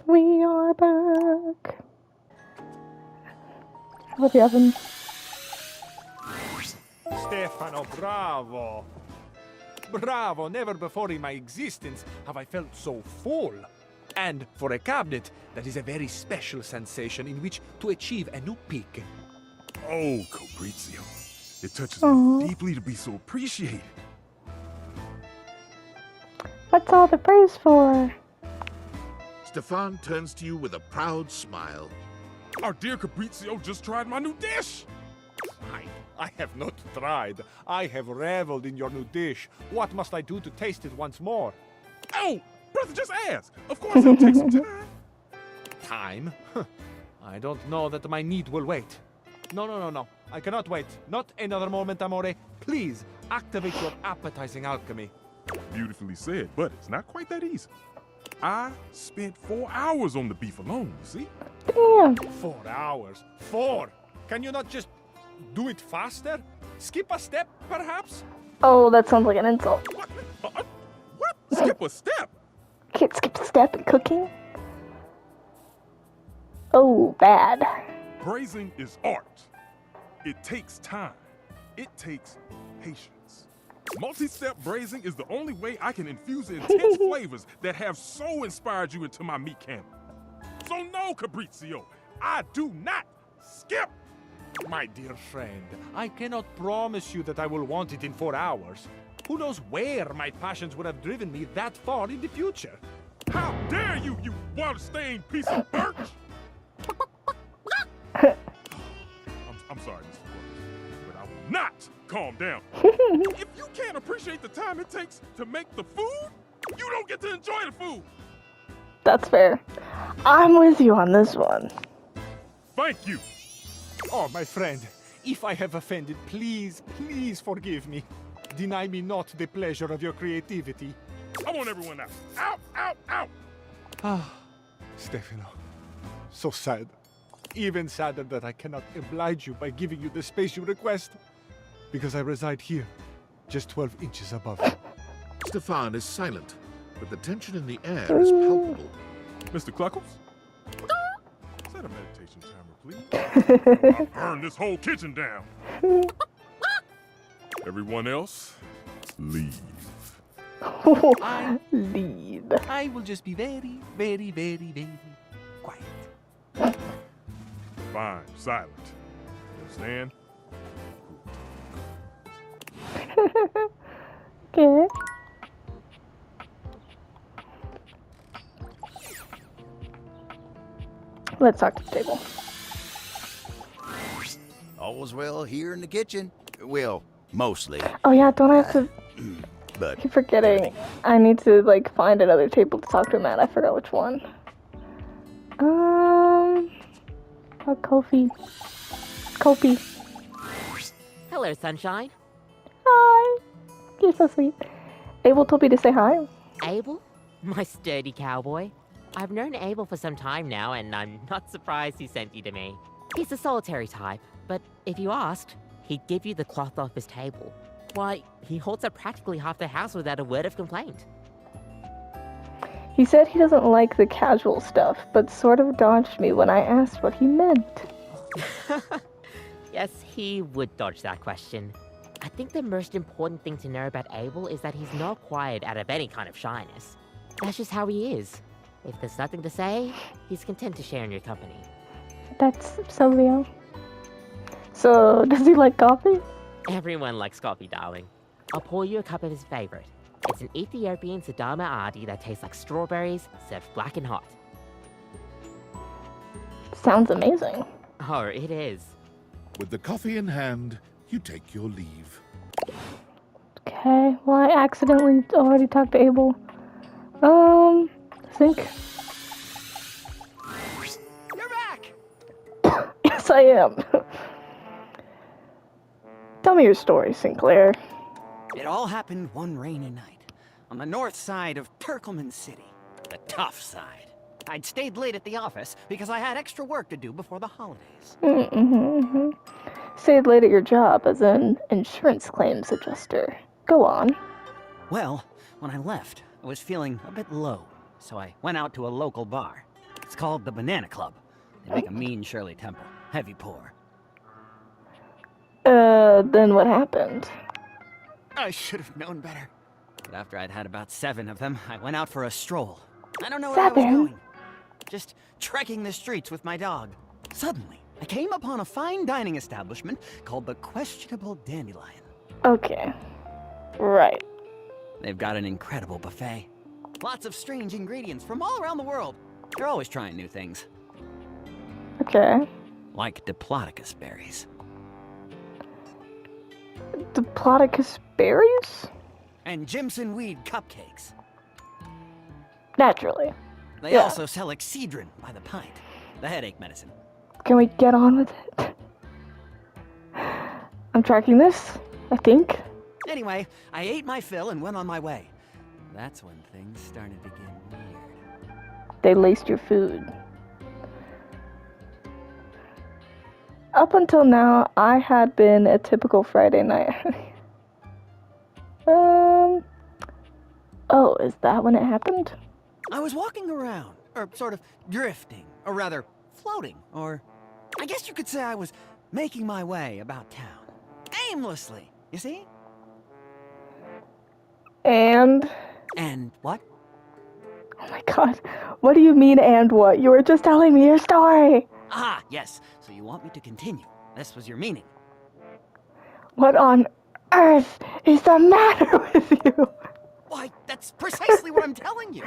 We are back. I hope you haven't. Stefano, bravo! Bravo! Never before in my existence have I felt so full. And for a cabinet, that is a very special sensation in which to achieve a new peak. Oh, Fabrizio. It touches Aww. me deeply to be so appreciated. What's all the praise for? Stefan turns to you with a proud smile. Our dear Fabrizio just tried my new dish. I have not tried. I have reveled in your new dish. What must I do to taste it once more? Oh, brother, just ask. Of course it'll take some time. Time? I don't know that my need will wait. No. I cannot wait. Not another moment, amore. Please, activate your appetizing alchemy. Beautifully said, but it's not quite that easy. I spent 4 hours on the beef alone, you see? Damn. 4 hours. 4! Can you not just do it faster? Skip a step, perhaps? Oh, that sounds like an insult. What? What? Skip a step? Can't skip a step in cooking. Oh, bad. Braising is art. It takes time. It takes patience. Multi-step braising is the only way I can infuse the intense flavors that have so inspired you into my meat cannon. So no, Fabrizio, I do not skip. My dear friend, I cannot promise you that I will want it in 4 hours. Who knows where my passions would have driven me that far in the future? How dare you, you water-stained piece of birch! I'm sorry, Mr. Brooks, but I will not calm down. If you can't appreciate the time it takes to make the food, you don't get to enjoy the food. That's fair. I'm with you on this one. Thank you. Oh, my friend, if I have offended, please forgive me. Deny me not the pleasure of your creativity. I want everyone out. Out, out, out. Ah, Stefano, so sad. Even sadder that I cannot oblige you by giving you the space you request. Because I reside here, just 12 inches above you. Stefan is silent, but the tension in the air is palpable. Mr. Cluckles? Set a meditation timer, please. I'll burn this whole kitchen down. Everyone else, leave. Lead. I will just be very quiet. Fine, silent. Understand? Okay. Let's talk to the table. All's well here in the kitchen. Well, mostly. Oh yeah, don't I have to But keep forgetting. I need to like find another table to talk to him at. I forgot which one. Kofi. Hello, sunshine. Hi. You're so sweet. Abel told me to say hi. Abel? My sturdy cowboy. I've known Abel for some time now, and I'm not surprised he sent you to me. He's a solitary type, but if you asked, he'd give you the cloth off his table. Why, he holds up practically half the house without a word of complaint. He said he doesn't like the casual stuff, but sort of dodged me when I asked what he meant. Yes, he would dodge that question. I think the most important thing to know about Abel is that he's not quiet out of any kind of shyness. That's just how he is. If there's nothing to say, he's content to share in your company. That's so real. So, does he like coffee? Everyone likes coffee, darling. I'll pour you a cup of his favorite. It's an Ethiopian Sidama Adi that tastes like strawberries, served black and hot. Sounds amazing. Oh, it is. With the coffee in hand, you take your leave. Okay, well I accidentally already talked to Abel. I think. you're back. Yes, I am. Tell me your story, Sinclair. It all happened one rainy night, on the north side of Turkleman City, the tough side. I'd stayed late at the office because I had extra work to do before the holidays. Stayed late at your job as an insurance claims adjuster. Go on. Well, when I left, I was feeling a bit low, so I went out to a local bar. It's called the Banana Club. They make a mean Shirley Temple. Heavy pour. Then what happened? I should have known better. But after I'd had about 7 of them, I went out for a stroll. I don't know where I was 7? going. Just trekking the streets with my dog. Suddenly, I came upon a fine dining establishment called the Questionable Dandelion. Okay. Right. They've got an incredible buffet. Lots of strange ingredients from all around the world. They're always trying new things. Okay. Like Diplodocus berries. Diplodocus berries? And Jimson weed cupcakes. Naturally. They Yeah. also sell Excedrin by the pint. The headache medicine. Can we get on with it? I'm tracking this, I think. Anyway, I ate my fill and went on my way. That's when things started to get weird. They laced your food. Up until now, I had been a typical Friday night. Oh, is that when it happened? I was walking around, or sort of drifting, or rather, floating, or I guess you could say I was making my way about town. Aimlessly, you see? And... And what? Oh my god, what do you mean and what? You were just telling me your story! Ah, yes, so you want me to continue. This was your meaning. What on earth is the matter with you? Why, that's precisely what I'm telling you.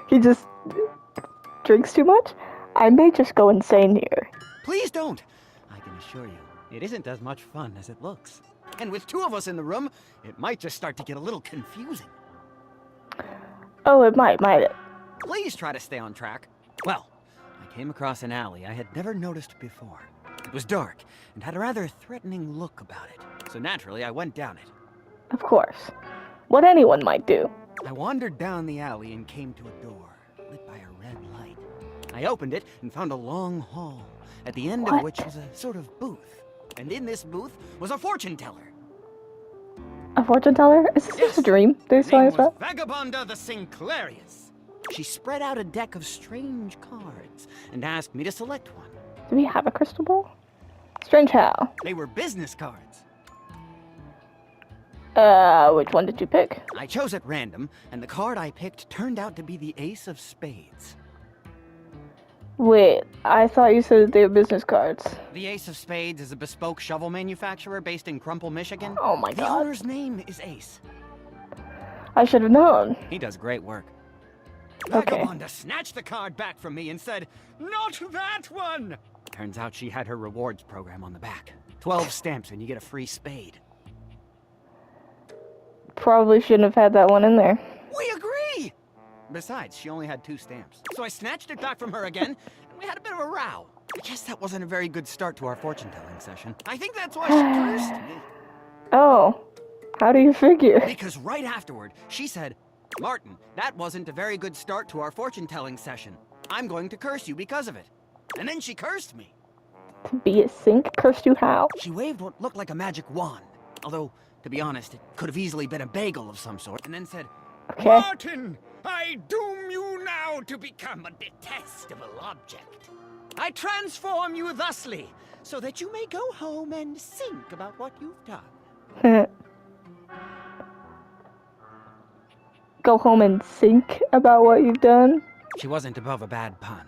He just drinks too much? I may just go insane here. Please don't. I can assure you, it isn't as much fun as it looks. And with 2 of us in the room, it might just start to get a little confusing. Oh, it might it? Please try to stay on track. Well, I came across an alley I had never noticed before. It was dark and had a rather threatening look about it. So naturally, I went down it. Of course. What anyone might do. I wandered down the alley and came to a door, lit by a red light. I opened it and found a long hall, at the end of What? which was a sort of booth. And in this booth was a fortune teller. A fortune teller? Is this just a dream? They Her saw name us was about? Vagabonda the Sinclairius. She spread out a deck of strange cards and asked me to select one. Do we have a crystal ball? Strange how? They were business cards. Which one did you pick? I chose at random, and the card I picked turned out to be the Ace of Spades. Wait, I thought you said they were business cards. The Ace of Spades is a bespoke shovel manufacturer based in Crumple, Michigan. Oh my The god. owner's name is Ace. I should have known. He does great work. Okay. Vagabonda snatched the card back from me and said, "Not that one!" Turns out she had her rewards program on the back. 12 stamps and you get a free spade. Probably shouldn't have had that one in there. We agree! Besides, she only had 2 stamps. So I snatched it back from her again, and we had a bit of a row. I guess that wasn't a very good start to our fortune-telling session. I think that's why she cursed me. Oh, how do you figure? Because right afterward, she said, "Martin, that wasn't a very good start to our fortune-telling session. I'm going to curse you because of it." And then she cursed me. To be a sink? Cursed you how? She waved what looked like a magic wand. Although, to be honest, it could have easily been a bagel of some sort. And then said, Okay. "Martin, I doom you now to become a detestable object. I transform you thusly, so that you may go home and think about what you've done." Go home and think about what you've done, She wasn't above a bad pun.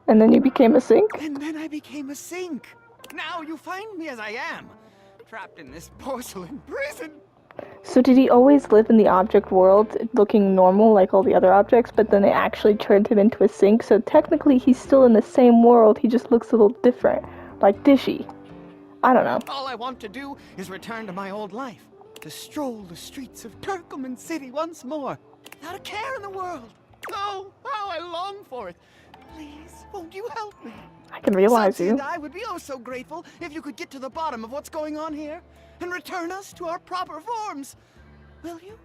and then you became a sink? And then I became a sink. Now you find me as I am, trapped in this porcelain prison. So did he always live in the object world, looking normal like all the other objects, but then they actually turned him into a sink? So technically he's still in the same world, he just looks a little different, like Dishy. I don't know. All I want to do is return to my old life, to stroll the streets of Turkleman City once more, without a care in the world. Oh, how I long for it. Please, won't you help me? I can realize Sansi you. and I would be oh so grateful if you could get to the bottom of what's going on here and return us to our proper forms. Will you?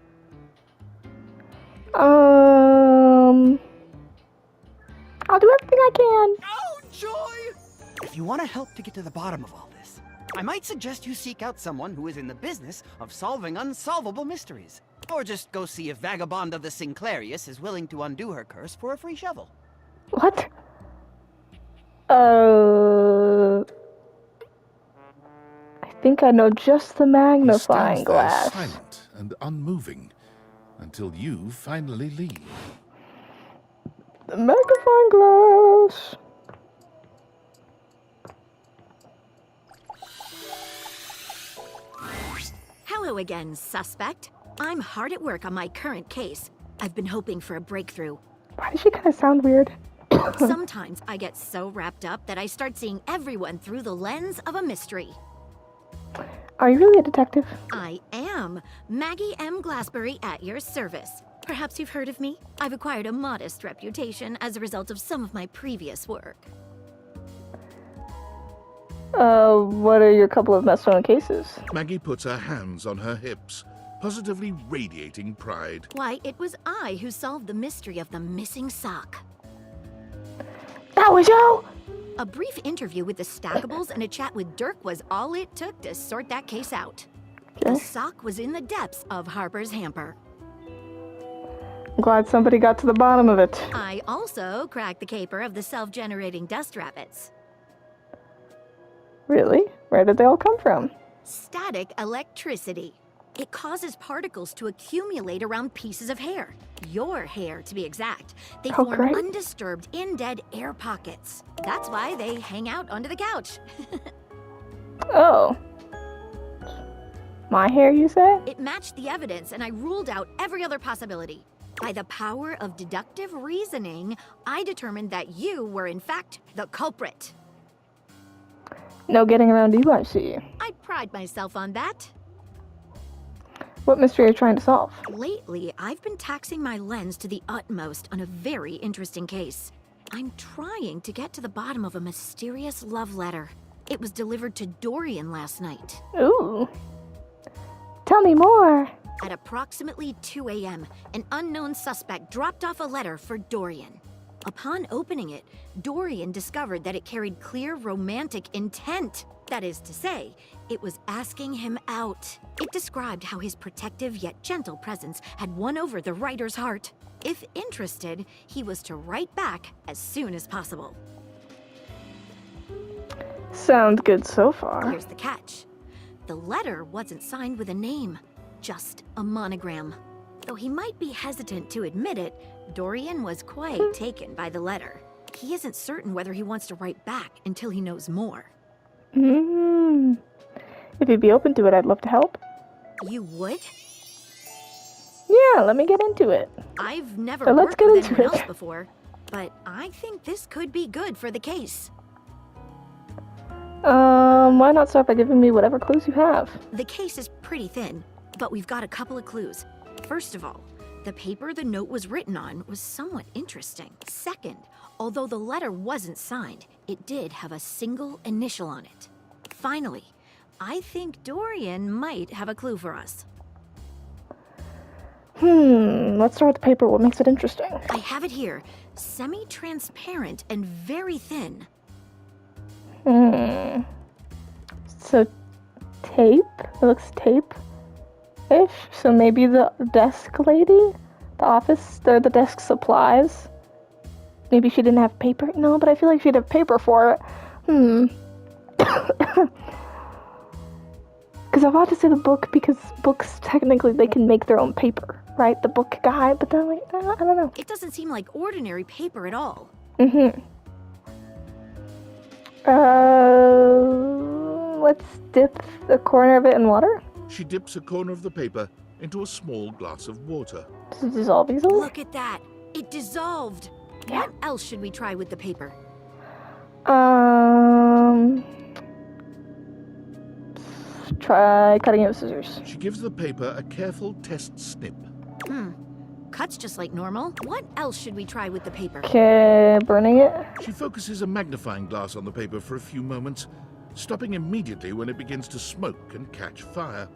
I'll do everything I can. Oh, joy! If you want to help to get to the bottom of all this, I might suggest you seek out someone who is in the business of solving unsolvable mysteries. Or just go see if Vagabond of the Sinclairius is willing to undo her curse for a free shovel. What? I think I know just the He magnifying stands there glass. silent and unmoving until you finally leave. The magnifying glass. Hello again, suspect. I'm hard at work on my current case. I've been hoping for a breakthrough. Why does she kind of sound weird? Sometimes I get so wrapped up that I start seeing everyone through the lens of a mystery. Are you really a detective? I am Maggie M. Glassbury at your service. Perhaps you've heard of me? I've acquired a modest reputation as a result of some of my previous work. What are your couple of mess known cases? Maggie puts her hands on her hips, positively radiating pride. Why, it was I who solved the mystery of the missing sock. That was you! A brief interview with the Stackables and a chat with Dirk was all it took to sort that case out. The Okay. sock was in the depths of Harper's hamper. I'm glad somebody got to the bottom of it. I also cracked the caper of the self-generating dust rabbits. Really? Where did they all come from? Static electricity. It causes particles to accumulate around pieces of hair. Your hair, to be exact. They Oh, form great. undisturbed, indead air pockets. That's why they hang out under the couch. Oh. My hair, you say? It matched the evidence, and I ruled out every other possibility. By the power of deductive reasoning, I determined that you were in fact the culprit. No getting around you, I see. I pride myself on that. What mystery are you trying to solve? Lately, I've been taxing my lens to the utmost on a very interesting case. I'm trying to get to the bottom of a mysterious love letter. It was delivered to Dorian last night. Ooh. Tell me more. At approximately 2 a.m., an unknown suspect dropped off a letter for Dorian. Upon opening it, Dorian discovered that it carried clear romantic intent. That is to say, it was asking him out. It described how his protective yet gentle presence had won over the writer's heart. If interested, he was to write back as soon as possible. Sounds good so far. Here's the catch. The letter wasn't signed with a name, just a monogram. Though he might be hesitant to admit it, Dorian was quite taken by the letter. He isn't certain whether he wants to write back until he knows more. Hmm. If you'd be open to it, I'd love to help. You would? Yeah, let me get into it. I've never So let's worked get with into anyone it. else before, but I think this could be good for the case. Why not start by giving me whatever clues you have? The case is pretty thin, but we've got a couple of clues. First of all, the paper the note was written on was somewhat interesting. Second, although the letter wasn't signed, it did have a single initial on it. Finally, I think Dorian might have a clue for us. Let's start with the paper. What makes it interesting? I have it here, semi-transparent and very thin. So, tape? It looks tape-ish. So maybe the desk lady? The office, the desk supplies? Maybe she didn't have paper? No, but I feel like she'd have paper for it. Because I want to say the book, because books, technically, they can make their own paper, right? The book guy, but then, like, I don't know. It doesn't seem like ordinary paper at all. Let's dip the corner of it in water. She dips a corner of the paper into a small glass of water. Does it dissolve easily? Look at that. It dissolved. Yeah. What else should we try with the paper? Try cutting it with scissors. She gives the paper a careful test snip. Cuts just like normal. What else should we try with the paper? Okay, burning it. She focuses a magnifying glass on the paper for a few moments, stopping immediately when it begins to smoke and catch fire.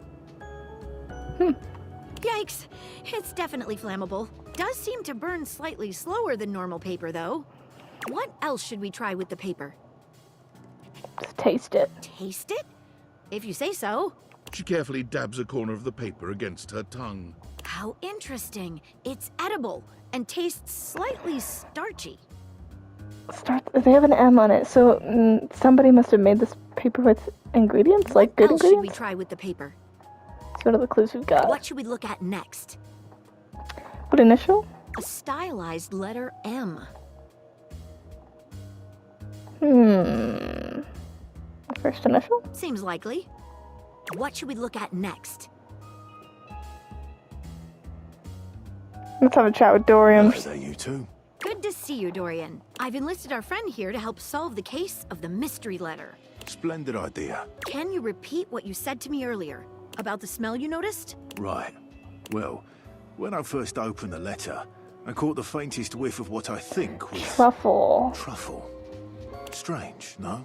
Yikes. It's definitely flammable. Does seem to burn slightly slower than normal paper, though. What else should we try with the paper? Just taste it. Taste it? If you say so. She carefully dabs a corner of the paper against her tongue. How interesting. It's edible and tastes slightly starchy. They have an M on it, so somebody must have made this paper with ingredients, like good What else should we ingredients. try with the paper? Let's go to the clues we've got. What should we look at next? What initial? A stylized letter M. First initial? Seems likely. What should we look at next? Let's have a chat with Dorian. Are they you two? Good to see you, Dorian. I've enlisted our friend here to help solve the case of the mystery letter. Splendid idea. Can you repeat what you said to me earlier about the smell you noticed? Right. Well, when I first opened the letter, I caught the faintest whiff of what I think was Truffle. truffle. Strange, no?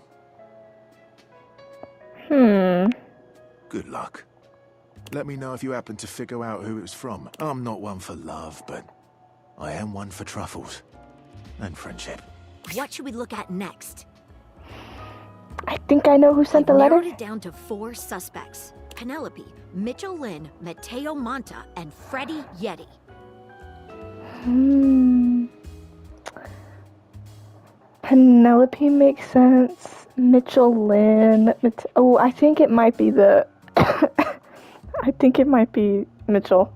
Good luck. Let me know if you happen to figure out who it was from. I'm not one for love, but I am one for truffles. And friendship. What should we look at next? I think I know who sent the I've letter. narrowed it down to 4 suspects. Penelope, Mitchell Lynn, Mateo Monta, and Freddie Yeti. Penelope makes sense. Mitchell Lynn. Oh, I think it might be the. I think it might be Mitchell.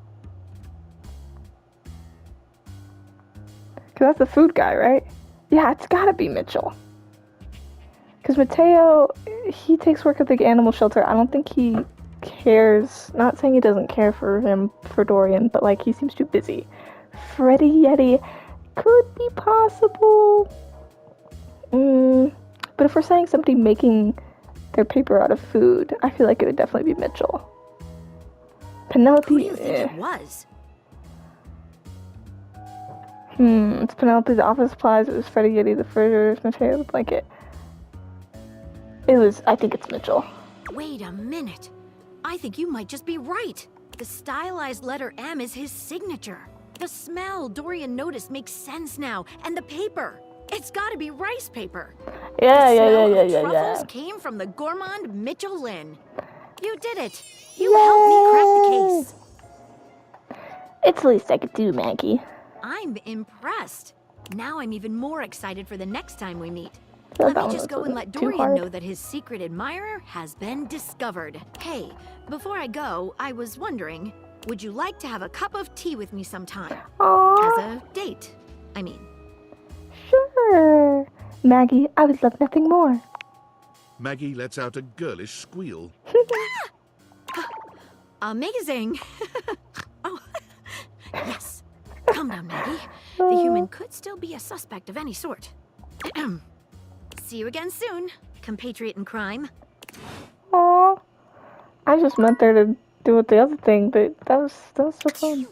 Because that's the food guy, right? Yeah, it's gotta be Mitchell. Because Mateo, he takes work at the animal shelter. I don't think he cares. Not saying he doesn't care for Dorian, but like he seems too busy. Freddie Yeti could be possible. But if we're saying somebody making their paper out of food, I feel like it would definitely be Mitchell. Penelope. Who do you think it was? It's Penelope, the office supplies. It was Freddie Yeti, the refrigerators, Mateo, the blanket. I think it's Mitchell. Wait a minute. I think you might just be right. The stylized letter M is his signature. The smell Dorian noticed makes sense now. And the paper. It's gotta be rice paper. Yeah. Truffles came from the gourmand Mitchell Lynn. You did it. You helped me crack the case. It's the least I could do, Maggie. I'm impressed. Now I'm even more excited for the next time we meet. Feel Let that me one just was go a and bit let too Dorian hard. know that his secret admirer has been discovered. Hey, before I go, I was wondering, would you like to have a cup of tea with me sometime? As Aww, a date, I mean. sure. Maggie, I would love nothing more. Maggie lets out a girlish squeal. Amazing! Oh, yes. Calm down, Maggie. The human could still be a suspect of any sort. See you again soon, compatriot in crime. Aww. I just meant there to do with the other thing, but that was so fun.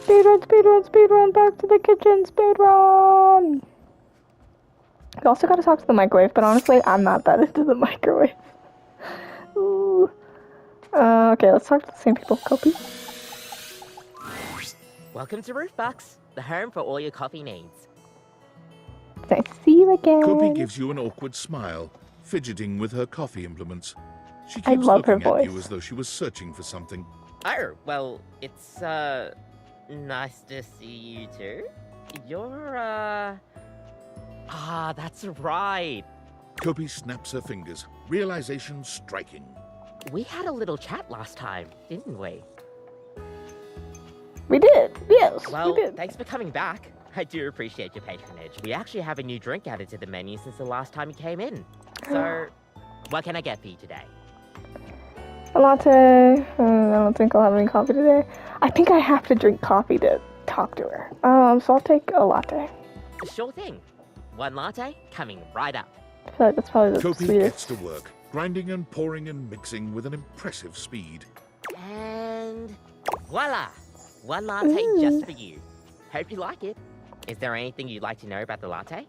Speedrun, back to the kitchen, speedrun! We also gotta talk to the microwave, but honestly, I'm not that into the microwave. Ooh. Okay, let's talk to the same people. Kopi? Welcome to Roofbox, the home for all your coffee needs. Nice to see you again. Kopi gives you an awkward smile, fidgeting with her coffee implements. She I keeps love her looking at you voice. as though she was searching for something. Oh, well, it's, nice to see you too. You're, that's right. Kopi snaps her fingers, realization striking. We had a little chat last time, didn't we? We did, yes, Well, we did. thanks for coming back. I do appreciate your patronage. We actually have a new drink added to the menu since the last time you came in. So, what can I get for you today? A latte. I don't think I'll have any coffee today. I think I have to drink coffee to talk to her. So I'll take a latte. Sure thing. One latte coming right up. I feel like that's probably the Kopi gets sweetest. to work, grinding and pouring and mixing with an impressive speed. And voila! One latte just for you. Hope you like it. Is there anything you'd like to know about the latte?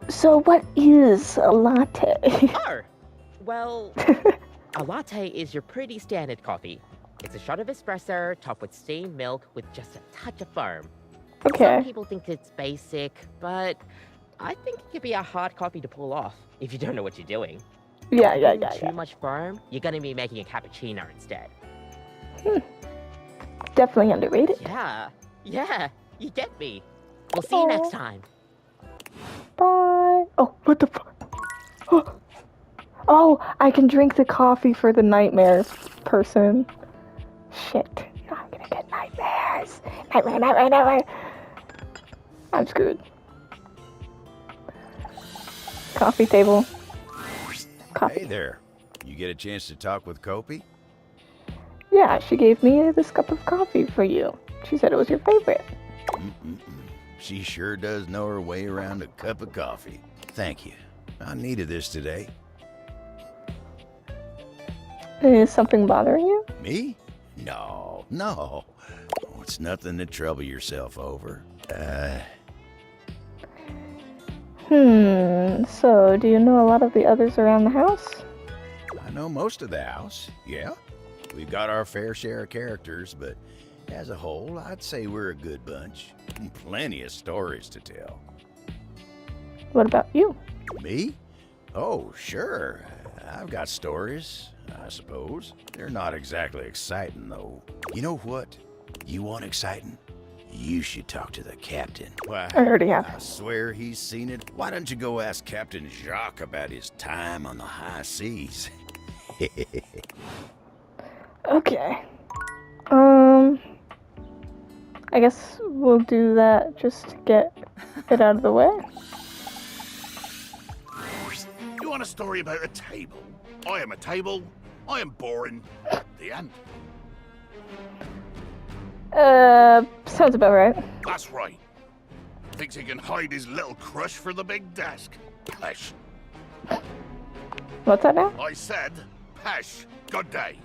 So what is a latte? Oh! Well, a latte is your pretty standard coffee. It's a shot of espresso topped with steamed milk with just a touch of foam. Okay. Some people think it's basic, but I think it could be a hard copy to pull off if you don't know what you're doing. Yeah. Too much foam, you're gonna be making a cappuccino instead. Definitely underrated. Yeah, you get me. We'll see you next time. Bye. Oh, what the fuck? Oh, I can drink the coffee for the nightmare person. Shit. Now I'm gonna get nightmares. Nightmare. I'm screwed. Coffee table. Coffee. Hey there. You get a chance to talk with Kopi? Yeah, she gave me this cup of coffee for you. She said it was your favorite. She sure does know her way around a cup of coffee. Thank you. I needed this today. Is something bothering you? Me? No. Oh, it's nothing to trouble yourself over. So do you know a lot of the others around the house? I know most of the house, yeah. We've got our fair share of characters, but as a whole, I'd say we're a good bunch. Plenty of stories to tell. What about you? Me? Oh, sure. I've got stories, I suppose. They're not exactly exciting, though. You know what? You want exciting? You should talk to the captain. Why, I already have. I swear he's seen it. Why don't you go ask Captain Jacques about his time on the high seas? Okay. I guess we'll do that just to get it out of the way. You want a story about a table? I am a table. I am boring. The end. Sounds about right. That's right. Thinks he can hide his little crush for the big desk. Pesh. What's that now? I said, pesh. Good day.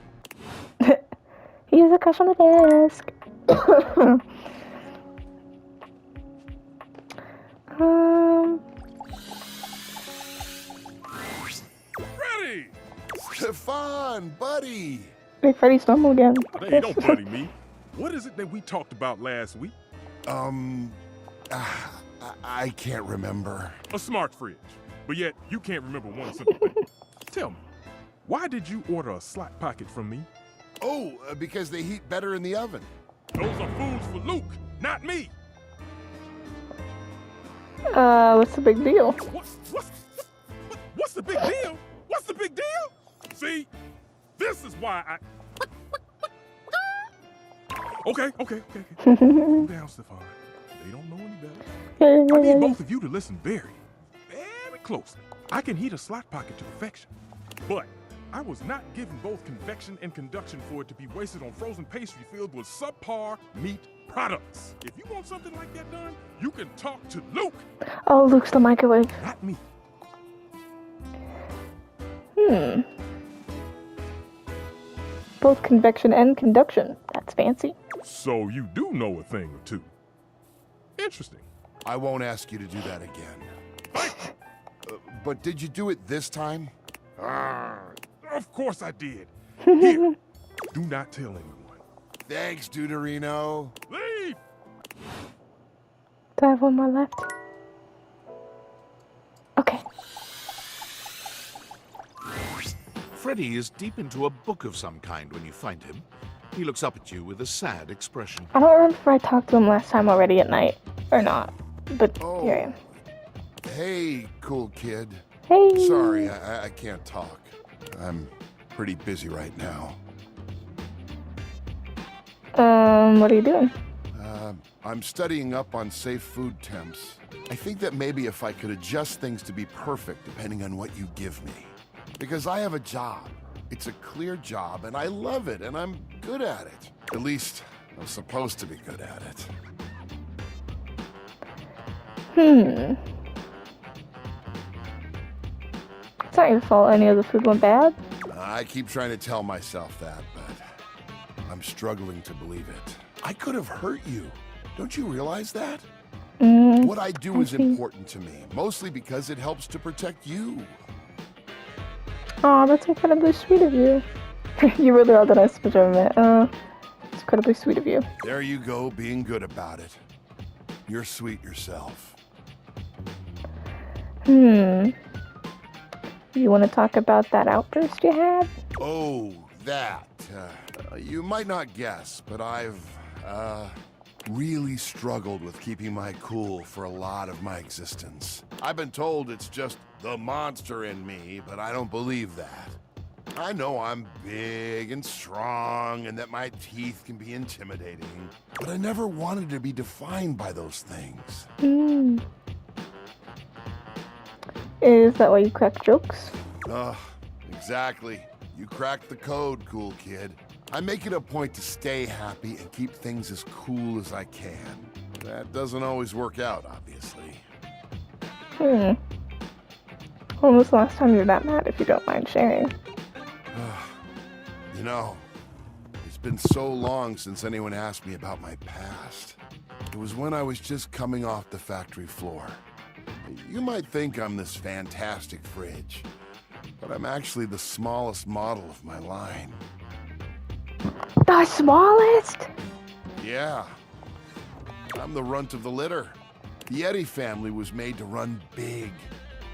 He has a crush on the desk. Freddy! Stefan, buddy! Hey, Freddy's normal again. Hey, don't buddy me. What is it that we talked about last week? I can't remember. A smart fridge. But yet, you can't remember one simple thing. Tell me, why did you order a slot pocket from me? Oh, because they heat better in the oven. Those are foods for Luke, not me. What's the big deal? What's the big deal? What's the big deal? See, this is why I... Okay. Calm down, Stefan. They don't know any better. I need both of you to listen very closely. I can heat a slot pocket to perfection, but I was not given both convection and conduction for it to be wasted on frozen pastry filled with subpar meat products. If you want something like that done, you can talk to Luke. Oh, Luke's the microwave. Not me. Both convection and conduction. That's fancy. So you do know a thing or two. Interesting. I won't ask you to do that again. But did you do it this time? Of course I did. Here, do not tell anyone. Thanks, Deuterino. Leave! Do I have one more left? Okay. Freddy is deep into a book of some kind when you find him. He looks up at you with a sad expression. I don't remember if I talked to him last time already at night or not, but here I am. Hey, cool kid. Hey. Sorry, I can't talk. I'm pretty busy right now. What are you doing? I'm studying up on safe food temps. I think that maybe if I could adjust things to be perfect depending on what you give me. Because I have a job. It's a clear job, and I love it, and I'm good at it. At least, I'm supposed to be good at it. It's not your fault any of the food went bad. I keep trying to tell myself that, but I'm struggling to believe it. I could have hurt you. Don't you realize that? What I do is important to me, mostly because it helps to protect you. Aw, that's incredibly sweet of you. You really are the nicest bitch I've ever met. It's incredibly sweet of you. There you go, being good about it. You're sweet yourself. You want to talk about that outburst you had? Oh, that. You might not guess, but I've, really struggled with keeping my cool for a lot of my existence. I've been told it's just the monster in me, but I don't believe that. I know I'm big and strong and that my teeth can be intimidating, but I never wanted to be defined by those things. Is that why you crack jokes? Exactly. You cracked the code, cool kid. I make it a point to stay happy and keep things as cool as I can. That doesn't always work out, obviously. When was the last time you were that mad, if you don't mind sharing? You know, it's been so long since anyone asked me about my past. It was when I was just coming off the factory floor. You might think I'm this fantastic fridge, but I'm actually the smallest model of my line. The smallest? Yeah. I'm the runt of the litter. The Yeti family was made to run big,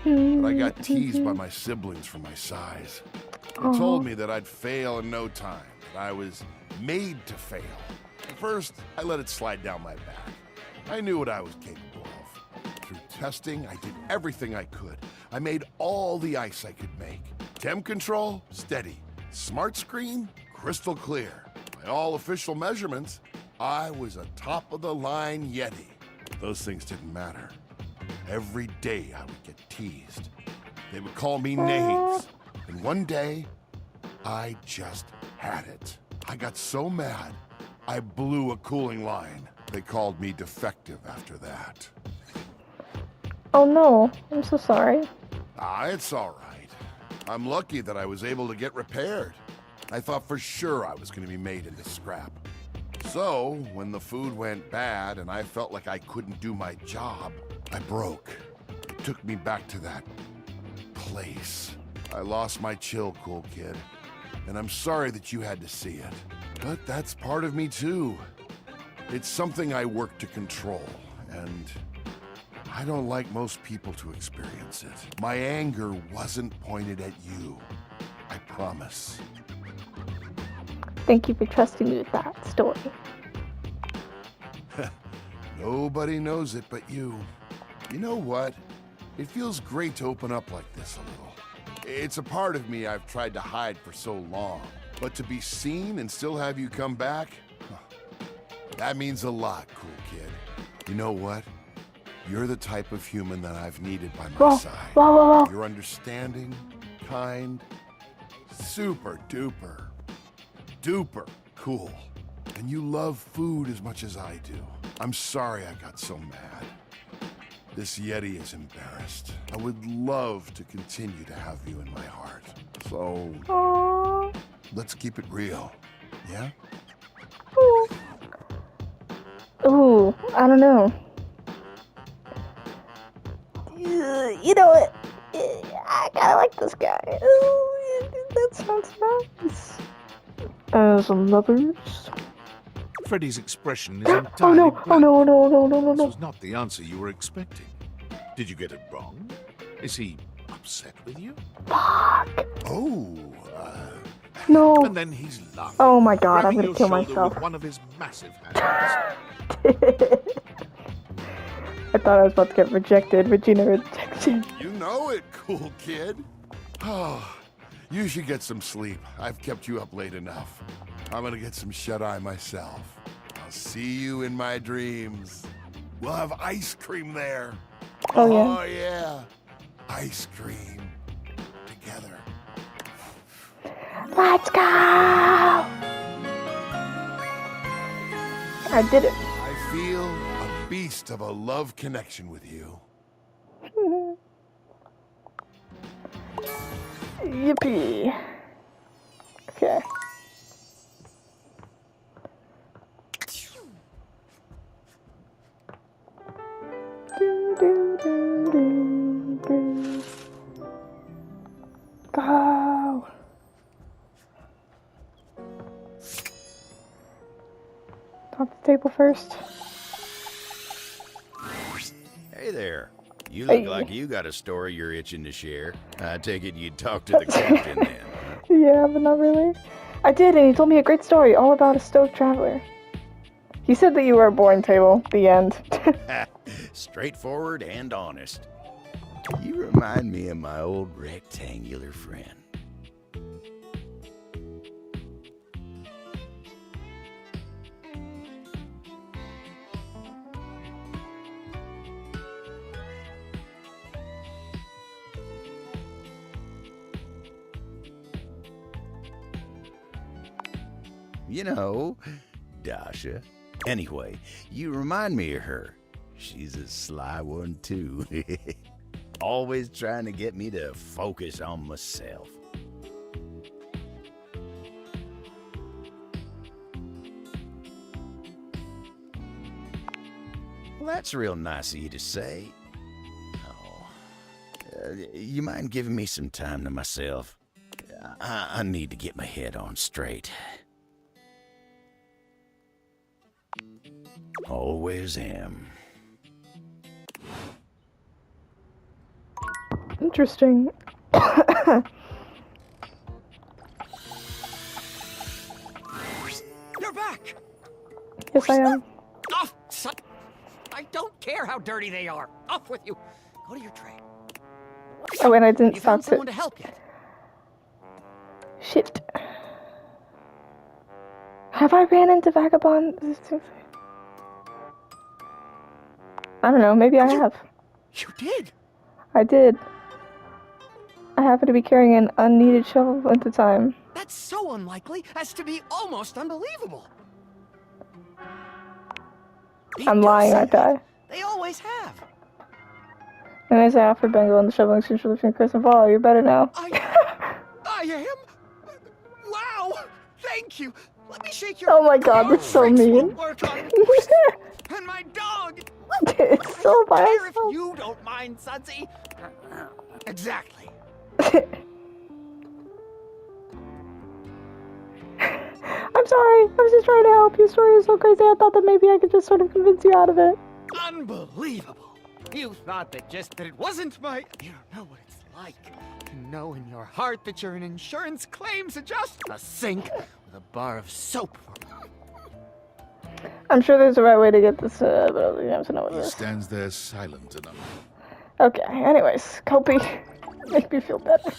but I got teased by my siblings for my size. They told me that I'd fail in no time, that I was made to fail. At first, I let it slide down my back. I knew what I was capable of. Through testing, I did everything I could. I made all the ice I could make. Temp control, steady. Smart screen, crystal clear. By all official measurements, I was a top-of-the-line Yeti. Those things didn't matter. Every day I would get teased. They would call me names. And one day, I just had it. I got so mad, I blew a cooling line. They called me defective after that. Oh no, I'm so sorry. It's all right. I'm lucky that I was able to get repaired. I thought for sure I was going to be made into scrap. So, when the food went bad and I felt like I couldn't do my job, I broke. It took me back to that place. I lost my chill, cool kid. And I'm sorry that you had to see it. But that's part of me too. It's something I work to control, and I don't like most people to experience it. My anger wasn't pointed at you. I promise. Thank you for trusting me with that story. Nobody knows it but you. You know what? It feels great to open up like this a little. It's a part of me I've tried to hide for so long. But to be seen and still have you come back, that means a lot, cool kid. You know what? You're the type of human that I've needed by my side. Whoa. You're understanding, kind, super duper cool. And you love food as much as I do. I'm sorry I got so mad. This Yeti is embarrassed. I would love to continue to have you in my heart. So, Aww. let's keep it real, yeah? Ooh, I don't know. You know what? I kinda like this guy. Ooh, that sounds nice. As lovers. Freddy's expression is Oh entirely no, blank. oh no. This was not the answer you were expecting. Did you get it wrong? Is he upset with you? Fuck. Oh, No. And then he's laughing. Oh my god, I'm grabbing gonna your kill shoulder myself. with one of his massive hands. I thought I was about to get rejected. Regina rejected. you know it, cool kid. Oh, you should get some sleep. I've kept you up late enough. I'm gonna get some shut-eye myself. I'll see you in my dreams. We'll have ice cream there. Oh, yeah. Oh, yeah. Ice cream. Together. Let's go! I did it. I feel a beast of a love connection with you. Yippee. Okay. Go. Top the table first. Hey there. You look Hey. like you got a story you're itching to share. I take it you'd talk to the captain then. Yeah, but not really. I did, and he told me a great story all about a stove traveler. He said that you were a boring table. The end. Straightforward and honest. You remind me of my old rectangular friend. You know, Dasha. Anyway, you remind me of her. She's a sly one, too. Always trying to get me to focus on myself. Well, that's real nice of you to say. Oh, you mind giving me some time to myself? I need to get my head on straight. Always am. Interesting. You're back! Yes, I am. Off, son! I don't care how dirty they are. Off with you. Go to your train. Oh, and I didn't You stop found it. someone to help yet? Shit. Have I ran into Vagabond? I don't know, maybe I have. You did? I did. I happen to be carrying an unneeded shovel at the time. That's so unlikely as to be almost unbelievable. They I'm do lying, say aren't that. I? They always have. And as I offered Bengal and the shovel in exchange for the Chris and follow, you're better now. I am? Wow! Thank you! Let me shake your Oh my god, that's so tricks will mean. work on and my dog! It's so I by don't care if myself. you don't mind, Sudsy. Exactly. I'm sorry, I was just trying to help. Your story is so crazy, I thought that maybe I could just sort of convince you out of it. Unbelievable. You thought that it wasn't my... You don't know what it's like to know in your heart that you're an insurance claims adjuster. A sink with a bar of soap. I'm sure there's a right way to get this, but I don't have to know what it He is. stands there silent enough. Okay, anyways, Kopi. Make me feel better.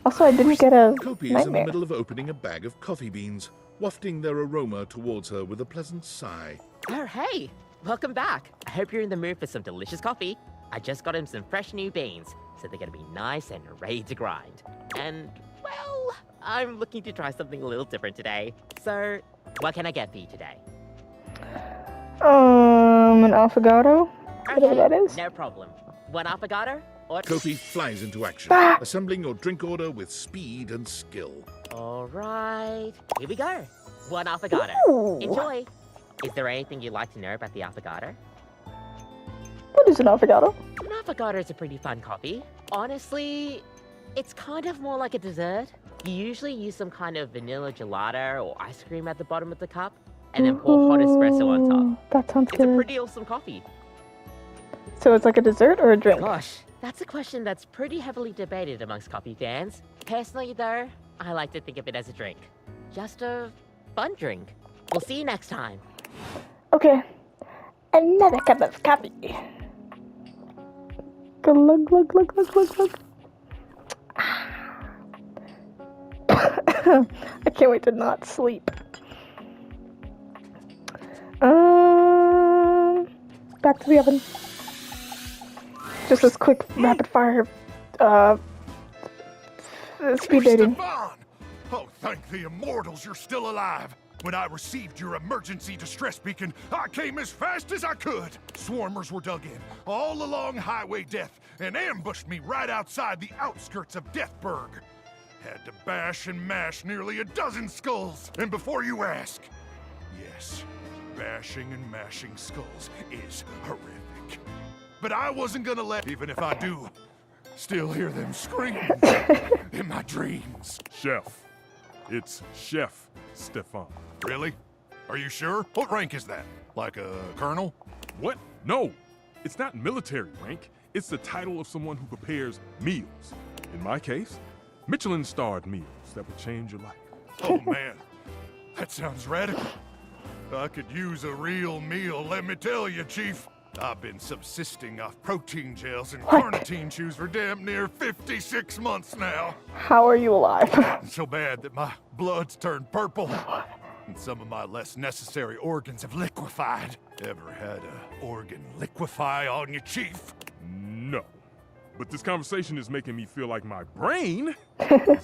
Also, I didn't get a Kopi is in the nightmare. middle of opening a bag of coffee beans, wafting their aroma towards her with a pleasant sigh. Oh, hey! Welcome back. I hope you're in the mood for some delicious coffee. I just got him some fresh new beans, so they're gonna be nice and ready to grind. And, well, I'm looking to try something a little different today. So, what can I get for you today? An affogato? Whatever that is. No problem. One affogato? Or... Kopi flies into action, Ah! assembling your drink order with speed and skill. Alright, here we go. One affogato. Ooh. Enjoy! Is there anything you'd like to know about the affogato? What is an affogato? An affogato is a pretty fun coffee. Honestly, it's kind of more like a dessert. You usually use some kind of vanilla gelato or ice cream at the bottom of the cup, and then pour hot espresso on top. Ooh, that sounds It's a good. pretty awesome coffee. So it's like a dessert or a drink? Gosh, that's a question that's pretty heavily debated amongst coffee fans. Personally, though, I like to think of it as a drink. Just a fun drink. We'll see you next time. Okay. Another cup of coffee. Glug, glug, glug, glug, glug, glug. I can't wait to not sleep. Back to the oven. Just this quick rapid fire, speed dating. Stefan! Oh, thank the immortals you're still alive. When I received your emergency distress beacon, I came as fast as I could. Swarmers were dug in, all along Highway Death, and ambushed me right outside the outskirts of Deathburg. Had to bash and mash nearly a dozen skulls. And before you ask, yes, bashing and mashing skulls is horrific. But I wasn't gonna let, even if I do, still hear them scream in my dreams. Chef. It's Chef Stefan. Really? Are you sure? What rank is that? Like a colonel? What? No. It's not military rank, it's the title of someone who prepares meals. In my case, Michelin-starred meals that would change your life. Oh man, that sounds radical. I could use a real meal, let me tell you, Chief. I've been subsisting off protein gels and carnitine chews for damn near 56 months now. How are you alive? So bad that my blood's turned purple. And some of my less necessary organs have liquefied. Ever had a organ liquefy on you, Chief? No. But this conversation is making me feel like my brain is on fire.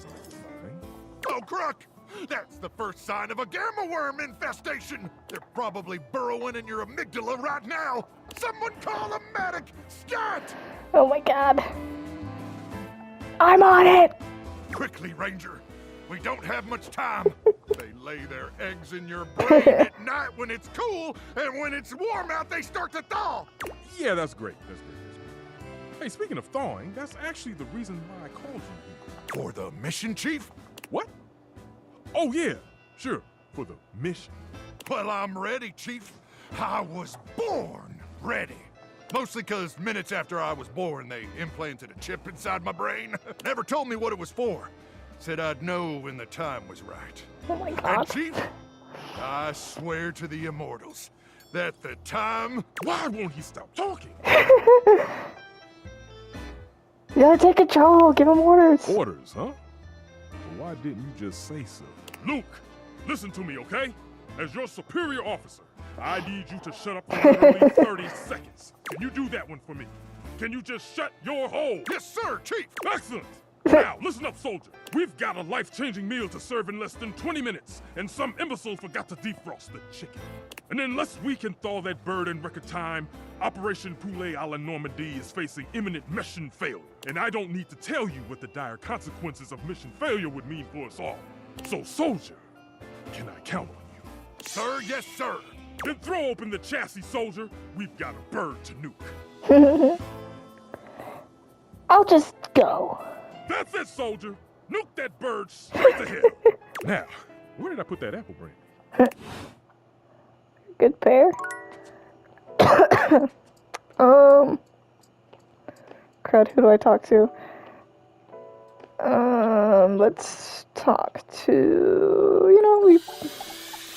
Oh, Crook! That's the first sign of a gamma worm infestation! They're probably burrowing in your amygdala right now! Someone call a medic! Scat! Oh my god. I'm on it! Quickly, Ranger! We don't have much time! They lay their eggs in your brain at night when it's cool, and when it's warm out, they start to thaw! Yeah, that's great. That's great. Hey, speaking of thawing, that's actually the reason why I called you here. For the mission, Chief? What? Oh, yeah. Sure. For the mission. Well, I'm ready, Chief. I was born ready. Mostly because minutes after I was born, they implanted a chip inside my brain. Never told me what it was for. Said I'd know when the time was right. Oh my And god. Chief, I swear to the immortals that the time... Why won't he stop talking? You gotta take control, give him orders. Orders, huh? Well, why didn't you just say so? Luke, listen to me, okay? As your superior officer, I need you to shut up for literally 30 seconds. Can you do that one for me? Can you just shut your hole? Yes, sir, Chief! Excellent! Now, listen up, soldier. We've got a life-changing meal to serve in less than 20 minutes, and some imbecile forgot to defrost the chicken. And unless we can thaw that bird in record time, Operation Poulet a la Normandie is facing imminent mission failure. And I don't need to tell you what the dire consequences of mission failure would mean for us all. So, soldier, can I count on you? Sir, yes, sir! Then throw open the chassis, soldier. We've got a bird to nuke. I'll just go. That's it, soldier. Nuke that bird straight to hell. Now, where did I put that apple brain? Good pair. Crowd, who do I talk to? Let's talk to,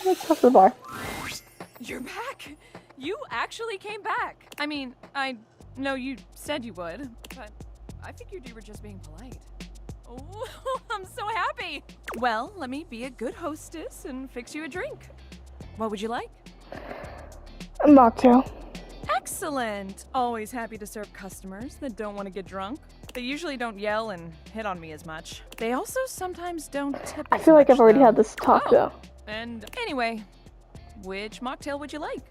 let's talk to the bar. You're back! You actually came back! I mean, I know you said you would, but I figured you were just being polite. Oh, I'm so happy! Well, let me be a good hostess and fix you a drink. What would you like? A mocktail. Excellent! Always happy to serve customers that don't want to get drunk. They usually don't yell and hit on me as much. They also sometimes don't tip I as feel like much, I've already though. had this talk though. And anyway, which mocktail would you like?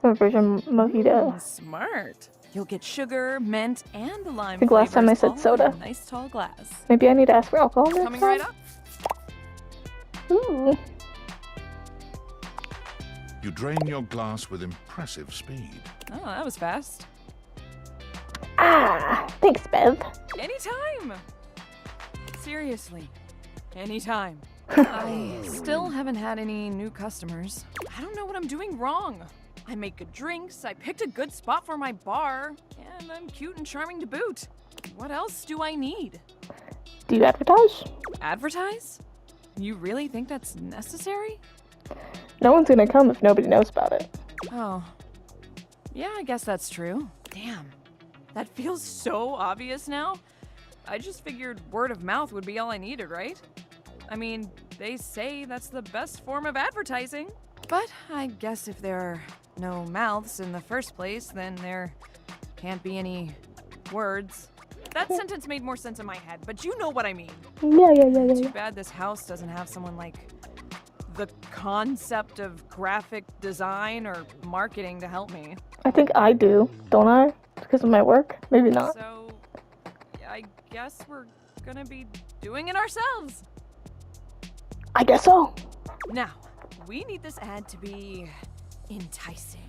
Some version mojito. Smart. You'll get sugar, mint, and the lime I think last time I flavors said all in soda. a nice tall glass. Maybe I need to ask for alcohol next Coming time? right up. Ooh. You drain your glass with impressive speed. Oh, that was fast. Ah, thanks, Bev. Anytime. Seriously, anytime. I still haven't had any new customers. I don't know what I'm doing wrong. I make good drinks, I picked a good spot for my bar, and I'm cute and charming to boot. What else do I need? Do you advertise? Advertise? You really think that's necessary? No one's gonna come if nobody knows about it. Oh. Yeah, I guess that's true. Damn. That feels so obvious now. I just figured word of mouth would be all I needed, right? I mean, they say that's the best form of advertising. But I guess if there are no mouths in the first place, then there can't be any words. That sentence made more sense in my head, but you know what I mean. Yeah. Too bad this house doesn't have someone like the concept of graphic design or marketing to help me. I think I do, don't I? Because of my work? Maybe not. So, I guess we're gonna be doing it ourselves. I guess so. Now, we need this ad to be enticing.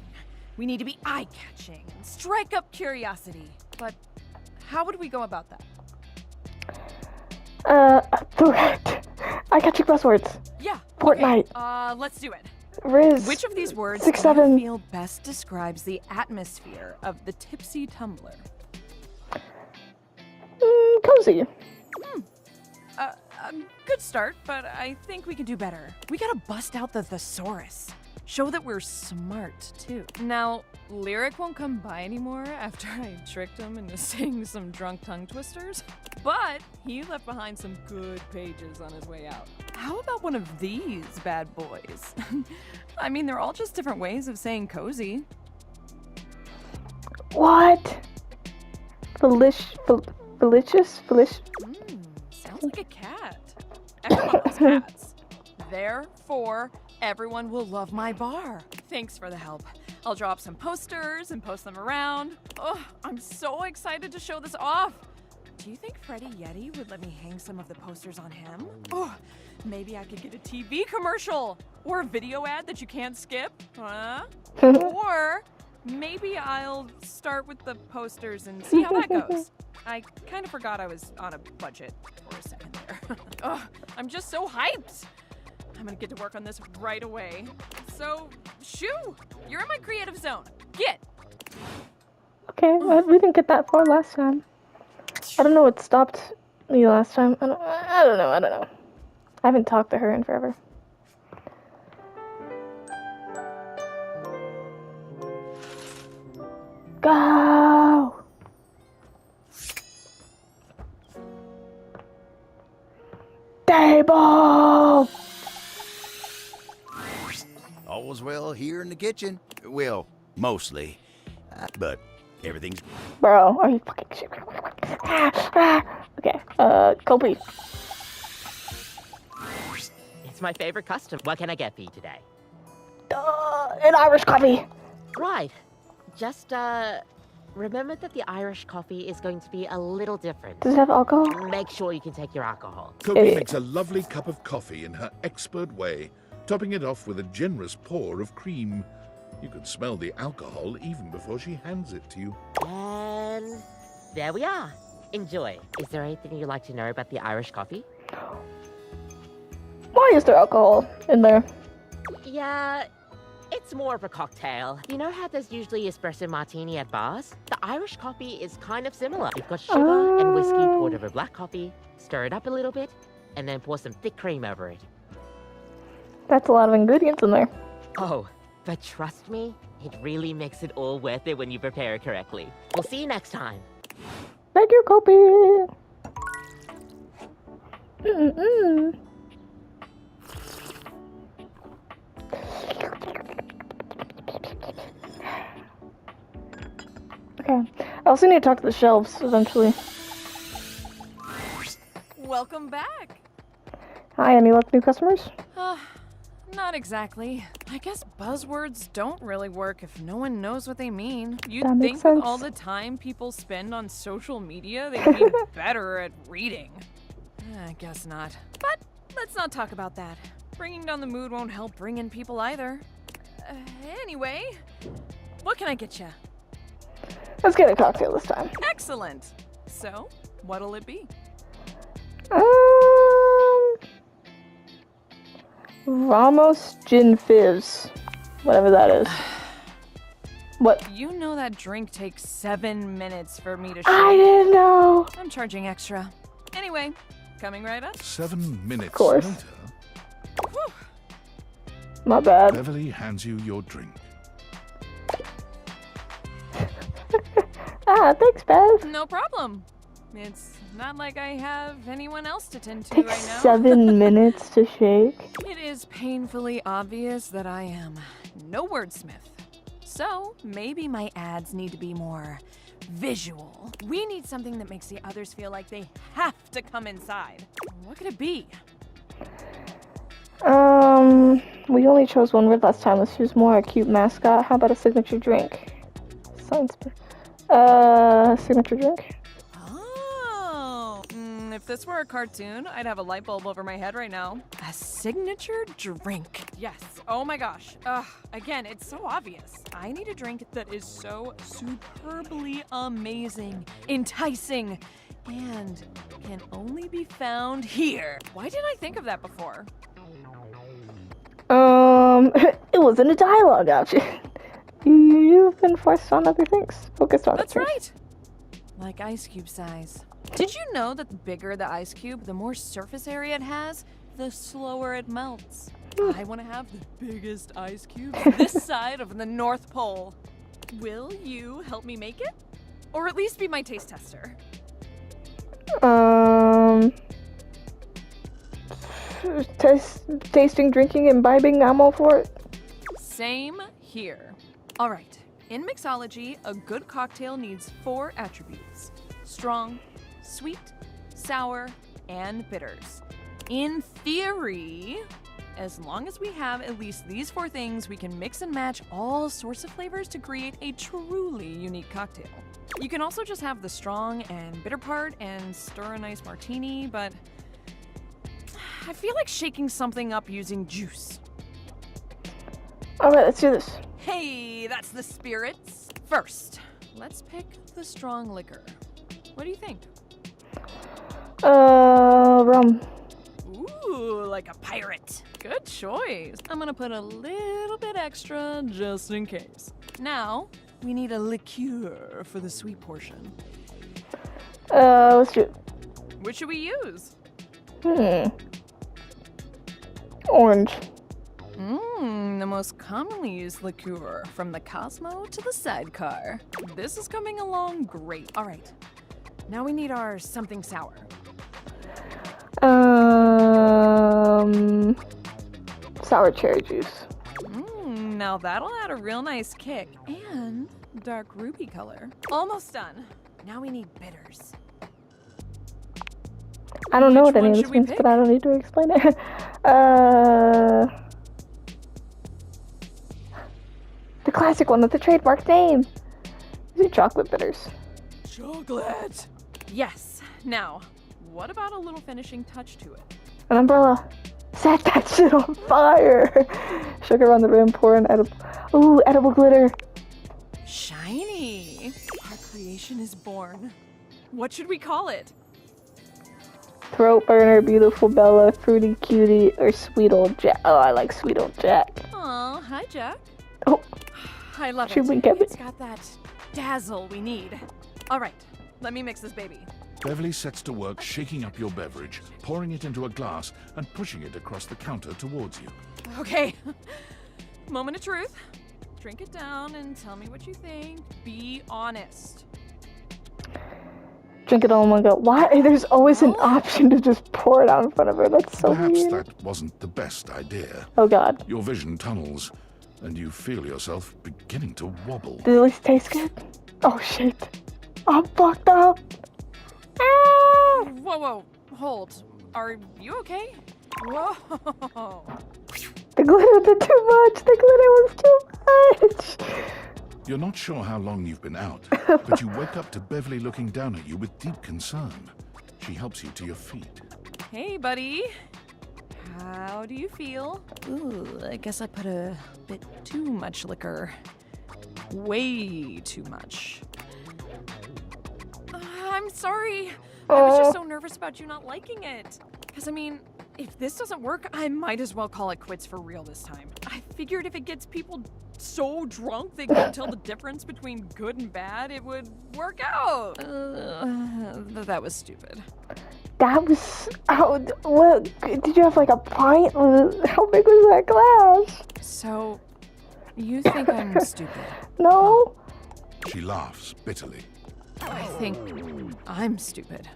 We need to be eye-catching and strike up curiosity. But how would we go about that? Correct. I got your buzzwords. Yeah. Fortnite. Okay, let's do it. Riz. Which of these words 6, do you 7. feel best describes the atmosphere of the tipsy tumbler? Cozy. A good start, but I think we can do better. We gotta bust out the thesaurus. Show that we're smart, too. Now, Lyric won't come by anymore after I tricked him into saying some drunk tongue twisters, but he left behind some good pages on his way out. How about one of these bad boys? I mean, they're all just different ways of saying cozy. What? Felicious? Sounds like a cat. Everyone loves cats. Therefore, everyone will love my bar. Thanks for the help. I'll draw up some posters and post them around. Oh, I'm so excited to show this off. Do you think Freddy Yeti would let me hang some of the posters on him? Oh, maybe I could get a TV commercial or a video ad that you can't skip. Huh? Or maybe I'll start with the posters and see how that goes. I kind of forgot I was on a budget for a second there. Ugh, I'm just so hyped. I'm gonna get to work on this right away. So, shoo! You're in my creative zone. Get! Okay, well, we didn't get that far last time. I don't know what stopped me last time. I don't know. I haven't talked to her in forever. Go! Table! All's well here in the kitchen. Well, mostly. But everything's... Bro, are you fucking shit? Okay, Kobe. It's my favorite custom. What can I get for you today? An Irish coffee. Right. Just, remember that the Irish coffee is going to be a little different. Does it have alcohol? Make sure you can take your alcohol. Kobe makes a lovely cup of coffee in her expert way, topping it off with a generous pour of cream. You can smell the alcohol even before she hands it to you. And there we are. Enjoy. Is there anything you'd like to know about the Irish coffee? Why is there alcohol in there? Yeah, it's more of a cocktail. You know how there's usually espresso martini at bars? The Irish coffee is kind of similar. You've got sugar and whiskey poured over black coffee, stir it up a little bit, and then pour some thick cream over it. That's a lot of ingredients in there. Oh, but trust me, it really makes it all worth it when you prepare it correctly. We'll see you next time. Thank you, Kobe. Okay. I also need to talk to the shelves eventually. Welcome back. Hi, any luck, new customers? Not exactly. I guess buzzwords don't really work if no one knows what they mean. You'd That makes think with all sense. the time people spend on social media, they'd be better at reading. I guess not. But let's not talk about that. Bringing down the mood won't help bring in people either. Anyway, what can I get you? Let's get a cocktail this time. Excellent. So, what'll it be? Ramos Gin Fizz. Whatever that is. What? You know that drink takes 7 minutes for me to shake. I didn't know. I'm charging extra. Anyway, coming right up. 7 minutes Of course. later, Whew. My bad. Beverly hands you your drink. Thanks, Bev. No problem. It's not like I have anyone else to tend to Takes right now. 7 minutes to shake. It is painfully obvious that I am no wordsmith. So maybe my ads need to be more visual. We need something that makes the others feel like they have to come inside. What could it be? We only chose one word last time. Let's choose more a cute mascot. How about a signature drink? Science. Signature drink. Oh, if this were a cartoon, I'd have a light bulb over my head right now. A signature drink. Yes. Oh my gosh. Again, it's so obvious. I need a drink that is so superbly amazing, enticing, and can only be found here. Why didn't I think of that before? It wasn't a dialogue option. You've been forced on other things. Focused on That's other right. Like ice cube size. Did you know that the bigger the ice cube, the more surface area it has, the slower it melts? I want to have the biggest ice cube this side of the North Pole. Will you help me make it? Or at least be my taste tester? Tasting, drinking, imbibing, I'm all for it. Same here. All right. In mixology, a good cocktail needs 4 attributes: strong, sweet, sour, and bitters. In theory, as long as we have at least these 4 things, we can mix and match all sorts of flavors to create a truly unique cocktail. You can also just have the strong and bitter part and stir a nice martini, but I feel like shaking something up using juice. Alright, let's do this. Hey, that's the spirits. First, let's pick the strong liquor. What do you think? Rum. Ooh, like a pirate. Good choice. I'm gonna put a little bit extra just in case. Now, we need a liqueur for the sweet portion. Let's do it. Which should we use? Orange. The most commonly used liqueur, from the Cosmo to the Sidecar. This is coming along great. All right, now we need our something sour. Sour cherry juice. Now that'll add a real nice kick and dark ruby color. Almost done. Now we need bitters. I don't know Which what any one of this should we means, pick? but I don't need to explain it. The classic one with the trademark name. These are chocolate bitters. Chocolate! Yes. Now, what about a little finishing touch to it? An umbrella. Set that shit on fire. Sugar on the rim, pour in edible. Ooh, edible glitter. Shiny! Our creation is born. What should we call it? Throat burner, beautiful Bella, fruity cutie, or sweet old Jack. Oh, I like sweet old Jack. Aw, hi Jack. Oh, I love should it. we get it? It's got that dazzle we need. All right, let me mix this baby. Beverly sets to work shaking up your beverage, pouring it into a glass, and pushing it across the counter towards you. Okay. Moment of truth. Drink it down and tell me what you think. Be honest. drink it all in one go. Why? There's always an option to just pour it out in front of her. That's so Perhaps weird. that wasn't the best idea. Oh god. Your vision tunnels, and you feel yourself beginning to wobble. Does it at least taste good? Oh shit. I'm fucked up. Ah! Whoa, hold. Are you okay? Whoa. The glitter did too much. The glitter was too much. You're not sure how long you've been out, but you wake up to Beverly looking down at you with deep concern. She helps you to your feet. Hey, buddy. How do you feel? Ooh, I guess I put a bit too much liquor. Way too much. I'm sorry. I was just so nervous about you not liking it. Because, I mean, if this doesn't work, I might as well call it quits for real this time. I figured if it gets people so drunk they can't tell the difference between good and bad, it would work out. That was stupid. That was... what? Did you have like a pint? How big was that glass? So, you think I'm stupid? No. She laughs bitterly. I think I'm stupid.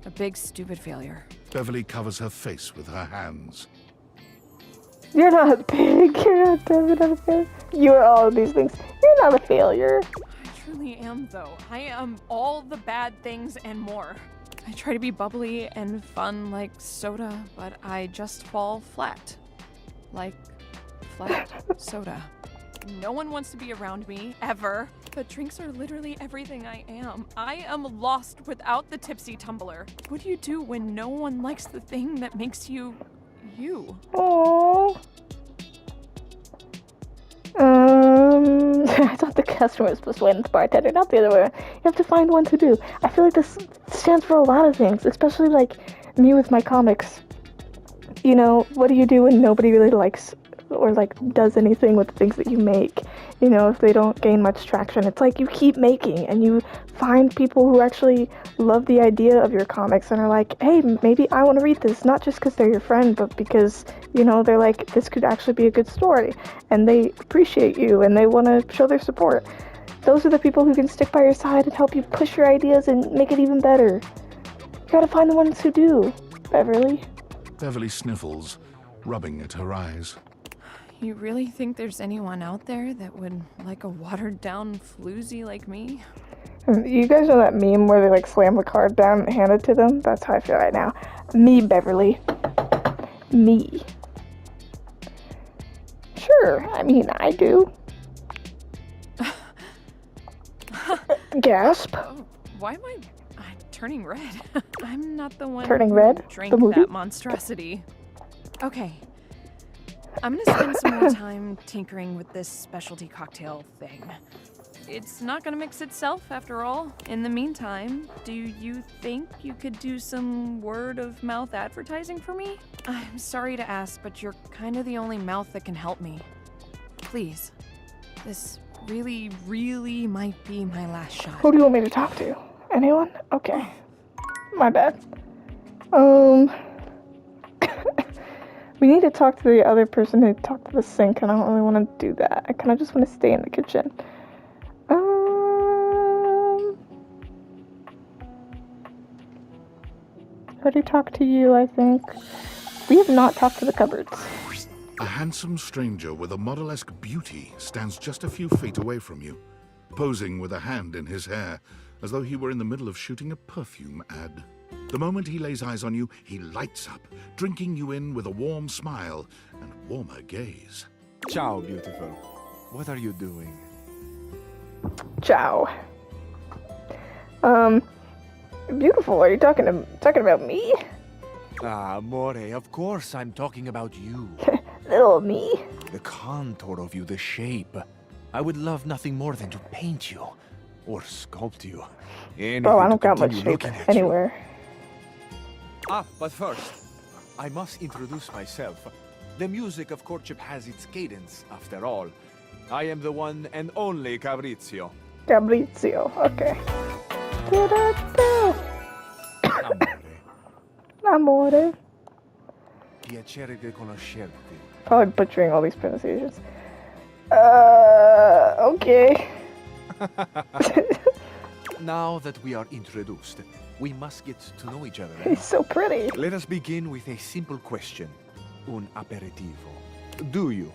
A big stupid failure. Beverly covers her face with her hands. You're not big. You're not a failure. You're all of these things. You're not a failure. I truly am, though. I am all the bad things and more. I try to be bubbly and fun like soda, but I just fall flat. Like flat soda. No one wants to be around me, ever. But drinks are literally everything I am. I am lost without the tipsy tumbler. What do you do when no one likes the thing that makes you, you? Aww. I thought the customer was supposed to wait on the bartender, not the other way around. You have to find one to do. I feel like this stands for a lot of things, especially like me with my comics. You know, what do you do when nobody really likes or like does anything with the things that you make, you know, if they don't gain much traction, it's like you keep making and you find people who actually love the idea of your comics and are like, hey, maybe I want to read this, not just because they're your friend, but because, you know, they're like, this could actually be a good story, and they appreciate you and they want to show their support. Those are the people who can stick by your side and help you push your ideas and make it even better. You gotta find the ones who do, Beverly. Beverly sniffles, rubbing at her eyes. You really think there's anyone out there that would like a watered-down floozy like me? You guys know that meme where they like slam the card down and hand it to them? That's how I feel right now. Me, Beverly. Me. Sure, I mean, I do. Gasp. Oh, why am I turning red? I'm not the one Turning who red? drank The movie? that monstrosity. Okay. I'm gonna spend some more time tinkering with this specialty cocktail thing. It's not gonna mix itself, after all. In the meantime, do you think you could do some word-of-mouth advertising for me? I'm sorry to ask, but you're kind of the only mouth that can help me. Please. This really, really might be my last shot. Who do you want me to talk to? Anyone? Okay. My bad. We need to talk to the other person who talked to the sink, and I don't really want to do that. I kind of just want to stay in the kitchen. Already talked to you, I think. We have not talked to the cupboards. A handsome stranger with a model-esque beauty stands just a few feet away from you, posing with a hand in his hair, as though he were in the middle of shooting a perfume ad. The moment he lays eyes on you, he lights up, drinking you in with a warm smile and warmer gaze. Ciao, beautiful. What are you doing? Ciao. Beautiful, are you talking about me? Ah, Amore, of course I'm talking about you. Little me? The contour of you, the shape. I would love nothing more than to paint you. Or sculpt you. Bro, I don't got much Continue shape looking at you. anywhere. Ah, but first, I must introduce myself. The music of courtship has its cadence, after all. I am the one and only Fabrizio. Fabrizio, okay. Da-da-da. Amore, Amore. piacere di conoscerti. Probably butchering all these pronunciations. Okay. Now that we are introduced, we must get to know each other. He's so pretty. Let us begin with a simple question. Un aperitivo. Do you,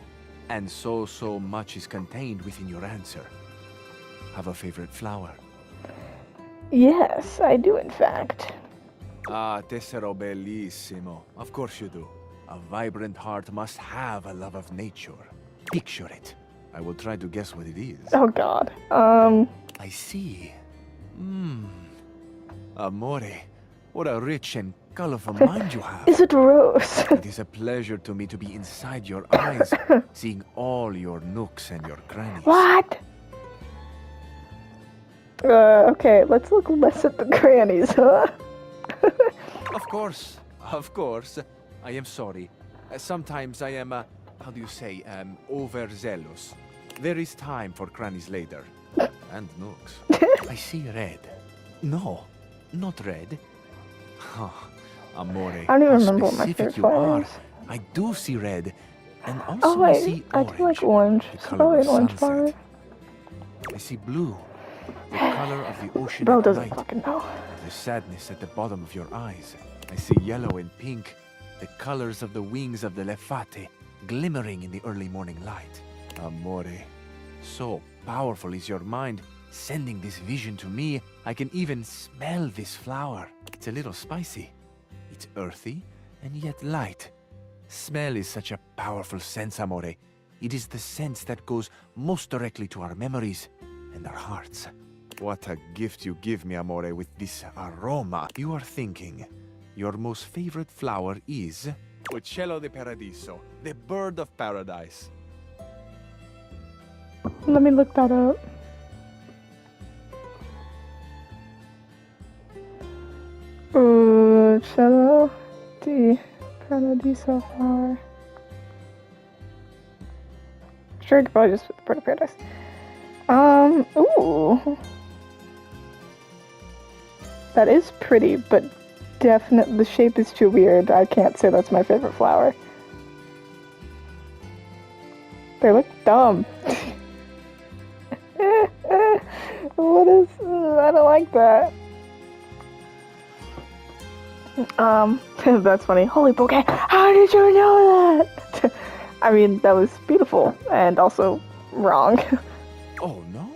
and so much is contained within your answer, have a favorite flower? Yes, I do, in fact. Ah, tessero bellissimo. Of course you do. A vibrant heart must have a love of nature. Picture it. I will try to guess what it is. Oh, God. I see. Amore, what a rich and colorful mind you have. Is it Rose? It is a pleasure to me to be inside your eyes, seeing all your nooks and your crannies. What? Okay, let's look less at the grannies, huh? Of course. I am sorry. Sometimes I am, how do you say, overzealous. There is time for crannies later. And nooks. I see red. No, not red. Amore, I don't even how remember what my specific favorite you flower are. is. I do see red. And also Oh, I wait, see I orange. do like orange. The It's color probably of an orange sunset. flower. I see blue. The color of the ocean Bro at doesn't night. fucking know. The sadness at the bottom of your eyes. I see yellow and pink, the colors of the wings of the lefate, glimmering in the early morning light. Amore, so powerful is your mind, sending this vision to me. I can even smell this flower. It's a little spicy. It's earthy and yet light. Smell is such a powerful sense, Amore. It is the sense that goes most directly to our memories and our hearts. What a gift you give me, Amore, with this aroma. You are thinking your most favorite flower is Uccello di Paradiso, the bird of paradise. Let me look that up. Uccello di Paradiso flower. sure I could probably just put the Bird of Paradise. Ooh. That is pretty, but definitely the shape is too weird. I can't say that's my favorite flower. They look dumb. What is... I don't like that. That's funny. Holy bouquet! How did you know that? I mean, that was beautiful and also wrong. Oh no?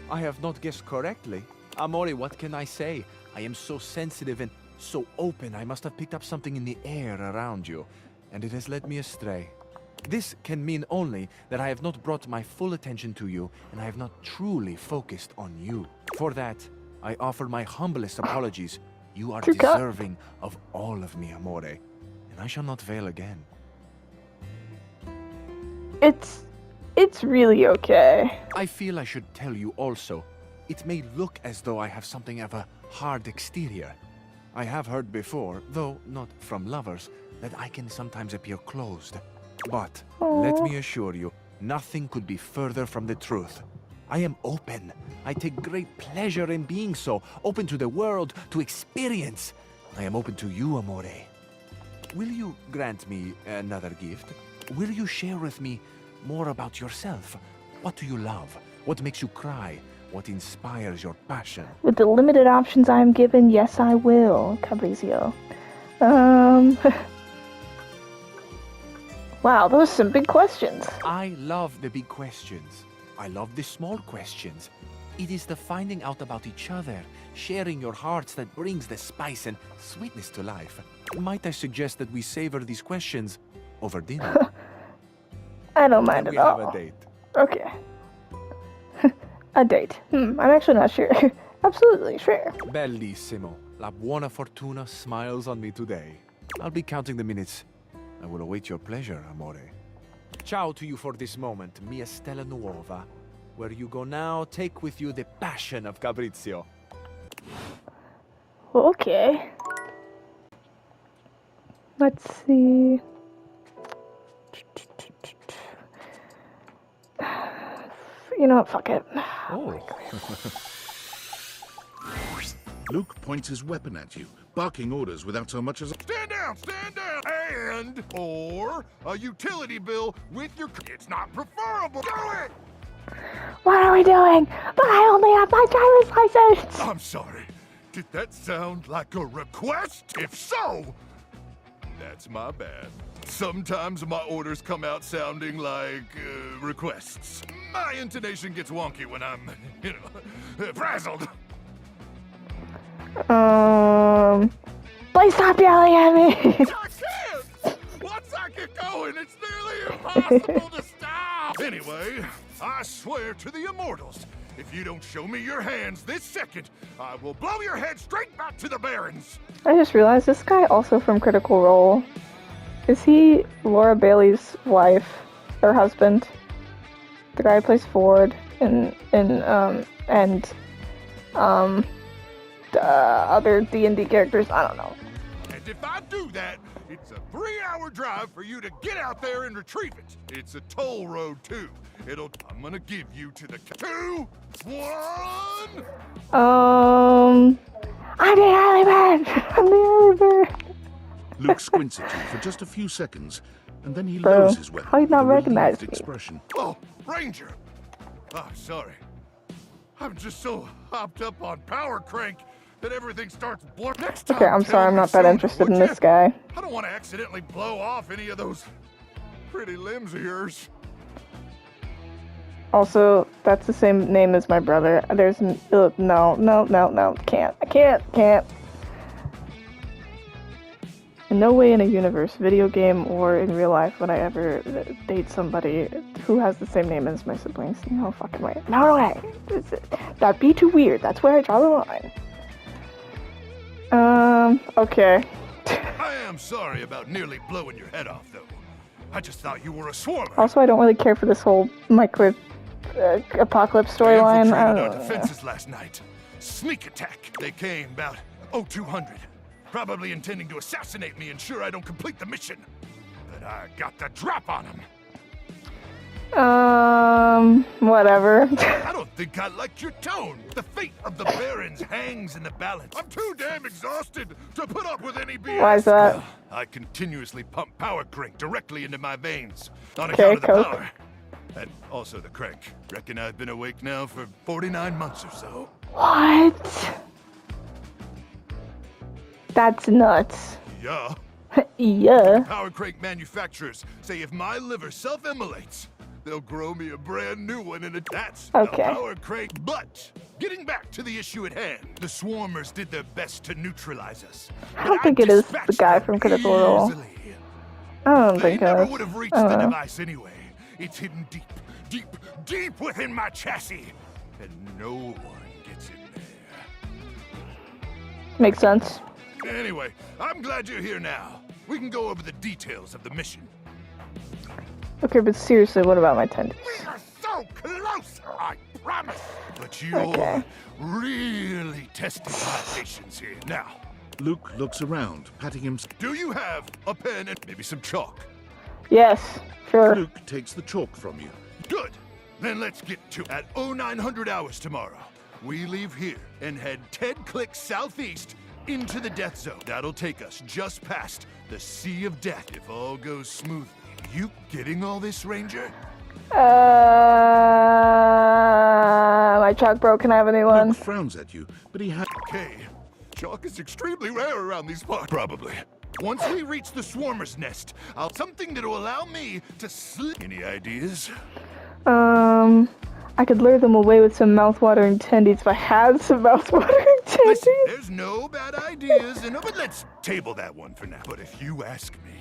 I have not guessed correctly. Amore, what can I say? I am so sensitive and so open. I must have picked up something in the air around you, and it has led me astray. This can mean only that I have not brought my full attention to you, and I have not truly focused on you. For that, I offer my humblest apologies. You are deserving of all of me, Amore, and I shall not fail again. It's really okay. I feel I should tell you also. It may look as though I have something of a hard exterior. I have heard before, though not from lovers, that I can sometimes appear closed. But let me assure you, nothing could be further from the truth. I am open. I take great pleasure in being so, open to the world, to experience. I am open to you, Amore. Will you grant me another gift? Will you share with me more about yourself? What do you love? What makes you cry? What inspires your passion? With the limited options I am given, yes I will, Fabrizio. Wow, those are some big questions. I love the big questions. I love the small questions. It is the finding out about each other, sharing your hearts that brings the spice and sweetness to life. Might I suggest that we savor these questions over dinner? I don't mind we at all. have a date. Okay. A date. I'm actually not sure. Absolutely, sure. Bellissimo. La buona fortuna smiles on me today. I'll be counting the minutes. I will await your pleasure, Amore. Ciao to you for this moment, mia stella nuova. Where you go now, take with you the passion of Fabrizio. Okay. Let's see. You know what, fuck it. Oh. Luke points his weapon at you, barking orders without so much as a... Stand down, and or a utility bill with your... It's not preferable. Do it! What are we doing? But I only have my driver's license! I'm sorry. Did that sound like a request? If so, that's my bad. Sometimes my orders come out sounding like requests. My intonation gets wonky when I'm, frazzled. Please stop yelling at me! I can't! Once I get going, it's nearly impossible to stop! Anyway, I swear to the immortals, if you don't show me your hands this second, I will blow your head straight back to the Barrens! I just realized this guy also from Critical Role. Is he Laura Bailey's wife or husband? The guy who plays Ford and other D&D characters. I don't know. And if I do that, it's a 3-hour drive for you to get out there and retrieve it. It's a toll road too. I'm gonna give you to the 2, 1. I'm the early bird. I'm the early bird. Luke squints at you for just a few seconds, and then he Bro, lowers his weapon how you not with a recognize relieved me? expression. Oh, Ranger! Ah, sorry. I'm just so hopped up on Power Crank that everything starts blurring. Next time, Okay, I'm tell sorry, I'm me not that sooner, interested in would this ya? guy. I don't want to accidentally blow off any of those pretty limbs of yours. Also, that's the same name as my brother. There's no, can't. In no way in a universe, video game or in real life, would I ever date somebody who has the same name as my siblings. No fucking way. No way. That'd be too weird. That's where I draw the line. Okay. I am sorry about nearly blowing your head off, though. I just thought you were a swarmer. Also, I don't really care for this whole micro apocalypse They storyline. infiltrated our defenses last night. Sneak attack. They came about 0200. Probably intending to assassinate me, ensure I don't complete the mission. But I got the drop on them. Whatever. I don't think I liked your tone. The fate of the Barons hangs in the balance. I'm too damn exhausted to put up with any BS. Why is that? Well, I continuously pump power crank directly into my veins on Okay, account of the Coke. power. And also the crank. Reckon I've been awake now for 49 months or so. What? That's nuts. Yeah. Yeah. Power crank manufacturers say if my liver self-immolates, they'll grow me a brand new one, and that's Okay. the power crank. But getting back to the issue at hand, the Swarmers did their best to neutralize us. I don't think it is the guy from Critical Role. I don't They think it never is. would have reached I the don't know. device anyway. It's hidden deep, deep, deep within my chassis, and no one gets in there. Makes sense. Anyway, I'm glad you're here now. We can go over the details of the mission. Okay, but seriously, what about my tendons? We are so close, I promise. But you're Okay. really testing my patience here. Now, Luke looks around, patting him. do you have a pen and maybe some chalk? Yes, sure. Luke takes the chalk from you. Good. Then let's get to at 0900 hours tomorrow. We leave here and head 10 clicks southeast into the death zone. That'll take us just past the Sea of Death if all goes smoothly. You getting all this, Ranger? My chalk broke. Can I have a new one? Luke frowns at you, but he has. Okay. Chalk is extremely rare around these parts. Probably. Once we reach the Swarmer's nest, I'll something that'll allow me to slip. Any ideas? I could lure them away with some mouthwatering tendies if I had some mouthwatering tendies. Listen, there's no bad ideas, and but let's table that one for now. But if you ask me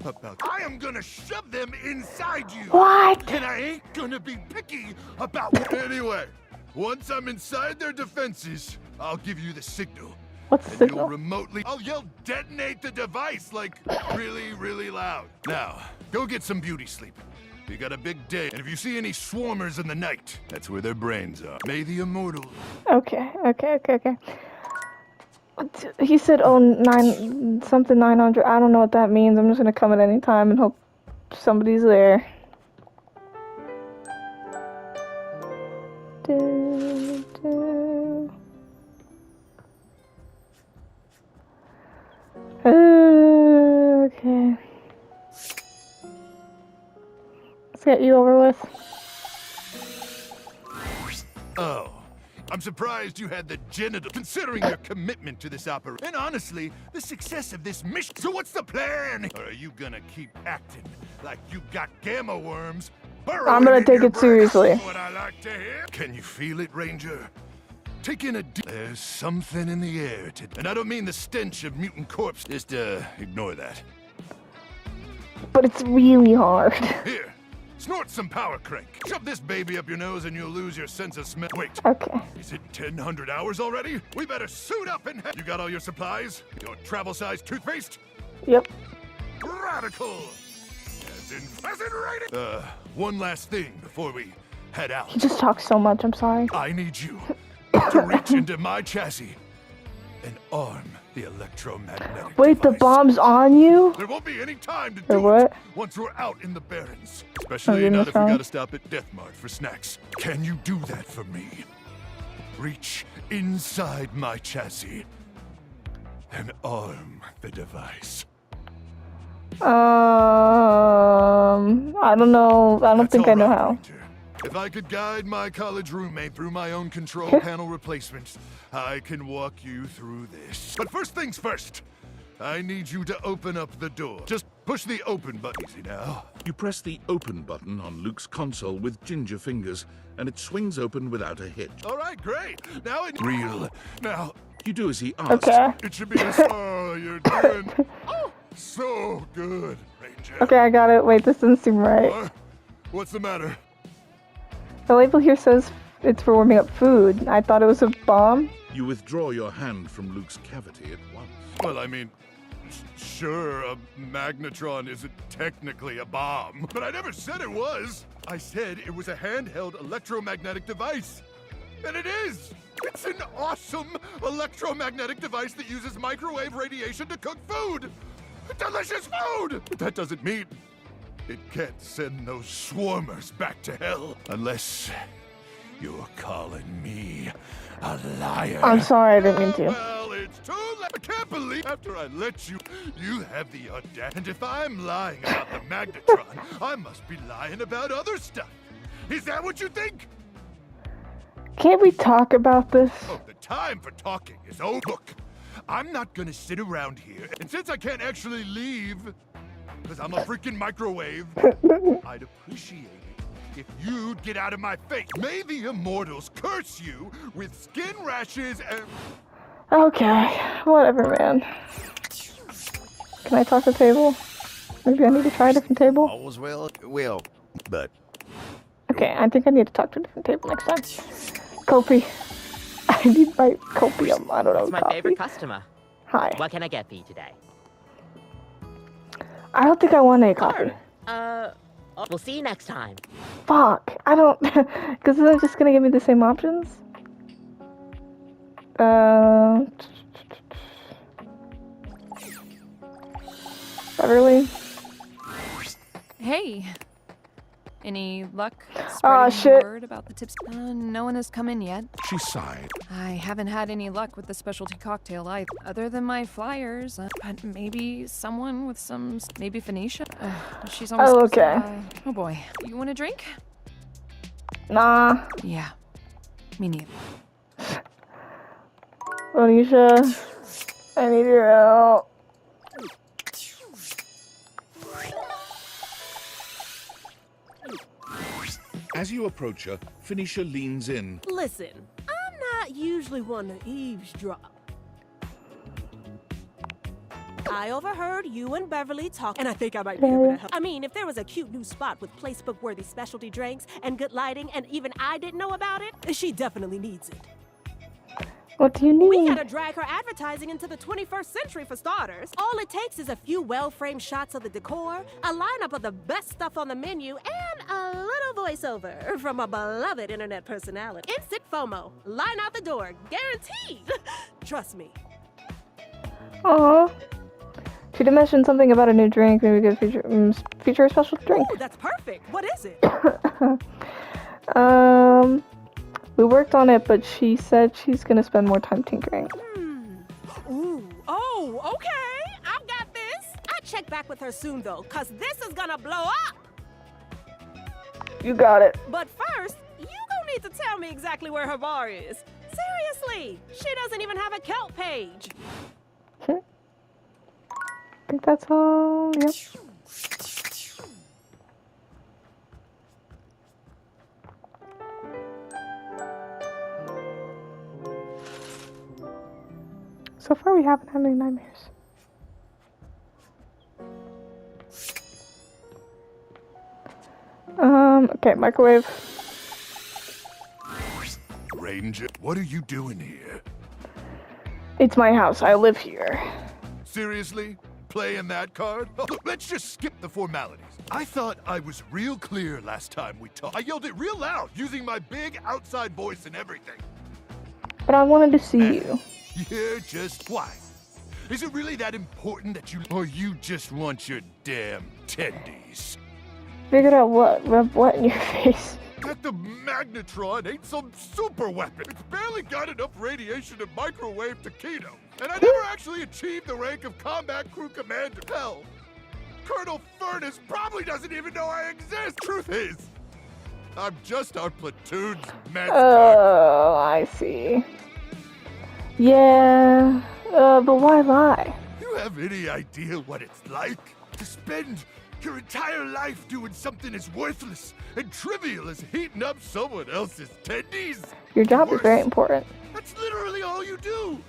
about, I am gonna shove them inside you. What? And I ain't gonna be picky about what. Anyway, once I'm inside their defenses, I'll give you the signal. What's the And you'll signal? remotely. I'll yell detonate the device like really, really loud. Now, go get some beauty sleep. We got a big day, and if you see any swarmers in the night, that's where their brains are. May the immortal. Okay. He said, oh, 900. I don't know what that means. I'm just gonna come at any time and hope somebody's there. Okay. Let's get you over with. Oh, I'm surprised you had the genital, considering your commitment to this operation. And honestly, the success of this mission. So what's the plan? Or are you gonna keep acting like you got gamma worms? I'm gonna in take your it seriously. brain? What I like to hear. Can you feel it, Ranger? Take in a deep. There's something in the air today. And I don't mean the stench of mutant corpse. Just, ignore that. But it's really hard. Here, snort some power crank. Shove this baby up your nose and you'll lose your sense of smell. Wait. Okay. Is it 1,000 hours already? We better suit up and You got all your supplies? Your travel-sized toothpaste? Yep. Radical! As in rating. One last thing before we head out. He just talks so much. I'm sorry. I need you to reach into my chassis and arm the electromagnetic Wait, the device. bomb's on you? There won't be any time to Or do what? it once we're out in the Barrens. Especially goodness, now that we Ron. gotta stop at Death Mart for snacks. Can you do that for me? Reach inside my chassis and arm the device. I don't know. I don't That's think I all know right, how. Ranger. If I could guide my college roommate through my own control panel replacements, I can walk you through this. But first things first, I need you to open up the door. Just push the open button. Easy now. You press the open button on Luke's console with ginger fingers, and it swings open without a hitch. All right, great. Now it's real. Now You do as he asks. Okay. it should be a oh, you're doing so good, Ranger. Okay, I got it. Wait, this doesn't seem right. What? What's the matter? The label here says it's for warming up food. I thought it was a bomb. You withdraw your hand from Luke's cavity at once. Well, I mean, sure, a magnetron isn't technically a bomb, but I never said it was. I said it was a handheld electromagnetic device. And it is! It's an awesome electromagnetic device that uses microwave radiation to cook food! Delicious food! But that doesn't mean It can't send those swarmers back to hell unless you're calling me a liar. I'm sorry, I didn't mean to. Well, it's too late. I can't believe after I let you have the audacity. And if I'm lying about the magnetron, I must be lying about other stuff. Is that what you think? Can't we talk about this? Oh, the time for talking is over. Look, I'm not gonna sit around here, and since I can't actually leave, because I'm a freaking microwave, I'd appreciate it if you'd get out of my face. May the immortals curse you with skin rashes and... Okay, whatever, man. Can I talk to the table? Maybe I need to try a different table? All's well, but Okay, I think I need to talk to a different table next time. Kopi. I need my copium. I don't know. It's my coffee. favorite customer. Hi. What can I get for you today? I don't think I want any coffee. We'll see you next time. Fuck. I don't. Because is it just gonna give me the same options? Beverly? Hey. Any luck Aw, spreading shit. word about the tips? No one has come in yet. She sighed. I haven't had any luck with the specialty cocktail either, other than my flyers. But maybe someone with some, maybe Phoenicia. She's almost. Oh, okay. Oh boy, you want a drink? Nah. Yeah, me neither. Onisha, I need your help. As you approach her, Phoenicia leans in. Listen, I'm not usually one to eavesdrop. I overheard you and Beverly talk, and I think I might be able to help. I mean, if there was a cute new spot with placebook-worthy specialty drinks and good lighting, and even I didn't know about it, she definitely needs it. What do you need? We gotta drag her advertising into the 21st century for starters. All it takes is a few well-framed shots of the decor, a lineup of the best stuff on the menu, and a little voiceover from a beloved internet personality. Instant FOMO. Line out the door. Guaranteed. Trust me. Aww. She did mention something about a new drink. Maybe we could feature a special drink. Ooh, that's perfect. What is it? We worked on it, but she said she's gonna spend more time tinkering. Ooh. Oh, okay. I've got this. I'll check back with her soon, though, because this is gonna blow up. You got it. But first, you gonna need to tell me exactly where her bar is. Seriously, she doesn't even have a Kelp page. I think that's all. Yep. So far, we haven't had any nightmares. Okay, microwave. Ranger, what are you doing here? It's my house. I live here. Seriously? Playing that card? Oh, let's just skip the formalities. I thought I was real clear last time we talked. I yelled it real loud, using my big outside voice and everything. But I wanted to see you. You're just... Why? Is it really that important that you... Or you just want your damn tendies? Figured out what? Rub what in your face? That the magnetron ain't some super weapon. It's barely got enough radiation to microwave taquitos. And I never actually achieved the rank of combat crew commander. Hell, Colonel Furnace probably doesn't even know I exist. Truth is, I'm just our platoon's mascot. Oh, I see. Yeah, but why lie? You have any idea what it's like to spend your entire life doing something as worthless and trivial as heating up someone else's tendies? Your job is very important. That's literally all you do.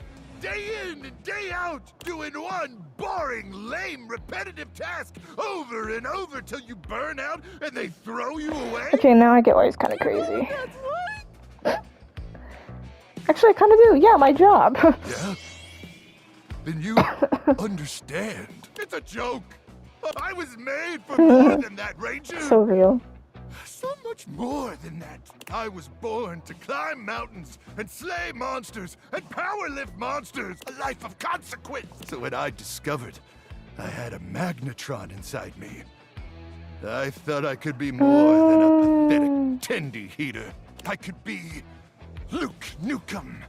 Day in and day out, doing one boring, lame, repetitive task over and over till you burn out and they throw you away? Okay, now I get why he's kind of crazy. Actually, I kind of do. Yeah, my job. Yeah? Then you understand. It's a joke. I was made for more than that, Ranger. So real. So much more than that. I was born to climb mountains and slay monsters and power lift monsters. A life of consequence. So when I discovered I had a magnetron inside me, I thought I could be more than a pathetic tendy heater. I could be Luke Nukem,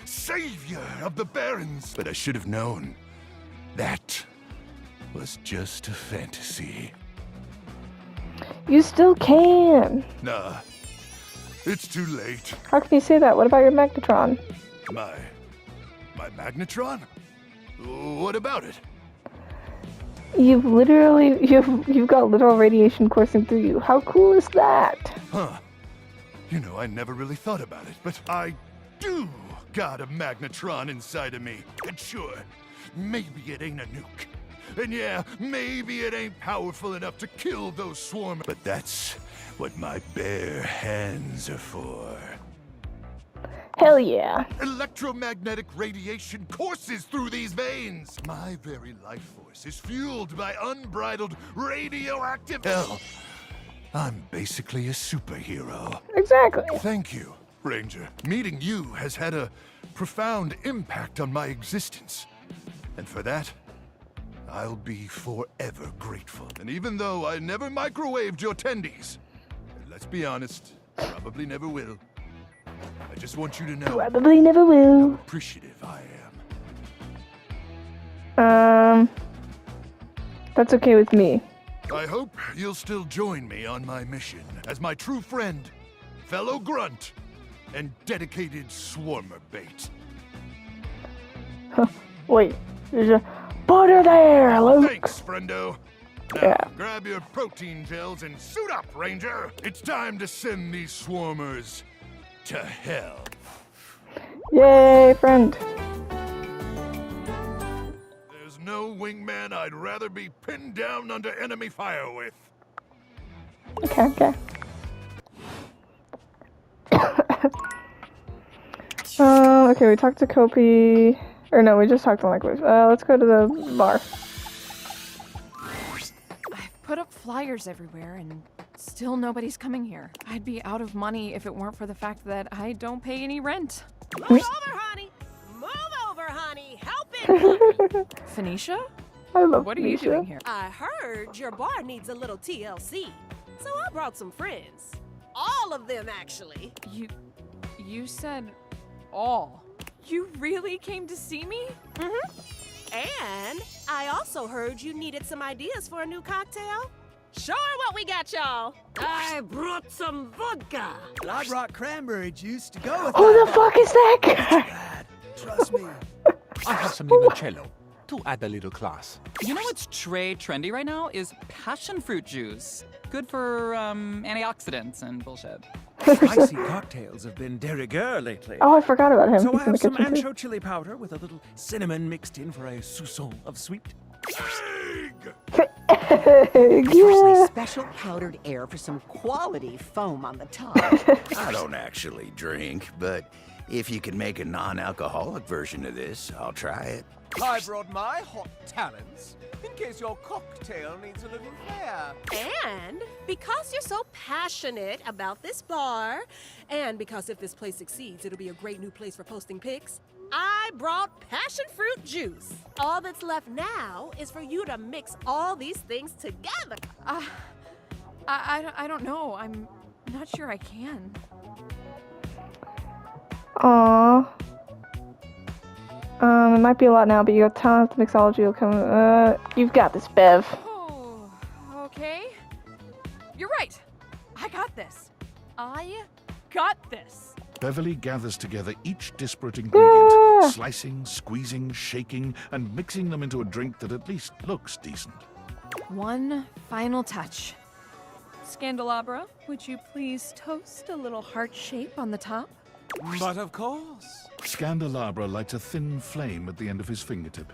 savior of the Barrens. But I should have known that was just a fantasy. You still can. Nah, it's too late. How can you say that? What about your magnetron? My magnetron? What about it? You've got literal radiation coursing through you. How cool is that? Huh. You know, I never really thought about it, but I do got a magnetron inside of me. And sure, maybe it ain't a nuke. And yeah, maybe it ain't powerful enough to kill those swarmers. But that's what my bare hands are for. Hell yeah. Electromagnetic radiation courses through these veins. My very life force is fueled by unbridled radioactive... Hell, I'm basically a superhero. Exactly. Thank you, Ranger. Meeting you has had a profound impact on my existence. And for that, I'll be forever grateful. And even though I never microwaved your tendies, and let's be honest, probably never will, I just want you to know Probably never how will. appreciative I am. That's okay with me. I hope you'll still join me on my mission as my true friend, fellow grunt, and dedicated swarmer bait. Wait, there's a butter there, Luke. Thanks, friendo. Now, Yeah. grab your protein gels and suit up, Ranger. It's time to send these swarmers to hell. Yay, friend. There's no wingman I'd rather be pinned down under enemy fire with. Okay. Okay, we talked to Kopi. Or no, we just talked to Language. Let's go to the bar. I've put up flyers everywhere and still nobody's coming here. I'd be out of money if it weren't for the fact that I don't pay any rent. Move over, honey. Move over, honey. Help it. Phoenicia? I love What are you Misha. doing here? I heard your bar needs a little TLC, so I brought some friends. All of them, actually. You said all. You really came to see me? And I also heard you needed some ideas for a new cocktail. Sure, what we got, y'all? I brought some vodka. And I brought cranberry juice to go with Who that. the fuck is that guy? Trust me. I have some limoncello to add a little class. You know what's trendy right now is passion fruit juice. Good for antioxidants and bullshit. Spicy cocktails have been de rigueur lately. Oh, I forgot about him. So He's I in the have some kitchen, too. ancho chili powder with a little cinnamon mixed in for a soupçon of sweet. Yeah. Special powdered air for some quality foam on the top. I don't actually drink, but if you can make a non-alcoholic version of this, I'll try it. I brought my hot talents in case your cocktail needs a little flair. And because you're so passionate about this bar, and because if this place succeeds, it'll be a great new place for posting pics, I brought passion fruit juice. All that's left now is for you to mix all these things together. I don't know. I'm not sure I can. Aww. It might be a lot now, but you got talent, the mixology will come. You've got this, Bev. Oh, okay. You're right. I got this. I got this. Beverly gathers together each disparate ingredient, Yeah. slicing, squeezing, shaking, and mixing them into a drink that at least looks decent. One final touch. Scandelabra, would you please toast a little heart shape on the top? But of course. Scandelabra lights a thin flame at the end of his fingertip,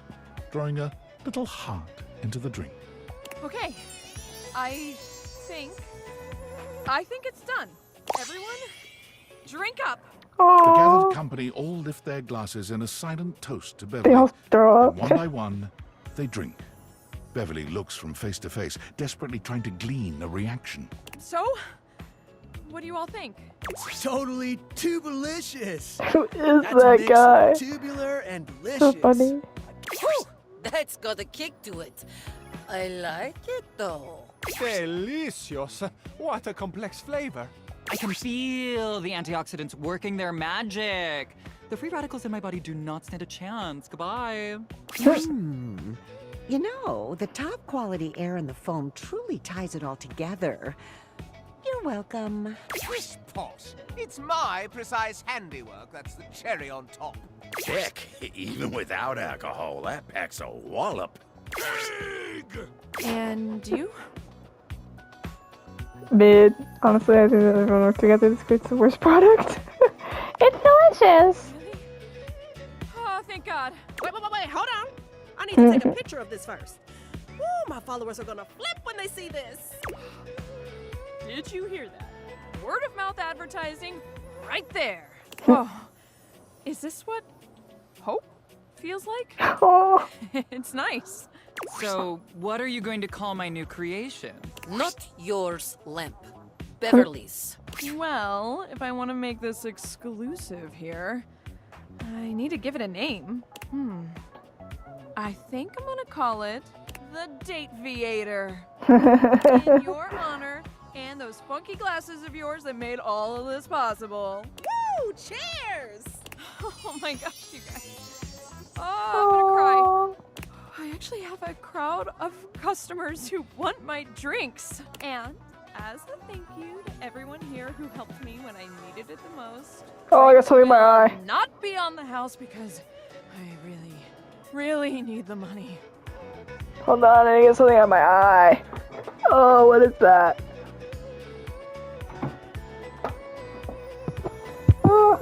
drawing a little heart into the drink. Okay. I think it's done. Everyone, drink up. The Aww. gathered company all lift their glasses in a silent toast to They Beverly. all throw And up. one by one, they drink. Beverly looks from face to face, desperately trying to glean a reaction. So, what do you all think? It's totally tubulicious. Who is That's a that mix guy? of tubular and delicious. So funny. Whew, that's got a kick to it. I like it though. Delicious. What a complex flavor. I can feel the antioxidants working their magic. The free radicals in my body do not stand a chance. Goodbye. You know, the top quality air in the foam truly ties it all together. You're welcome. Swish posh. It's my precise handiwork that's the cherry on top. Heck, even without alcohol, that packs a wallop. And you? Mid. Honestly, I think that everyone worked together. This creates the worst product. It's delicious! Oh, thank God. Wait, hold on. I need to take a picture of this first. Woo, my followers are gonna flip when they see this. Did you hear that? Word of mouth advertising right there. Oh, is this what hope feels like? Oh. It's nice. So, what are you going to call my new creation? Not yours, Limp. Beverly's. Well, if I want to make this exclusive here, I need to give it a name. I think I'm gonna call it the Date Viator. In your honor, and those funky glasses of yours that made all of this possible. Woo! Cheers! Oh my gosh, you guys. Oh, I'm gonna cry. I actually have a crowd of customers who want my drinks. And as a thank you to everyone here who helped me when I needed it the most, Oh, I got something in my eye. not be on the house because I really need the money. Hold on, I get something on my eye. Oh, what is that? Oh.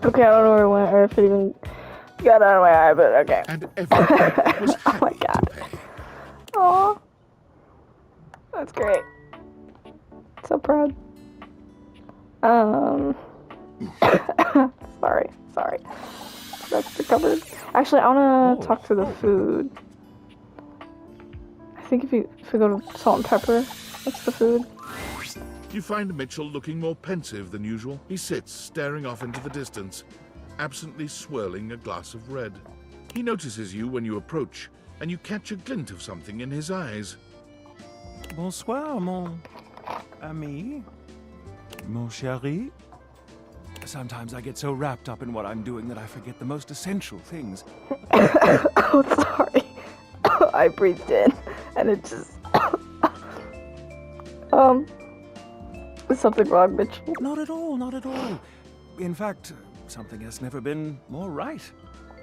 Okay, I don't know where it went or if it even got out of my eye, but okay. And everyone was Oh my happy god. to pay. Aw. That's great. So proud. Sorry. That's the cupboard. Actually, I wanna talk to the food. I think if we go to Salt and Pepper, that's the food. You find Mitchell looking more pensive than usual. He sits, staring off into the distance, absently swirling a glass of red. He notices you when you approach, and you catch a glint of something in his eyes. Bonsoir, mon ami. Mon chéri. Sometimes I get so wrapped up in what I'm doing that I forget the most essential things. Oh, sorry. I breathed in, and it just... Is something wrong, Mitch? Not at all, not at all. In fact, something has never been more right.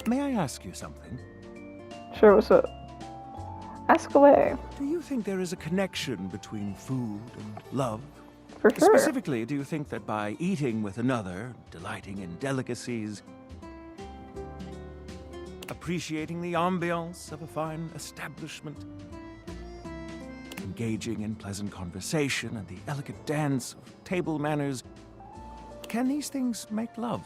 May I ask you something? Sure, what's up? Ask away. Do you think there is a connection between food and love? For sure. Specifically, do you think that by eating with another, delighting in delicacies, appreciating the ambiance of a fine establishment, engaging in pleasant conversation and the elegant dance of table manners, can these things make love?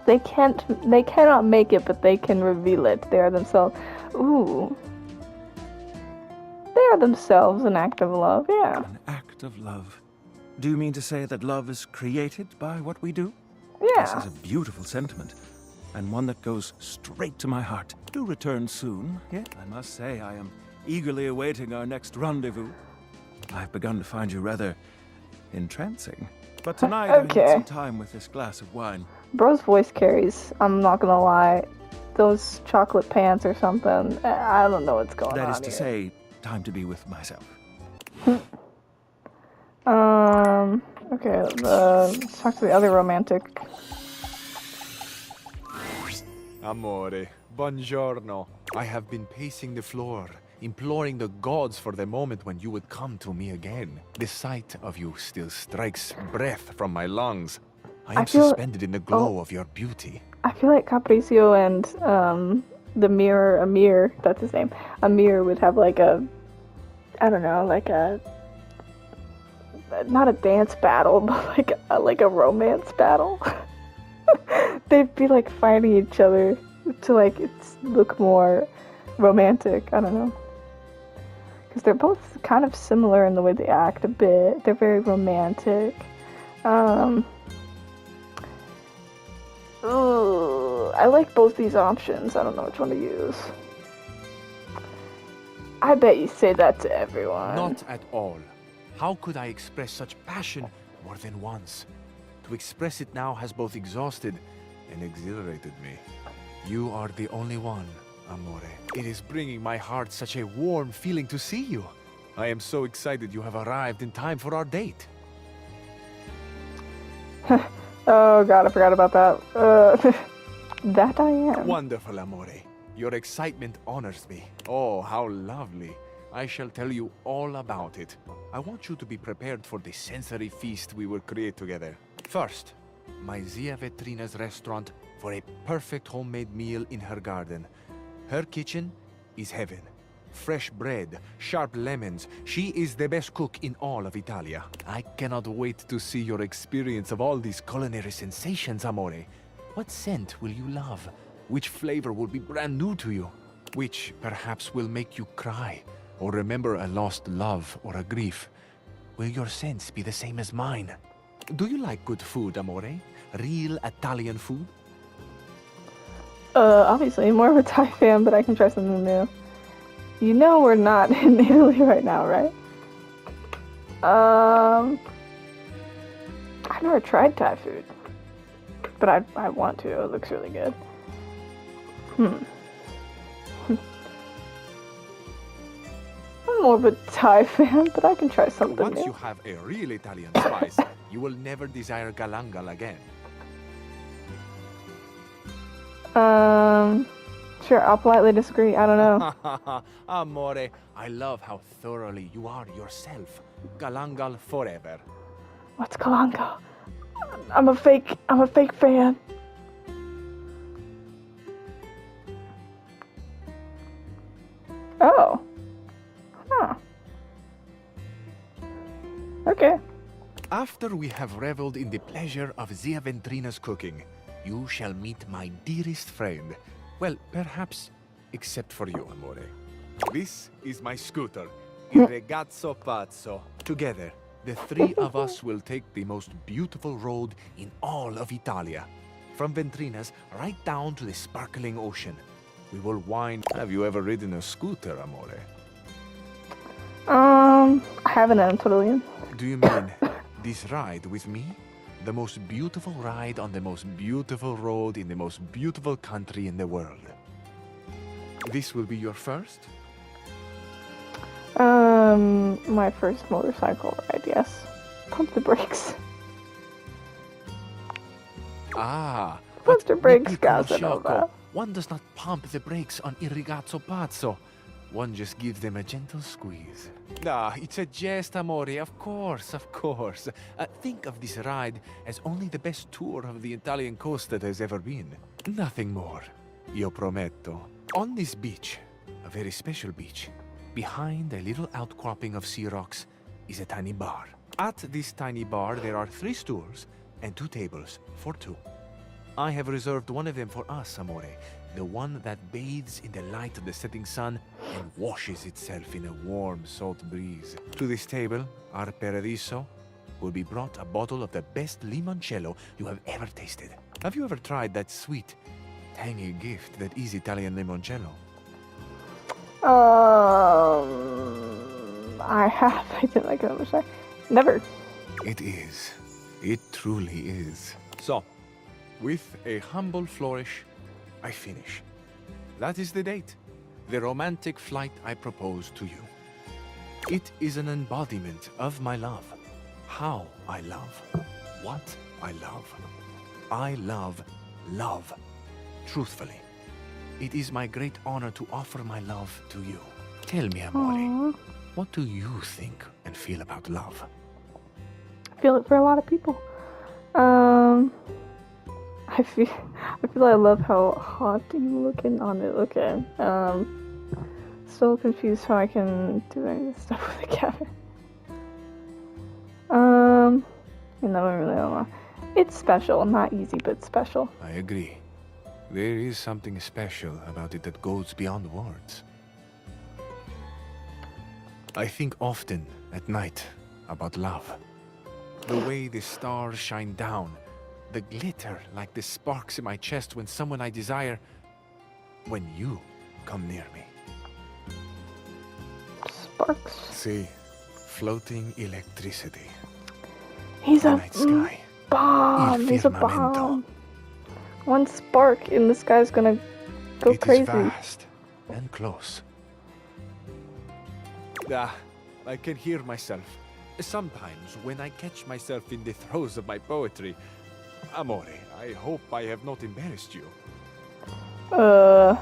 They cannot make it, but they can reveal it. They are themselves. Ooh. They are themselves an act of love, yeah. An act of love. Do you mean to say that love is created by what we do? Yeah. This is a beautiful sentiment, and one that goes straight to my heart. Do return soon. Yes, I must say I am eagerly awaiting our next rendezvous. I've begun to find you rather entrancing. But tonight I need some time with this glass of wine. Bro's voice carries, I'm not gonna lie. Those chocolate pants or something. I don't know what's going on That is to here. say, time to be with myself. Okay, let's talk to the other romantic. Amore, buongiorno. I have been pacing the floor, imploring the gods for the moment when you would come to me again. The sight of you still strikes breath from my lungs. I am suspended in the glow of your beauty. I feel like Capriccio and the mirror, Amir, that's his name, Amir would have like a, I don't know, like a, not a dance battle, but like a romance battle. They'd be like fighting each other to like look more romantic. I don't know, because they're both kind of similar in the way they act a bit. They're very romantic. I like both these options. I don't know which one to use. I bet you say that to everyone. Not at all. How could I express such passion more than once? To express it now has both exhausted and exhilarated me. You are the only one, Amore. It is bringing my heart such a warm feeling to see you. I am so excited you have arrived in time for our date. Oh god, I forgot about that. That I am. Wonderful, Amore. Your excitement honors me. Oh, how lovely. I shall tell you all about it. I want you to be prepared for the sensory feast we will create together. First, my Zia Vetrina's restaurant for a perfect homemade meal in her garden. Her kitchen is heaven. Fresh bread, sharp lemons. She is the best cook in all of Italia. I cannot wait to see your experience of all these culinary sensations, Amore. What scent will you love? Which flavor will be brand new to you? Which perhaps will make you cry or remember a lost love or a grief? Will your scents be the same as mine? Do you like good food, Amore? Real Italian food? Obviously, more of a Thai fan, but I can try something new. You know we're not in Italy right now, right? I've never tried Thai food, but I want to. It looks really good. I'm more of a Thai fan, but I can try something Once new. you have a real Italian spice, you will never desire galangal again. Sure, I'll politely disagree. I don't know. Amore, I love how thoroughly you are yourself. Galangal forever. What's Kalango? I'm a fake fan. Oh. Huh. Okay. After we have reveled in the pleasure of Zia Ventrina's cooking, you shall meet my dearest friend. Well, perhaps, except for you, Amore. This is my scooter, Il Ragazzo Pazzo. Together, the three of us will take the most beautiful road in all of Italia. From Ventrina's right down to the sparkling ocean. We will wind... Have you ever ridden a scooter, Amore? I haven't, I'm totally in. Do you mean this ride with me? The most beautiful ride on the most beautiful road in the most beautiful country in the world. This will be your first? My first motorcycle ride, yes. Pump the brakes. Ah, Pump the brakes, mi piccolo Casanova. one does not pump the brakes on Il Ragazzo Pazzo. One just gives them a gentle squeeze. Ah, it's a jest, Amore, of course, of course. Think of this ride as only the best tour of the Italian coast that has ever been. Nothing more. Io prometto. On this beach, a very special beach, behind a little outcropping of sea rocks, is a tiny bar. At this tiny bar, there are 3 stools and 2 tables for 2. I have reserved one of them for us, Amore. The one that bathes in the light of the setting sun and washes itself in a warm, salt breeze. To this table, our Paradiso, will be brought a bottle of the best limoncello you have ever tasted. Have you ever tried that sweet, tangy gift that is Italian limoncello? I have. I didn't like it much. Never. It is. It truly is. So, with a humble flourish, I finish. That is the date. The romantic flight I propose to you. It is an embodiment of my love. how I love, what I love. I love love. Truthfully, it is my great honor to offer my love to you. Tell me, Amore, what do you think and feel about love? I feel it for a lot of people. I feel I love how hot you looking on it. Okay. Still confused how I can do any of this stuff with a cabin. You know, I really don't know. It's special, not easy, but special. I agree. There is something special about it that goes beyond words. I think often at night about love. The way the stars shine down, the glitter like the sparks in my chest when someone I desire, when you come near me. Sparks. See, floating electricity. He's The a night sky. bomb. Il He's a firmamento. bomb. One spark and this guy's gonna go It is crazy. vast and close. I can hear myself. Sometimes when I catch myself in the throes of my poetry. Amore, I hope I have not embarrassed you. Not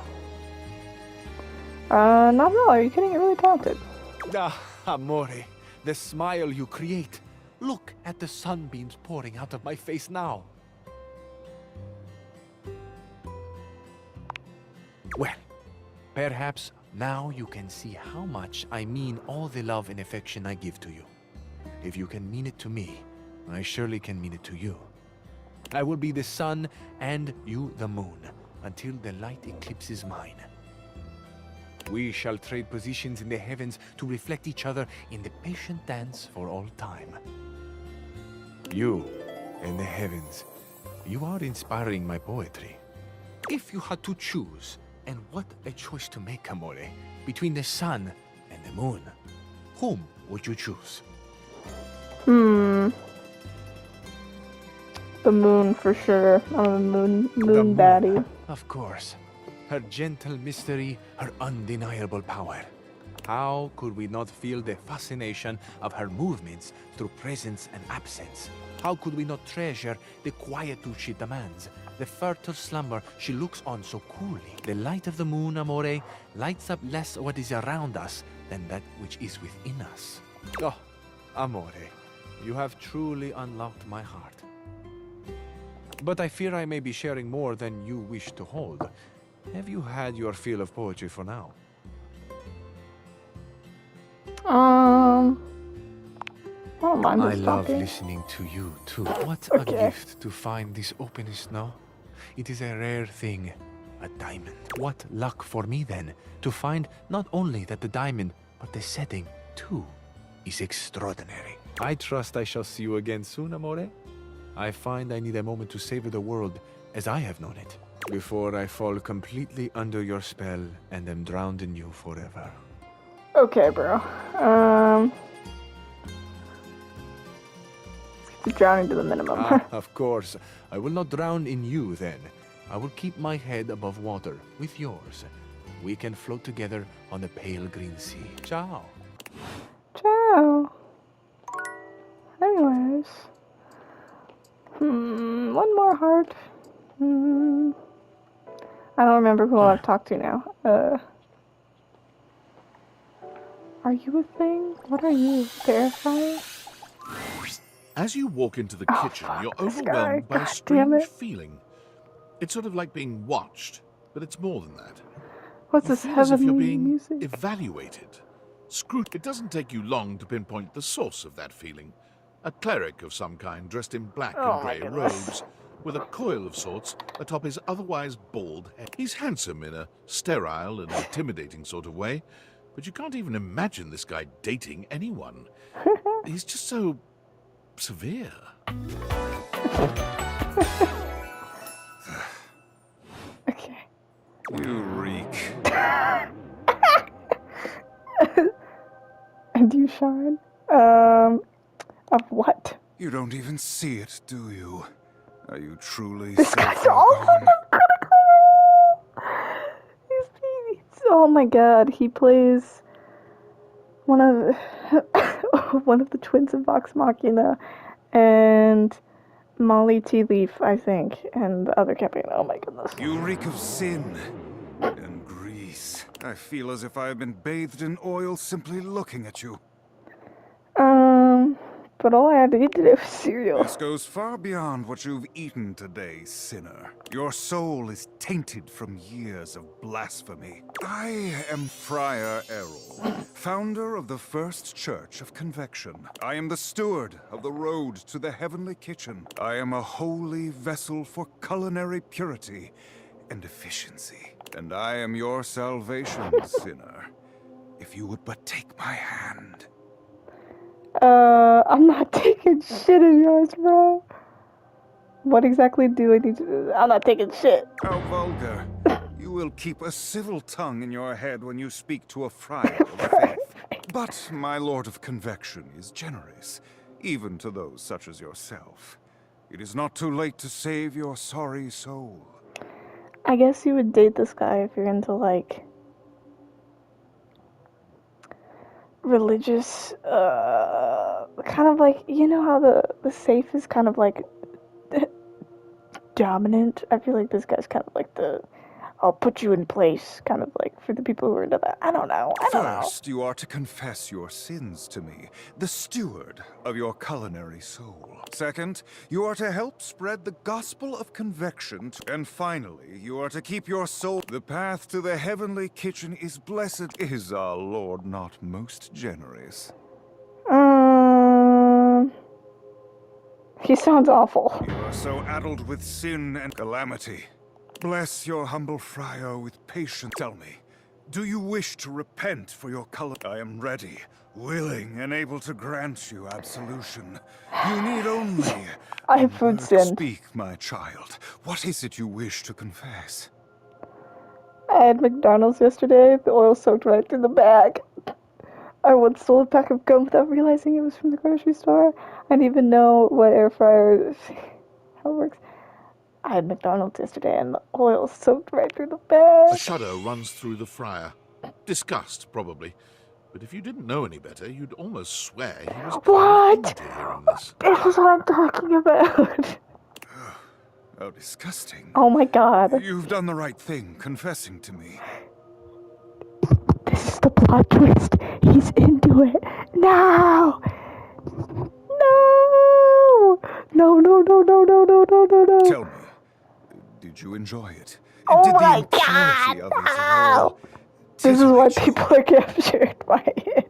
at all. Are you kidding? You're really talented. Amore, the smile you create. Look at the sunbeams pouring out of my face now. Well, perhaps now you can see how much I mean all the love and affection I give to you. If you can mean it to me, I surely can mean it to you. I will be the sun and you the moon until the light eclipses mine. We shall trade positions in the heavens to reflect each other in the patient dance for all time. You and the heavens, you are inspiring my poetry. If you had to choose, and what a choice to make, Amore, between the sun and the moon, whom would you choose? The moon for sure. I'm a moon baddie. Of course. Her gentle mystery, her undeniable power. How could we not feel the fascination of her movements through presence and absence? How could we not treasure the quietude she demands, the fertile slumber she looks on so coolly? The light of the moon, Amore, lights up less what is around us than that which is within us. Oh, Amore, you have truly unlocked my heart. But I fear I may be sharing more than you wish to hold. Have you had your fill of poetry for now? I don't mind I this love talking. listening to you, too. What a gift to find this openness, no? It is a rare thing, a diamond. What luck for me, then, to find not only that the diamond, but the setting, too, is extraordinary. I trust I shall see you again soon, Amore. I find I need a moment to savor the world as I have known it, before I fall completely under your spell and am drowned in you forever. Okay, bro. Let's keep the drowning to the minimum. Of course. I will not drown in you, then. I will keep my head above water with yours. We can float together on the pale green sea. Ciao. Ciao. Anyways. One more heart. I don't remember who I've talked to now. Are you a thing? What are you? Terrifying? As you walk into the kitchen, you're this overwhelmed guy. by a God damn strange it. feeling. It's sort of like being watched, but it's more than that. What's You this feel as if you're heavenly being music? evaluated. It doesn't take you long to pinpoint the source of that feeling. A cleric of some kind dressed in black Oh and my grey goodness. robes, with a coil of sorts atop his otherwise bald head. He's handsome in a sterile and intimidating sort of way, but you can't even imagine this guy dating anyone. He's just so severe. Okay. You reek. And you shine? Of what? You don't even see it, do you? Are you truly This so guy's far all gone? Oh my god, he plays one of one of the twins of Vox Machina, and Molly Tea Leaf, I think, and the other campaign. Oh my goodness. You reek of sin and grease. I feel as if I have been bathed in oil simply looking at you. But all I had to eat today was cereal. This goes far beyond what you've eaten today, sinner. Your soul is tainted from years of blasphemy. I am Friar Errol, founder of the First Church of Convection. I am the steward of the road to the heavenly kitchen. I am a holy vessel for culinary purity and efficiency. And I am your salvation, sinner. If you would but take my hand. I'm not taking shit of yours, bro. What exactly do I need to do? I'm not taking shit. How vulgar. You will keep a civil tongue in your head when you speak to a friar of faith. But my Lord of Convection is generous, even to those such as yourself. It is not too late to save your sorry soul. I guess you would date this guy if you're into, like, religious, kind of like, you know how the safe is kind of like dominant? I feel like this guy's kind of like the I'll put you in place, kind of like for the people who are into that. I don't know. First, you are to confess your sins to me, the steward of your culinary soul. Second, you are to help spread the gospel of convection. And finally, you are to keep your soul. The path to the heavenly kitchen is blessed. Is our Lord not most generous? He sounds awful. You are so addled with sin and calamity. Bless your humble friar with patience. Tell me, do you wish to repent for your color? I am ready, willing, and able to grant you absolution. You need only I have food sin. Speak, my child. What is it you wish to confess? I had McDonald's yesterday. The oil soaked right through the bag. I once stole a pack of gum without realizing it was from the grocery store. I didn't even know what air fryer, how it works. I had McDonald's yesterday and the oil soaked right through the bag. A shudder runs through the friar. Disgust, probably. But if you didn't know any better, you'd almost swear he was What? hearing this. This is what I'm talking about. How disgusting. Oh my god. You've done the right thing, confessing to me. This is the plot twist. He's into it. No! No! No, no, no, no, no, no, no, no, no. Tell me, did you enjoy it? Oh did my the god! impurity of it all This is why people are captured by it.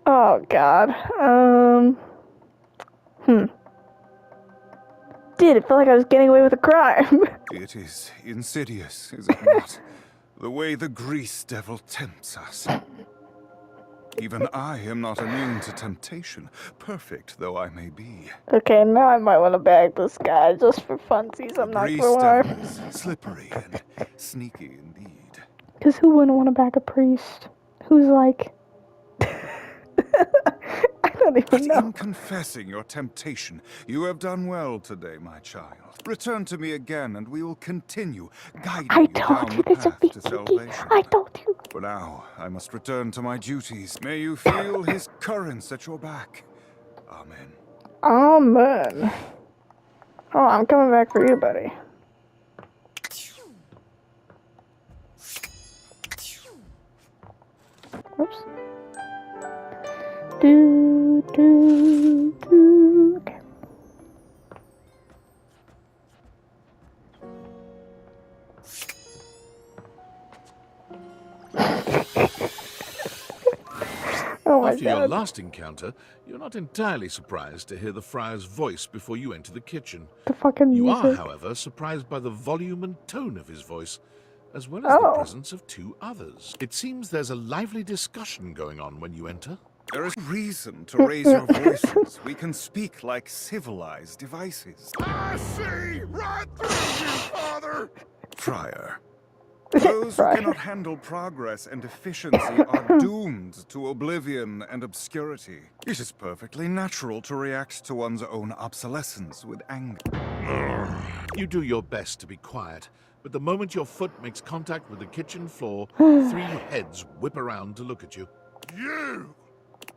Oh god. Dude, it felt like I was getting away with a crime. It is insidious, is it not? The way the grease devil tempts us. Even I am not immune to temptation, perfect though I may be. Okay, now I might want to bag this guy just for funsies. I'm not Grease gonna lie. devil is slippery and sneaky indeed. Because who wouldn't want to bag a priest? Who's like... I don't even know. In confessing your temptation, you have done well today, my child. Return to me again, and we will continue guiding you down the path to salvation. I told you. For now, I must return to my duties. May you feel his currents at your back. Amen. Amen. Oh, I'm coming back for you, buddy. Oops. Do, do, do. Okay. Oh my After your God. last encounter, you're not entirely surprised to hear the friar's voice before you enter the kitchen. The fucking You are, music. however, surprised by the volume and tone of his voice, as well as the presence of two others. It seems there's a lively discussion going on when you enter. There is reason to raise your voices. We can speak like civilized devices. I see right through you, Father! Friar. Those who cannot handle progress and efficiency are doomed to oblivion and obscurity. It is perfectly natural to react to one's own obsolescence with anger. You do your best to be quiet, but the moment your foot makes contact with the kitchen floor, 3 heads whip around to look at you. You!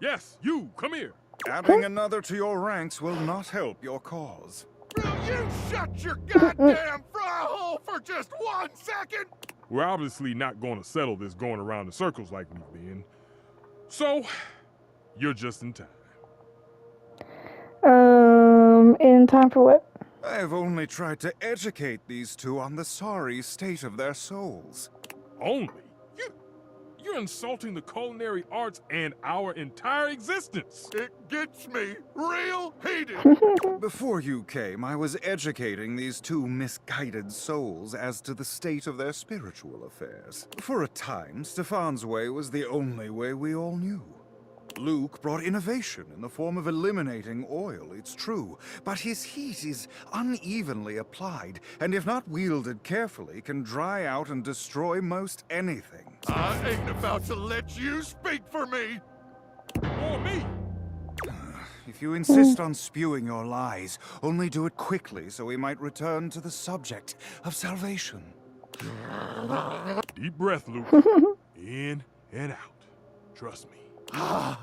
Yes, you, come here. Adding another to your ranks will not help your cause. Will you shut your goddamn fry hole for just 1 second? We're obviously not going to settle this going around in circles like we've been. So, you're just in time. In time for what? I've only tried to educate these two on the sorry state of their souls. Only? You're insulting the culinary arts and our entire existence. It gets me real heated. Before you came, I was educating these two misguided souls as to the state of their spiritual affairs. For a time, Stefan's way was the only way we all knew. Luke brought innovation in the form of eliminating oil, it's true, but his heat is unevenly applied, and if not wielded carefully, can dry out and destroy most anything. I ain't about to let you speak for me. Or me. If you insist on spewing your lies, only do it quickly so we might return to the subject of salvation. Deep breath, Luke. In and out. Trust me. Oh,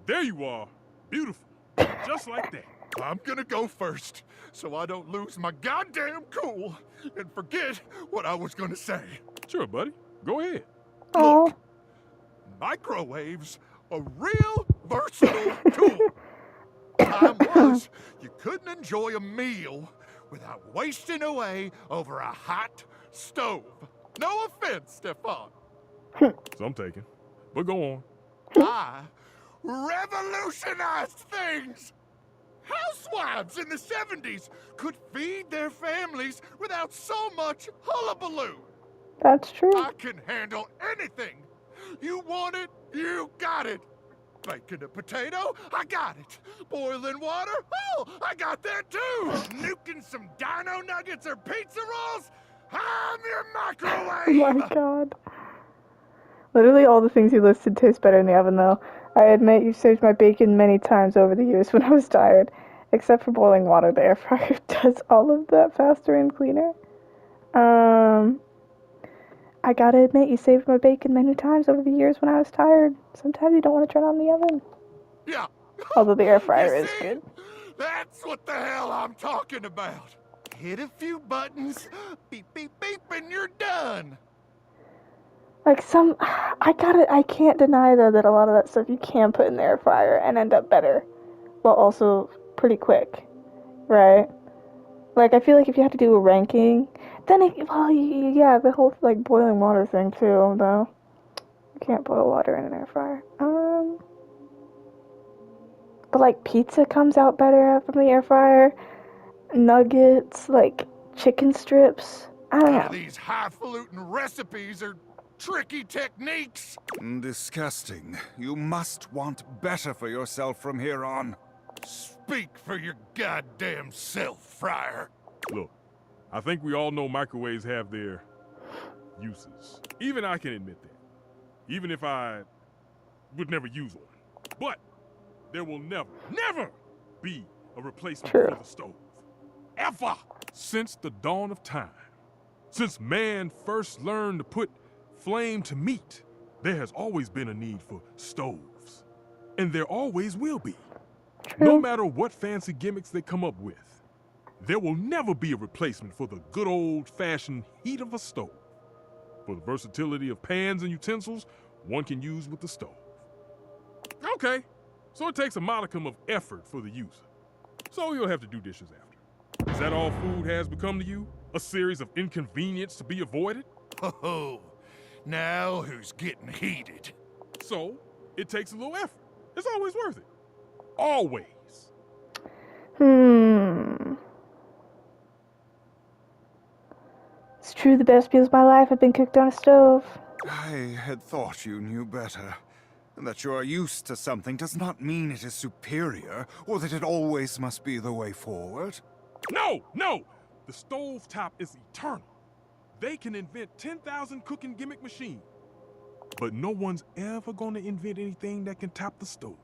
there you are. Beautiful. Just like that. I'm gonna go first, so I don't lose my goddamn cool and forget what I was gonna say. Sure, buddy. Go ahead. Oh. Microwaves are real versatile tool. Time was you couldn't enjoy a meal without wasting away over a hot stove. No offense, Stefan. Some taking. But go on. I revolutionized things. Housewives in the 70s could feed their families without so much hullabaloo. That's true. I can handle anything. You want it, you got it. Baking a potato, I got it. Boiling water, oh, I got that too. Nuking some dino nuggets or pizza rolls, I'm your microwave. Oh my god. Literally all the things you listed taste better in the oven, though. I admit you've saved my bacon many times over the years when I was tired. Except for boiling water, the air fryer does all of that faster and cleaner. I gotta admit, you saved my bacon many times over the years when I was tired. Sometimes you don't want to turn on the oven. Yeah. Although the air fryer You is see? good. That's what the hell I'm talking about. Hit a few buttons, beep, beep, beep, and you're done. Like I can't deny though that a lot of that stuff you can put in the air fryer and end up better. While also pretty quick. Right? Like I feel like if you had to do a ranking, then yeah, the whole like boiling water thing too, though. You can't boil water in an air fryer. But like pizza comes out better from the air fryer. Nuggets, like chicken strips. I don't know. These highfalutin recipes are tricky techniques. Disgusting. You must want better for yourself from here on. Speak for your goddamn self, Fryer. Look, I think we all know microwaves have their uses. Even I can admit that. Even if I would never use one. But there will never be a replacement for the stove. Ever! Since the dawn of time. Since man first learned to put flame to meat, there has always been a need for stoves. And there always will be. No matter what fancy gimmicks they come up with, there will never be a replacement for the good old-fashioned heat of a stove. For the versatility of pans and utensils one can use with the stove. Okay, so it takes a modicum of effort for the user. So you'll have to do dishes after. Is that all food has become to you? A series of inconvenience to be avoided? Oh, now who's getting heated? So, it takes a little effort. It's always worth it. Always. It's true, the best meals of my life have been cooked on a stove. I had thought you knew better. That you are used to something does not mean it is superior, or that it always must be the way forward. No! The stovetop is eternal. They can invent 10,000 cooking gimmick machines. But no one's ever gonna invent anything that can top the stove.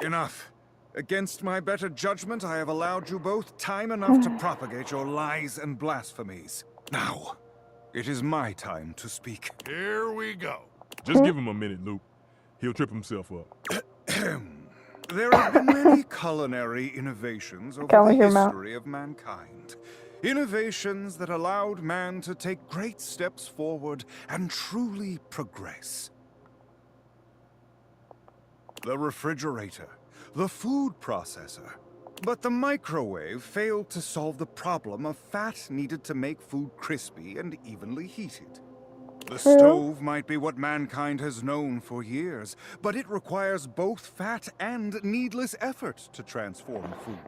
Enough. Against my better judgment, I have allowed you both time enough to propagate your lies and blasphemies. Now, it is my time to speak. Here we go. Just give him a minute, Luke. He'll trip himself up. There have been many culinary innovations over Can't the hear him out. history of mankind. Innovations that allowed man to take great steps forward and truly progress. The refrigerator, the food processor. But the microwave failed to solve the problem of fat needed to make food crispy and evenly heated. The stove might be what mankind has known for years, but it requires both fat and needless effort to transform food.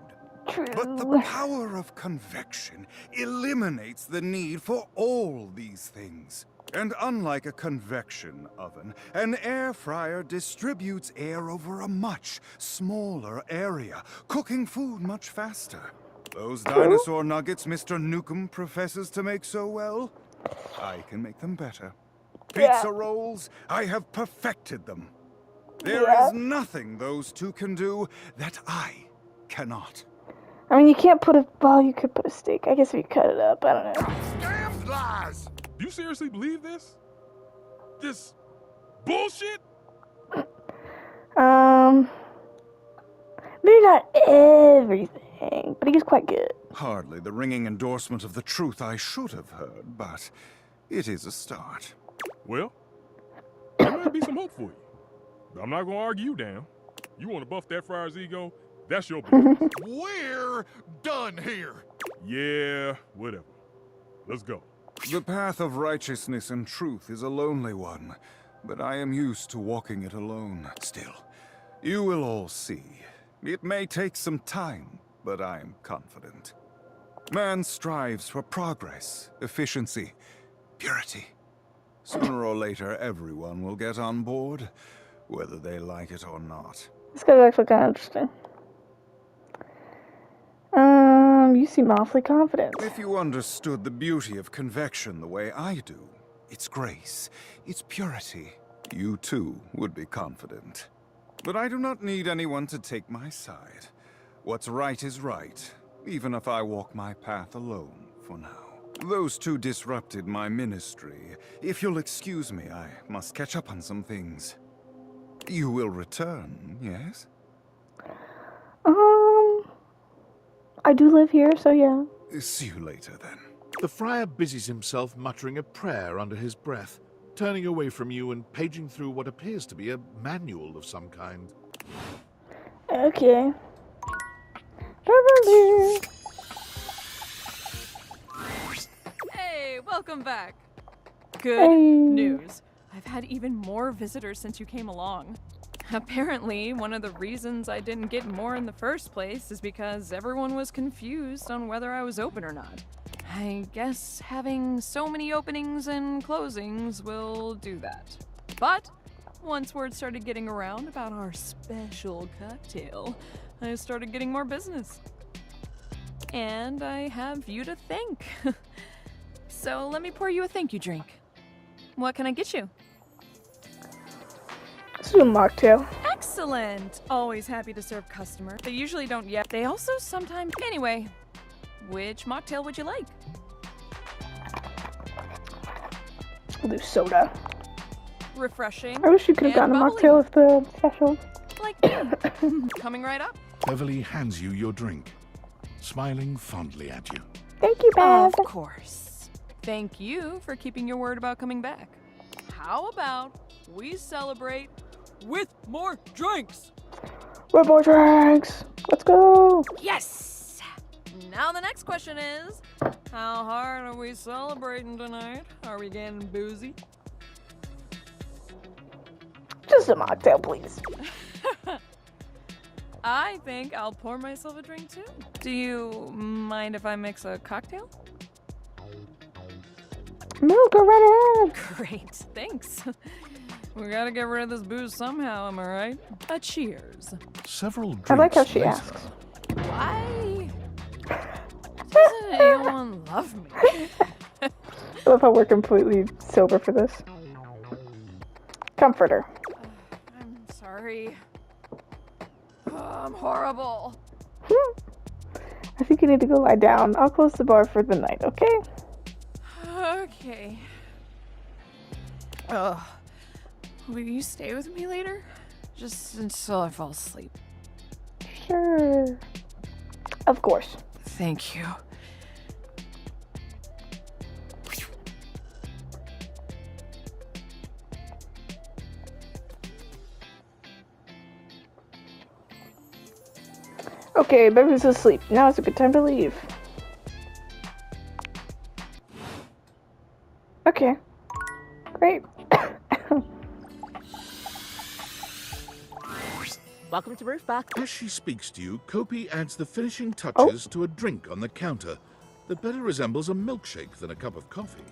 But the power of convection eliminates the need for all these things. And unlike a convection oven, an air fryer distributes air over a much smaller area, cooking food much faster. Those dinosaur nuggets Mr. Nukem professes to make so well, I can make them better. Pizza rolls, I have perfected them. There is nothing those two can do that I cannot. I mean, you can't put a... Well, you could put a steak. I guess if you cut it up, I don't know. Damn lies! Do you seriously believe this? This bullshit? Maybe not everything, but he's quite good. Hardly the ringing endorsement of the truth I should have heard, but it is a start. Well, there might be some hope for you. But I'm not gonna argue you down. You wanna buff that friar's ego? That's your business. We're done here. Yeah, whatever. Let's go. The path of righteousness and truth is a lonely one, but I am used to walking it alone. Still, you will all see. It may take some time, but I am confident. Man strives for progress, efficiency, purity. Sooner or later, everyone will get on board, whether they like it or not. This guy's actually kind of interesting. You seem awfully confident. If you understood the beauty of convection the way I do, its grace, its purity, you too would be confident. But I do not need anyone to take my side. What's right is right, even if I walk my path alone for now. Those two disrupted my ministry. If you'll excuse me, I must catch up on some things. You will return, yes? I do live here, so yeah. See you later, then. The friar busies himself muttering a prayer under his breath, turning away from you and paging through what appears to be a manual of some kind. Okay. Hey, welcome back. Good news. I've had even more visitors since you came along. Apparently, one of the reasons I didn't get more in the first place is because everyone was confused on whether I was open or not. I guess having so many openings and closings will do that. But once word started getting around about our special cocktail, I started getting more business. And I have you to thank. So let me pour you a thank you drink. What can I get you? Let's do a mocktail. Excellent! Always happy to serve customers. They usually don't yet. They also sometimes... Anyway, which mocktail would you like? We'll do soda. Refreshing. I wish you could have gotten a bubbly. mocktail with the special. Like me. Coming right up. Beverly hands you your drink, smiling fondly at you. Thank you, Bev. Of course. Thank you for keeping your word about coming back. How about we celebrate with more drinks? With more drinks. Let's go. Yes! Now the next question is, how hard are we celebrating tonight? Are we getting boozy? Just a mocktail, please. I think I'll pour myself a drink too. Do you mind if I mix a cocktail? No, go right ahead. Great, thanks. We gotta get rid of this booze somehow, am I right? A cheers. Several drinks I like how she later. asks. Why doesn't anyone love me? I love how we're completely sober for this. Comforter. I'm sorry. I'm horrible. I think you need to go lie down. I'll close the bar for the night, okay? Okay. Will you stay with me later? Just until I fall asleep. Sure. Of course. Thank you. Okay, Beverly's asleep. Now is a good time to leave. Okay. Great. Welcome to Roofbox. As she speaks to you, Kopi adds the finishing touches to a drink on the counter that better resembles a milkshake than a cup of coffee.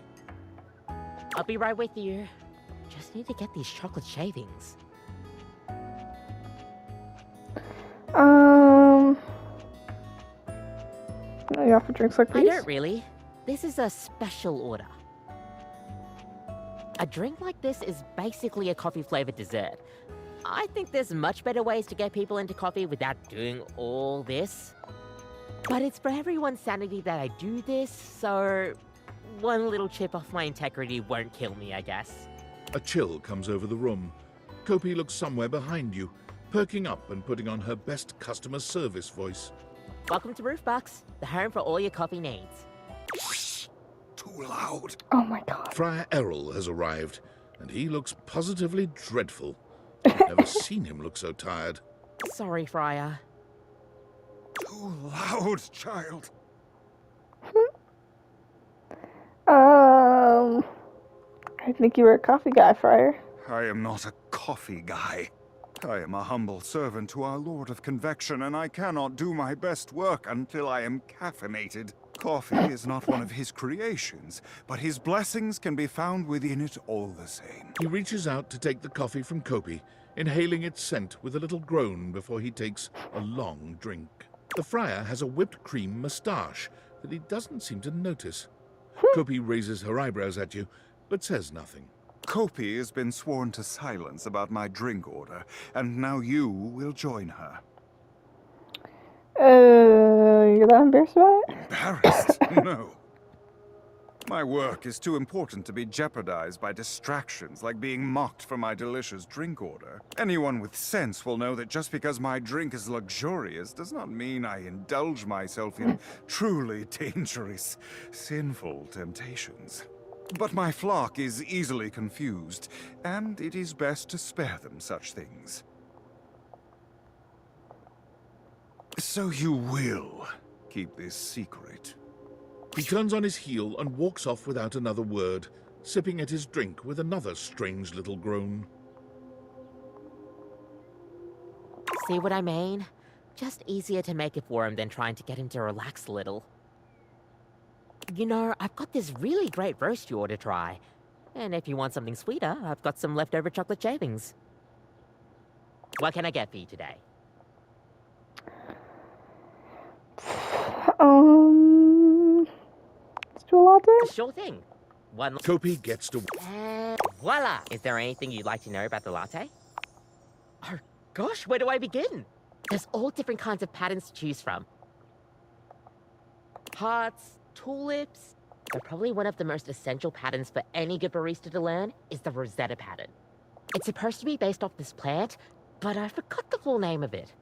I'll be right with you. Just need to get these chocolate shavings. You offer drinks like I these? don't really. This is a special order. A drink like this is basically a coffee-flavored dessert. I think there's much better ways to get people into coffee without doing all this. But it's for everyone's sanity that I do this, so one little chip off my integrity won't kill me, I guess. A chill comes over the room. Kopi looks somewhere behind you, perking up and putting on her best customer service voice. Welcome to Roofbox, the home for all your coffee needs. Too loud. Oh my god. Friar Errol has arrived, and he looks positively dreadful. I've never seen him look so tired. Sorry, Friar. Too loud, child. I think you were a coffee guy, Friar. I am not a coffee guy. I am a humble servant to our Lord of Convection, and I cannot do my best work until I am caffeinated. Coffee is not one of his creations, but his blessings can be found within it all the same. He reaches out to take the coffee from Kopi, inhaling its scent with a little groan before he takes a long drink. The friar has a whipped cream moustache that he doesn't seem to notice. Kopi raises her eyebrows at you, but says nothing. Kopi has been sworn to silence about my drink order, and now you will join her. You're that embarrassed about it? Embarrassed? No. My work is too important to be jeopardized by distractions like being mocked for my delicious drink order. Anyone with sense will know that just because my drink is luxurious does not mean I indulge myself in truly dangerous, sinful temptations. But my flock is easily confused, and it is best to spare them such things. So you will keep this secret. He turns on his heel and walks off without another word, sipping at his drink with another strange little groan. See what I mean? Just easier to make it for him than trying to get him to relax a little. You know, I've got this really great roast you ought to try. And if you want something sweeter, I've got some leftover chocolate shavings. What can I get for you today? Let's do a latte? Sure thing. One. Kopi gets to... And voila! Is there anything you'd like to know about the latte? Oh gosh, where do I begin? There's all different kinds of patterns to choose from. Hearts, tulips, but probably one of the most essential patterns for any good barista to learn is the Rosetta pattern. It's supposed to be based off this plant, but I forgot the full name of it.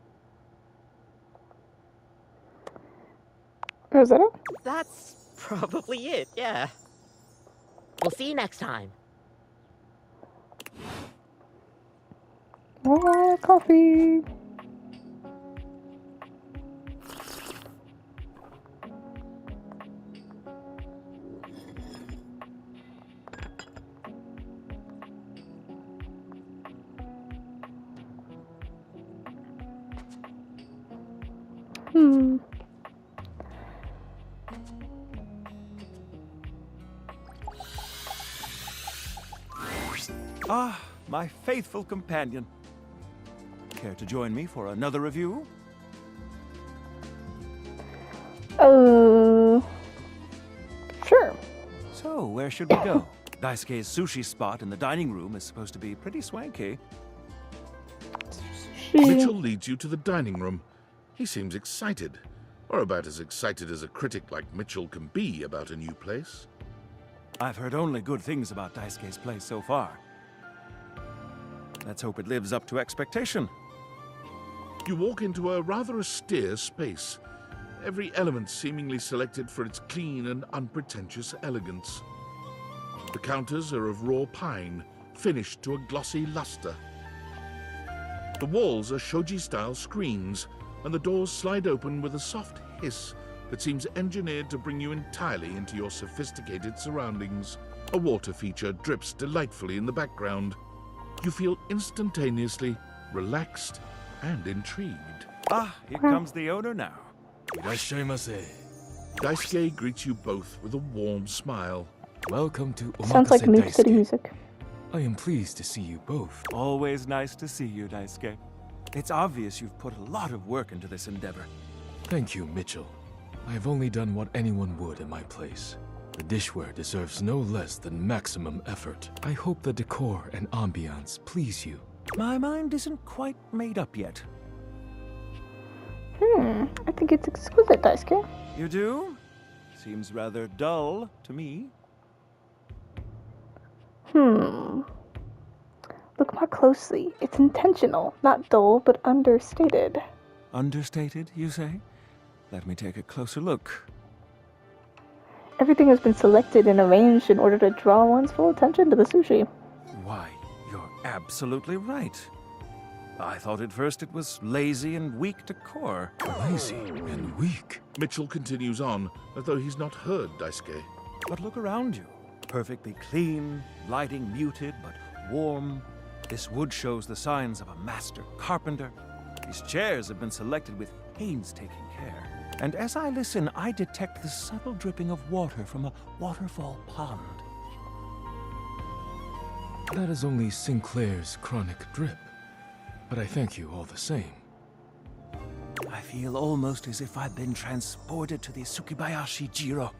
Rosetta? That's probably it, yeah. We'll see you next time. More coffee. Ah, my faithful companion. Care to join me for another review? Sure. So, where should we go? Daisuke's sushi spot in the dining room is supposed to be pretty swanky. sushi. Mitchell leads you to the dining room. He seems excited, or about as excited as a critic like Mitchell can be about a new place. I've heard only good things about Daisuke's place so far. Let's hope it lives up to expectation. You walk into a rather austere space, every element seemingly selected for its clean and unpretentious elegance. The counters are of raw pine, finished to a glossy luster. The walls are shoji-style screens, and the doors slide open with a soft hiss that seems engineered to bring you entirely into your sophisticated surroundings. A water feature drips delightfully in the background. You feel instantaneously relaxed and intrigued. Ah, here comes the owner now. Daisuke greets you both with a warm smile. Welcome to Omakase Sounds like New City Daisuke. music. I am pleased to see you both. Always nice to see you, Daisuke. It's obvious you've put a lot of work into this endeavor. Thank you, Mitchell. I have only done what anyone would in my place. The dishware deserves no less than maximum effort. I hope the decor and ambiance please you. My mind isn't quite made up yet. I think it's exquisite, Daisuke. You do? Seems rather dull to me. Look more closely. It's intentional, not dull, but understated. Understated, you say? Let me take a closer look. Everything has been selected and arranged in order to draw one's full attention to the sushi. Why, you're absolutely right. I thought at first it was lazy and weak decor. Lazy and weak? Mitchell continues on, as though he's not heard Daisuke. But look around you. Perfectly clean, lighting muted but warm. This wood shows the signs of a master carpenter. These chairs have been selected with painstaking care. And as I listen, I detect the subtle dripping of water from a waterfall pond. That is only Sinclair's chronic drip. But I thank you all the same. I feel almost as if I've been transported to the Tsukibayashi Jiro.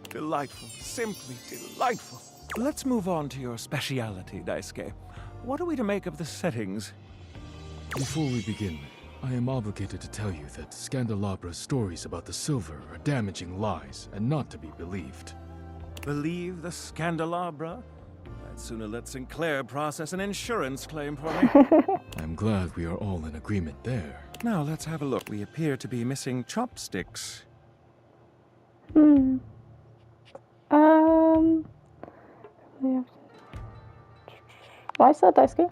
Delightful, simply delightful. Let's move on to your speciality, Daisuke. What are we to make of the settings? Before we begin, I am obligated to tell you that Scandalabra's stories about the silver are damaging lies and not to be believed. Believe the Scandelabra? I'd sooner let Sinclair process an insurance claim for me. I'm glad we are all in agreement there. Now let's have a look. We appear to be missing chopsticks. Why is that, Daisuke?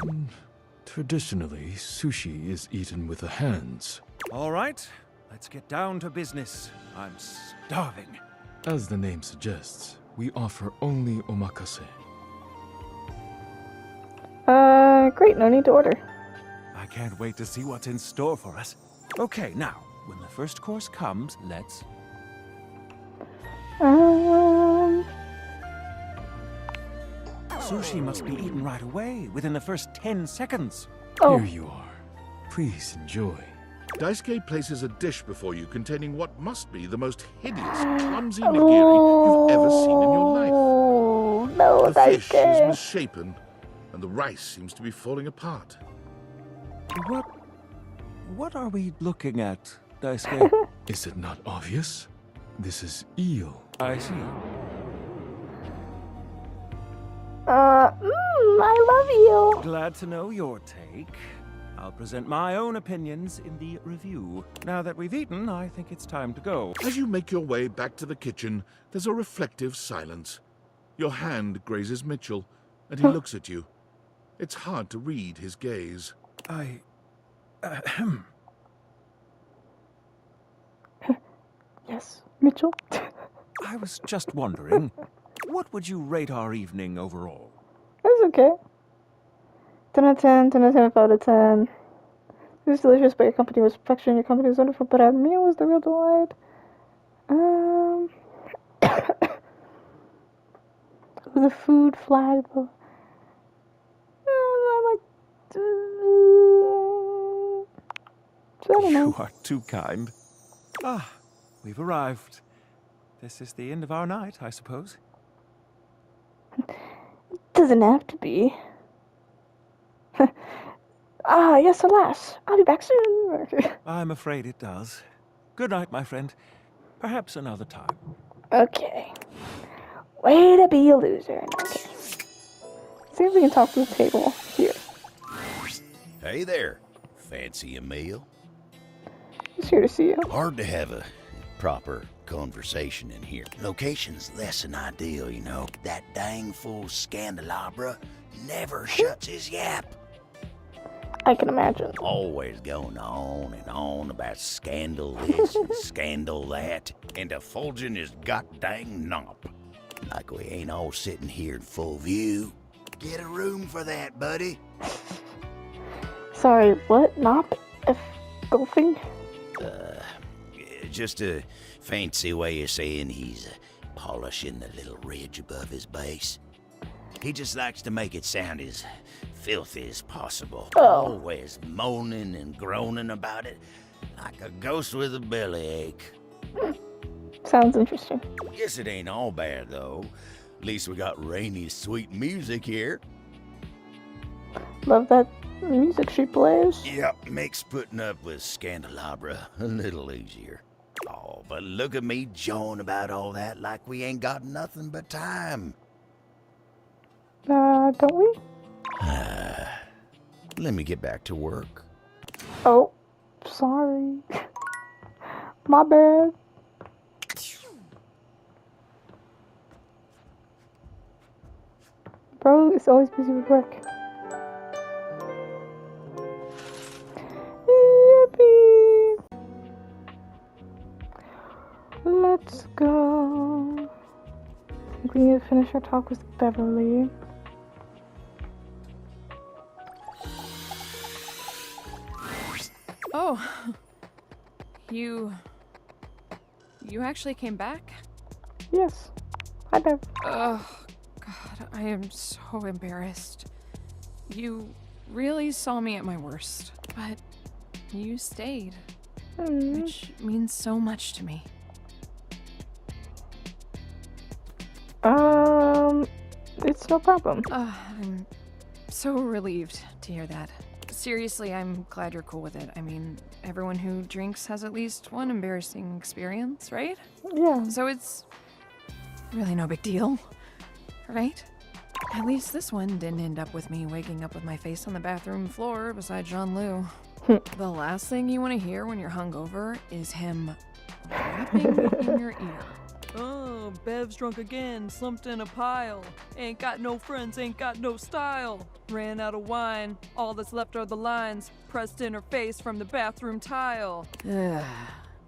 Traditionally, sushi is eaten with the hands. All right, let's get down to business. I'm starving. As the name suggests, we offer only omakase. Great, no need to order. I can't wait to see what's in store for us. Okay, now, when the first course comes, let's... Sushi must be eaten right away, within the first 10 seconds. Oh. Here you are. Please enjoy. Daisuke places a dish before you containing what must be the most hideous, clumsy nigiri you've ever seen in your life. Oh, no, The fish is Daisuke. misshapen, and the rice seems to be falling apart. What are we looking at, Daisuke? Is it not obvious? This is eel. I see. I love you. Glad to know your take. I'll present my own opinions in the review. Now that we've eaten, I think it's time to go. As you make your way back to the kitchen, there's a reflective silence. Your hand grazes Mitchell, and he looks at you. It's hard to read his gaze. Yes, Mitchell. I was just wondering, what would you rate our evening overall? That's okay. 10 out of 10, 10 out of 10, 5 out of 10. It was delicious, but your company was perfection. Your company was wonderful, but our meal was the real delight. The food flag. You are too kind. Ah, we've arrived. This is the end of our night, I suppose. Doesn't have to be. Ah, yes, alas. I'll be back soon. I'm afraid it does. Good night, my friend. Perhaps another time. Okay. Way to be a loser. Okay. See if we can talk to the table here. Hey there. Fancy a meal? Just here to see you. Hard to have a proper conversation in here. Location's less than ideal, you know. That dang fool Scandelabra never shuts his yap. I can imagine. Always going on and on about scandal this and scandal that, and effulging his goddamn nop. Like we ain't all sitting here in full view. Get a room for that, buddy. Sorry, what? Nop? Golfing? Just a fancy way of saying he's polishing the little ridge above his base. He just likes to make it sound as filthy as possible. Oh. Always moaning and groaning about it, like a ghost with a bellyache. Sounds interesting. Guess it ain't all bad, though. At least we got Rainy's sweet music here. Love that music she plays. Yep, makes putting up with Scandelabra a little easier. Oh, but look at me jawing about all that like we ain't got nothing but time. Don't we? Let me get back to work. Oh, sorry. My bad. Bro is always busy with work. Yippee! Let's go. I think we need to finish our talk with Beverly. Oh, you actually came back? Yes. Hi, Bev. Oh, God, I am so embarrassed. You really saw me at my worst, but you stayed, which means so much to me. It's no problem. I'm so relieved to hear that. Seriously, I'm glad you're cool with it. I mean, everyone who drinks has at least one embarrassing experience, right? Yeah. So it's really no big deal, right? At least this one didn't end up with me waking up with my face on the bathroom floor beside John Liu. The last thing you want to hear when you're hungover is him rapping in your ear. Oh, Bev's drunk again, slumped in a pile. Ain't got no friends, ain't got no style. Ran out of wine, all that's left are the lines pressed in her face from the bathroom tile.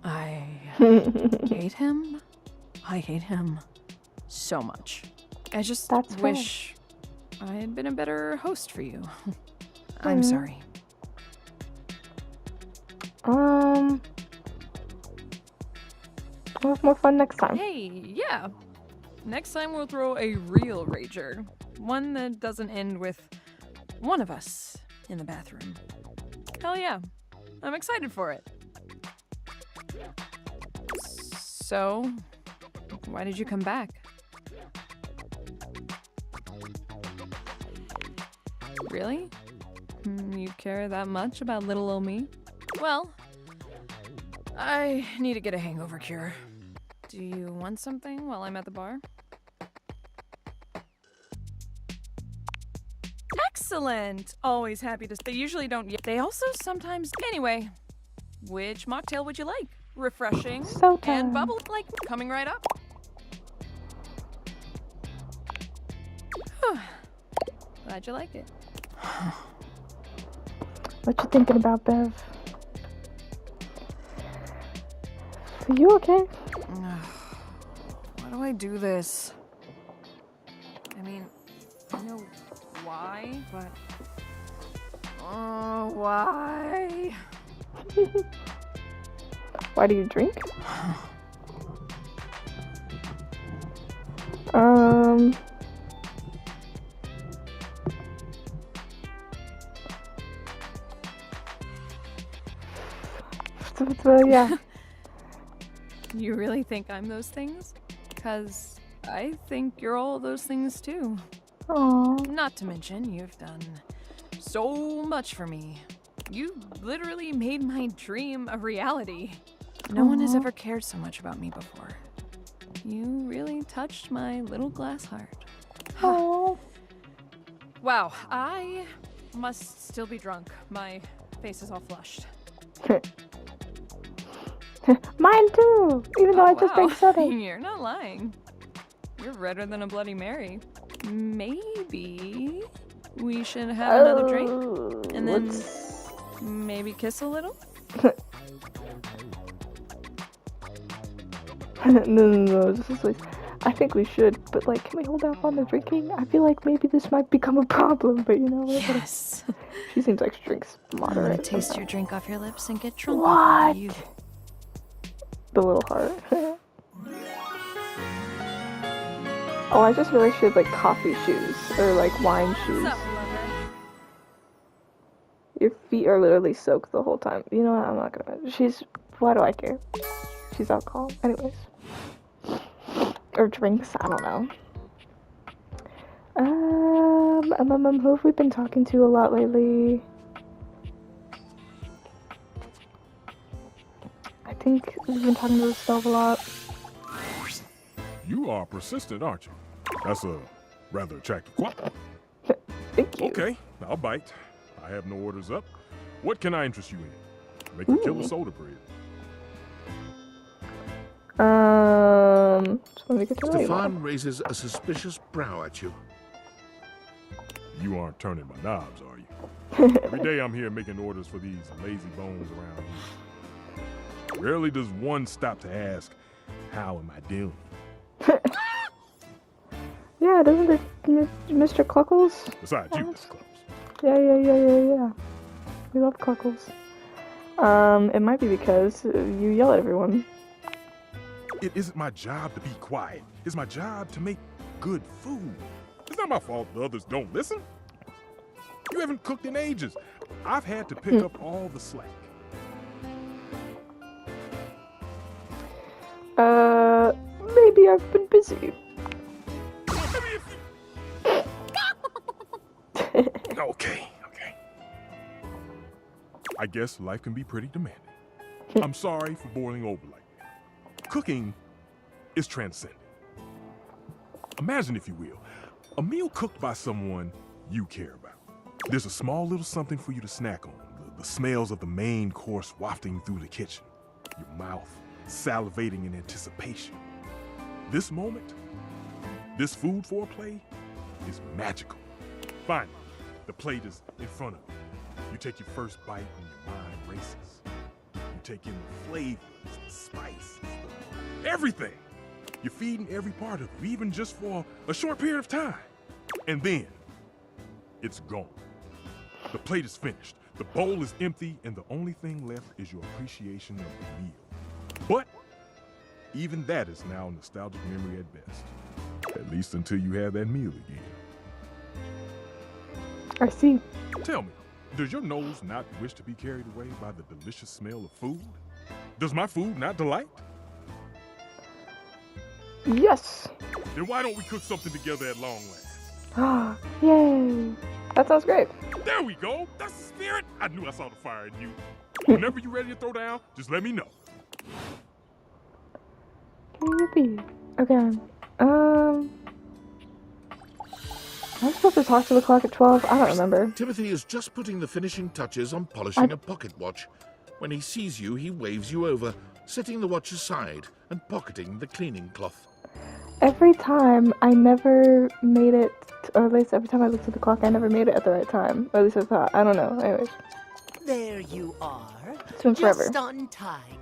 I hate him. I hate him so much. I just wish I had been a better host for you. I'm sorry. We'll have more fun next time. Hey, yeah. Next time we'll throw a real rager. One that doesn't end with one of us in the bathroom. Hell yeah. I'm excited for it. So, why did you come back? Really? You care that much about little old me? Well, I need to get a hangover cure. Do you want something while I'm at the bar? Excellent! Always happy to. They usually don't. They also sometimes. Anyway, which mocktail would you like? Refreshing and bubble, like coming right up. Glad you like it. What you thinking about, Bev? Are you okay? Why do I do this? I mean, I know why, but... Oh, why? Why do you drink? Yeah. You really think I'm those things? 'Cause I think you're all those things too. Aww. Not to mention, you've done so much for me. You literally made my dream a reality. No one has ever cared so much about me before. You really touched my little glass heart. Oh. Wow, I must still be drunk. My face is all flushed. Mine too, even though I just drank soda. You're not lying. You're redder than a Bloody Mary. Maybe we should have another drink and then maybe kiss a little? No, just like, I think we should, but like, can we hold off on the drinking? I feel like maybe this might become a problem, but you know what? Yes. She seems like she drinks moderate. I'm gonna taste your drink off your lips and get drunk What? with you. The little heart. Oh, I just realized she had like coffee shoes or like wine shoes. What's up, lover? Your feet are literally soaked the whole time. You know what? I'm not gonna. Why do I care? She's alcohol. Anyways. Or drinks. I don't know. Who have we been talking to a lot lately? I think we've been talking to the stove a lot. You are persistent, aren't you? That's a rather attractive quality. Thank you. Okay, I'll bite. I have no orders up. What can I interest you in? Make a killer soda bread. So let me get to know you more. Stefan raises a suspicious brow at you. You aren't turning my knobs, are you? Every day I'm here making orders for these lazy bones around here. Rarely does one stop to ask, how am I doing? Yeah, doesn't it, Mr. Cluckles? Besides you, Mr. Cluckles. Yeah. We love Cluckles. It might be because you yell at everyone. It isn't my job to be quiet. It's my job to make good food. It's not my fault the others don't listen. You haven't cooked in ages. I've had to pick up all the slack. Maybe I've been busy. Okay. I guess life can be pretty demanding. I'm sorry for boiling over like that. Cooking is transcendent. Imagine, if you will, a meal cooked by someone you care about. There's a small little something for you to snack on. The smells of the main course wafting through the kitchen. Your mouth salivating in anticipation. This moment, this food foreplay, is magical. Finally, the plate is in front of you. You take your first bite and your mind races. You take in the flavors, the spices, everything. You're feeding every part of you, even just for a short period of time. And then, it's gone. The plate is finished, the bowl is empty, and the only thing left is your appreciation of the meal. But even that is now a nostalgic memory at best. At least until you have that meal again. I see. Tell me, does your nose not wish to be carried away by the delicious smell of food? Does my food not delight? Yes. Then why don't we cook something together at long last? Yay. That sounds great. There we go. That's the spirit. I knew I saw the fire in you. Whenever you're ready to throw down, just let me know. Yippee. Okay. I'm supposed to talk to the clock at 12? I don't remember. Timothy is just putting the finishing touches on polishing a pocket watch. When he sees you, he waves you over, setting the watch aside and pocketing the cleaning cloth. Every time, I never made it, or at least every time I looked at the clock, I never made it at the right time. Or at least I thought. I don't know. Anyways. There you are. It's been forever. Just on time.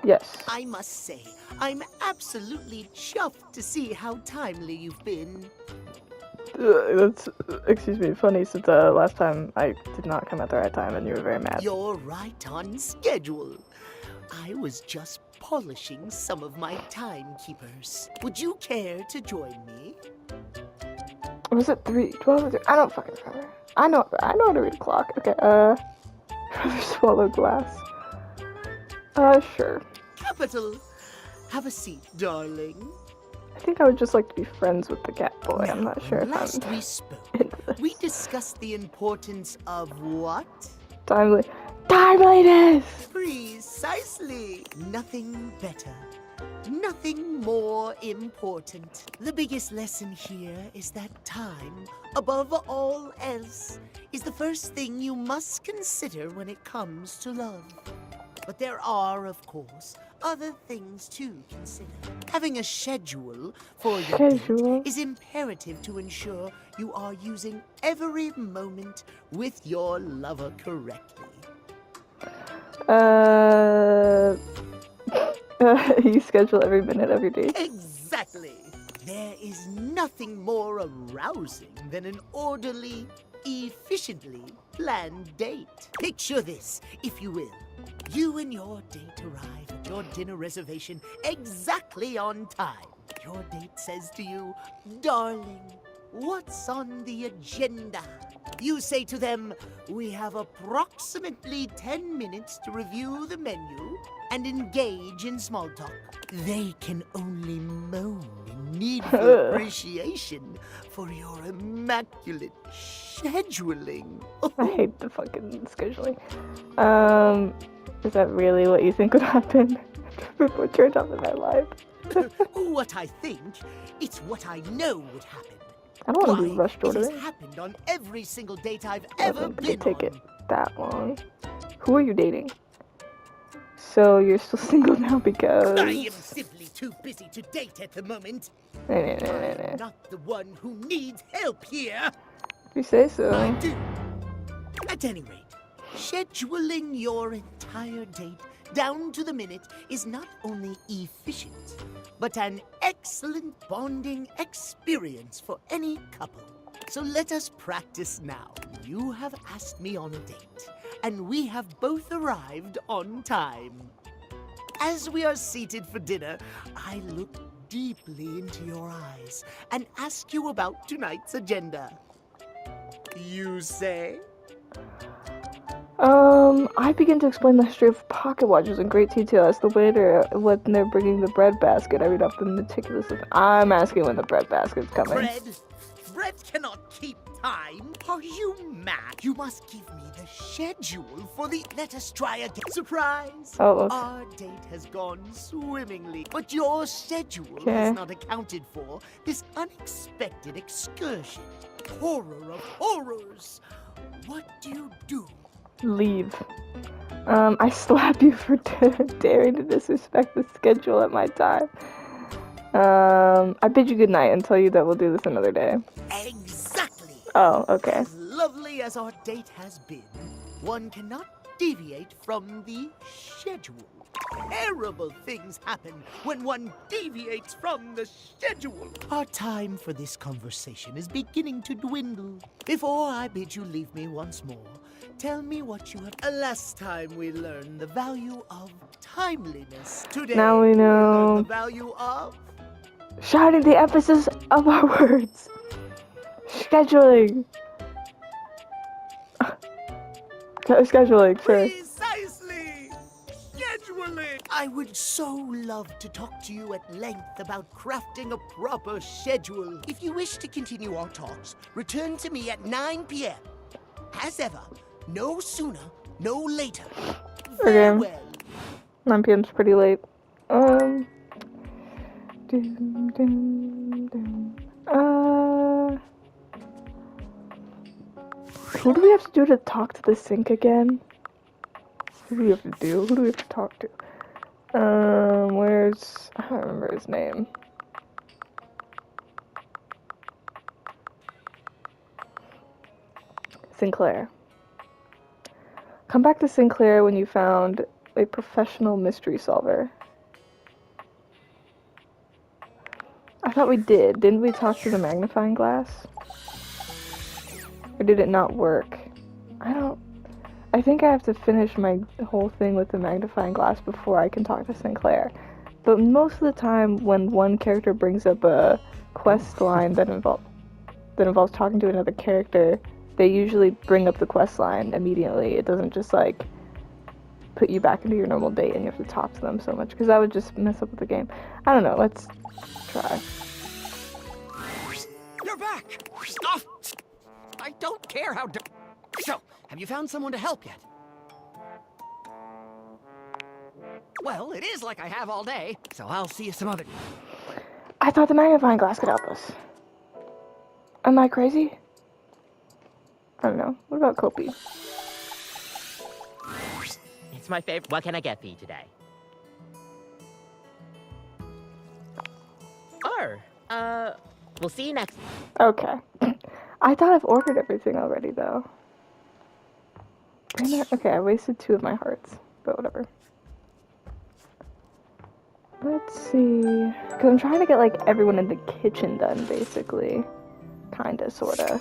Yes. I must say, I'm absolutely chuffed to see how timely you've been. That's, excuse me, funny since last time I did not come at the right time and you were very mad. You're right on schedule. I was just polishing some of my timekeepers. Would you care to join me? Was it 3:12? I don't fucking remember. I know how to read a clock. Okay, swallow glass. Sure. Capital. Have a seat, darling. I think I would just like to be friends with the cat boy. I'm not sure if Last I'm we spoke, we discussed the importance of what? timeliness! Precisely. Nothing better. Nothing more important. The biggest lesson here is that time, above all else, is the first thing you must consider when it comes to love. But there are, of course, other things to consider. Having a schedule for your date is imperative to ensure you are using every moment with your lover correctly. You schedule every minute of your day. Exactly. There is nothing more arousing than an orderly, efficiently planned date. Picture this, if you will. You and your date arrive at your dinner reservation exactly on time. Your date says to you, "Darling, what's on the agenda?" You say to them, "We have approximately 10 minutes to review the menu and engage in small talk." They can only moan in needful appreciation for your immaculate scheduling. I hate the fucking scheduling. Is that really what you think would happen before Turn Off the Night Live? What I think, it's what I know would happen. I don't want to be rushed It has ordering. happened on every single date I've ever been take on. it that long. Who are you dating? So you're still single now because... I am simply too busy to date at the moment. I'm not the one who needs help here. If you say so. I do. At any rate, scheduling your entire date down to the minute is not only efficient, but an excellent bonding experience for any couple. So let us practice now. You have asked me on a date, and we have both arrived on time. As we are seated for dinner, I look deeply into your eyes and ask you about tonight's agenda. You say? I begin to explain the history of pocket watches in great detail as the waiter when they're bringing the bread basket. I read off the meticulous. I'm asking when the bread basket's coming. Bread? Bread cannot keep time. Are you mad? You must give me the schedule for the... Let us try again. Surprise! Oh, okay. Our date has gone swimmingly, but your schedule Okay. has not accounted for this unexpected excursion. Horror of horrors! What do you do? Leave. I slap you for daring to disrespect the schedule at my time. I bid you good night and tell you that we'll do this another day. Exactly! Oh, okay. As lovely as our date has been, one cannot deviate from the schedule. Terrible things happen when one deviates from the schedule. Our time for this conversation is beginning to dwindle. Before I bid you leave me once more, tell me what you have... Last time we learned the value of timeliness. Today, Now we learn know. the value of... Shouting the emphasis of our words. Scheduling. Scheduling, sure. Precisely! Scheduling! I would so love to talk to you at length about crafting a proper schedule. If you wish to continue our talks, return to me at 9 p.m. As ever, no sooner, no later. Okay. Farewell. 9 p.m.'s pretty late. Who do we have to do to talk to the sink again? Who do we have to do? Who do we have to talk to? Where's... I don't remember his name. Sinclair. Come back to Sinclair when you found a professional mystery solver. I thought we did. Didn't we talk to the magnifying glass? Or did it not work? I think I have to finish my whole thing with the magnifying glass before I can talk to Sinclair. But most of the time when one character brings up a quest line that involves talking to another character, they usually bring up the quest line immediately. It doesn't just like put you back into your normal date and you have to talk to them so much, because that would just mess up with the game. I don't know, let's try. back! Oh, I don't care how So, have you found someone to help yet? Well, it is like I have all day, so I'll see you some other... I thought the magnifying glass could help us. Am I crazy? I don't know. What about Kopi? It's my favorite. What can I get for you today? We'll see you next. Okay. I thought I've ordered everything already, though. Okay, I wasted 2 of my hearts, but whatever. Let's see. Because I'm trying to get, like, everyone in the kitchen done, basically. Kinda, sorta.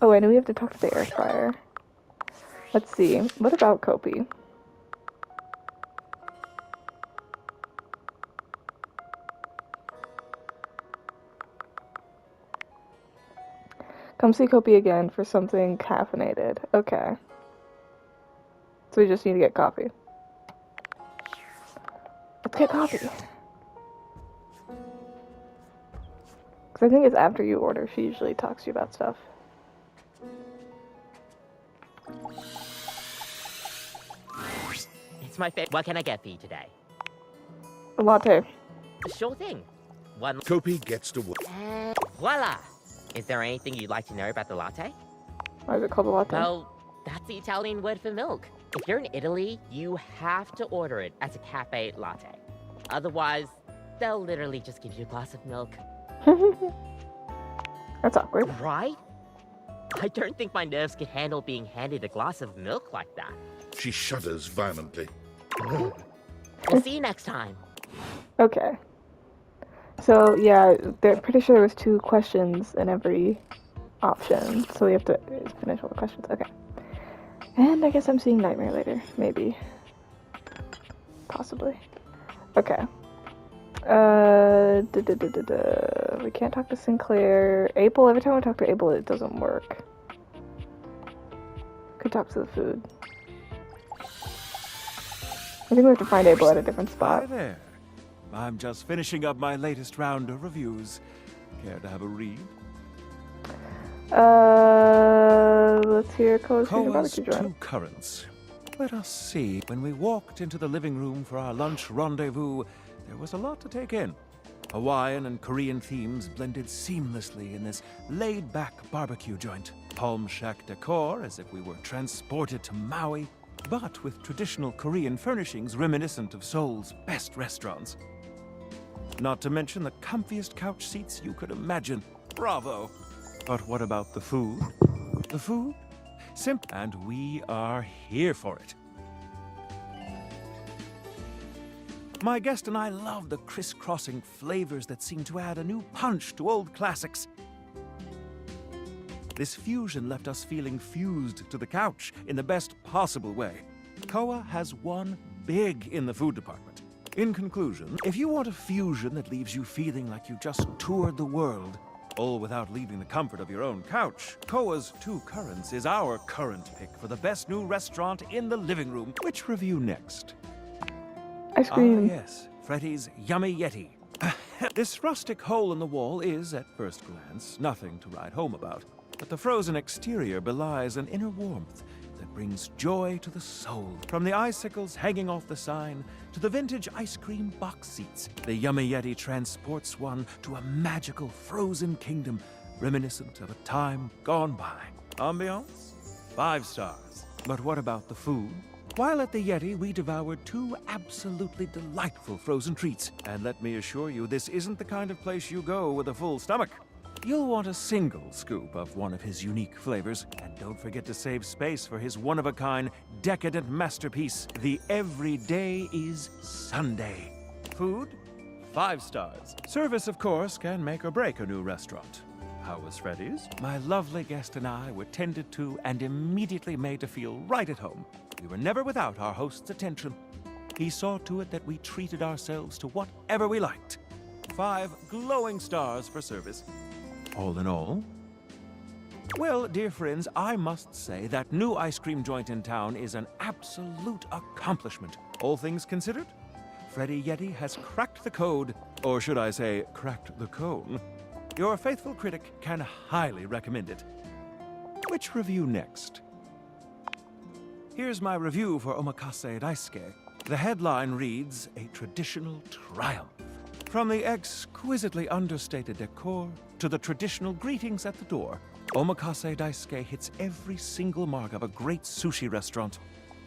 Oh, I know we have to talk to the air fryer. Let's see. What about Kopi? Come see Kopi again for something caffeinated. Okay. So we just need to get coffee. Let's get coffee. Because I think it's after you order, she usually talks to you about stuff. It's my favorite. What can I get for you today? A latte. Sure thing. One. Kopi gets to work. And voila! Is there anything you'd like to know about the latte? Why is it called a latte? Well, that's the Italian word for milk. If you're in Italy, you have to order it as a cafe latte. Otherwise, they'll literally just give you a glass of milk. That's awkward. Right? I don't think my nerves could handle being handed a glass of milk like that. She shudders violently. We'll see you next time. Okay. So, yeah, they're pretty sure there was 2 questions in every option. So we have to finish all the questions. Okay. And I guess I'm seeing Nightmare later. Maybe. Possibly. Okay. We can't talk to Sinclair. April, every time we talk to April, it doesn't work. Could talk to the food. I think we have to find April at a different spot. Hi there. I'm just finishing up my latest round of reviews. Care to have a read? Let's hear Koa's Future Koa's Barbecue Joint. 2 currents. Let us see. When we walked into the living room for our lunch rendezvous, there was a lot to take in. Hawaiian and Korean themes blended seamlessly in this laid-back barbecue joint. Palm shack decor, as if we were transported to Maui, but with traditional Korean furnishings reminiscent of Seoul's best restaurants. Not to mention the comfiest couch seats you could imagine. Bravo! But what about the food? The food? Simple, and we are here for it. My guest and I love the crisscrossing flavors that seem to add a new punch to old classics. This fusion left us feeling fused to the couch in the best possible way. Koa has won big in the food department. In conclusion, if you want a fusion that leaves you feeling like you just toured the world, all without leaving the comfort of your own couch, Koa's 2 currents is our current pick for the best new restaurant in the living room. Which review next? Ice cream. Ah, yes, Freddy's Yummy Yeti. This rustic hole in the wall is, at first glance, nothing to write home about. But the frozen exterior belies an inner warmth that brings joy to the soul. From the icicles hanging off the sign to the vintage ice cream box seats, the Yummy Yeti transports one to a magical frozen kingdom reminiscent of a time gone by. Ambiance? 5 stars. But what about the food? While at the Yeti, we devoured 2 absolutely delightful frozen treats. And let me assure you, this isn't the kind of place you go with a full stomach. You'll want a single scoop of one of his unique flavors. And don't forget to save space for his one-of-a-kind, decadent masterpiece, the Everyday is Sunday. Food? 5 stars. Service, of course, can make or break a new restaurant. How was Freddy's? My lovely guest and I were tended to and immediately made to feel right at home. We were never without our host's attention. He saw to it that we treated ourselves to whatever we liked. 5 glowing stars for service. All in all, well, dear friends, I must say that new ice cream joint in town is an absolute accomplishment. All things considered, Freddy Yeti has cracked the code, or should I say, cracked the cone. Your faithful critic can highly recommend it. Which review next? Here's my review for Omakase Daisuke. The headline reads, "A traditional triumph." From the exquisitely understated decor to the traditional greetings at the door, Omakase Daisuke hits every single mark of a great sushi restaurant.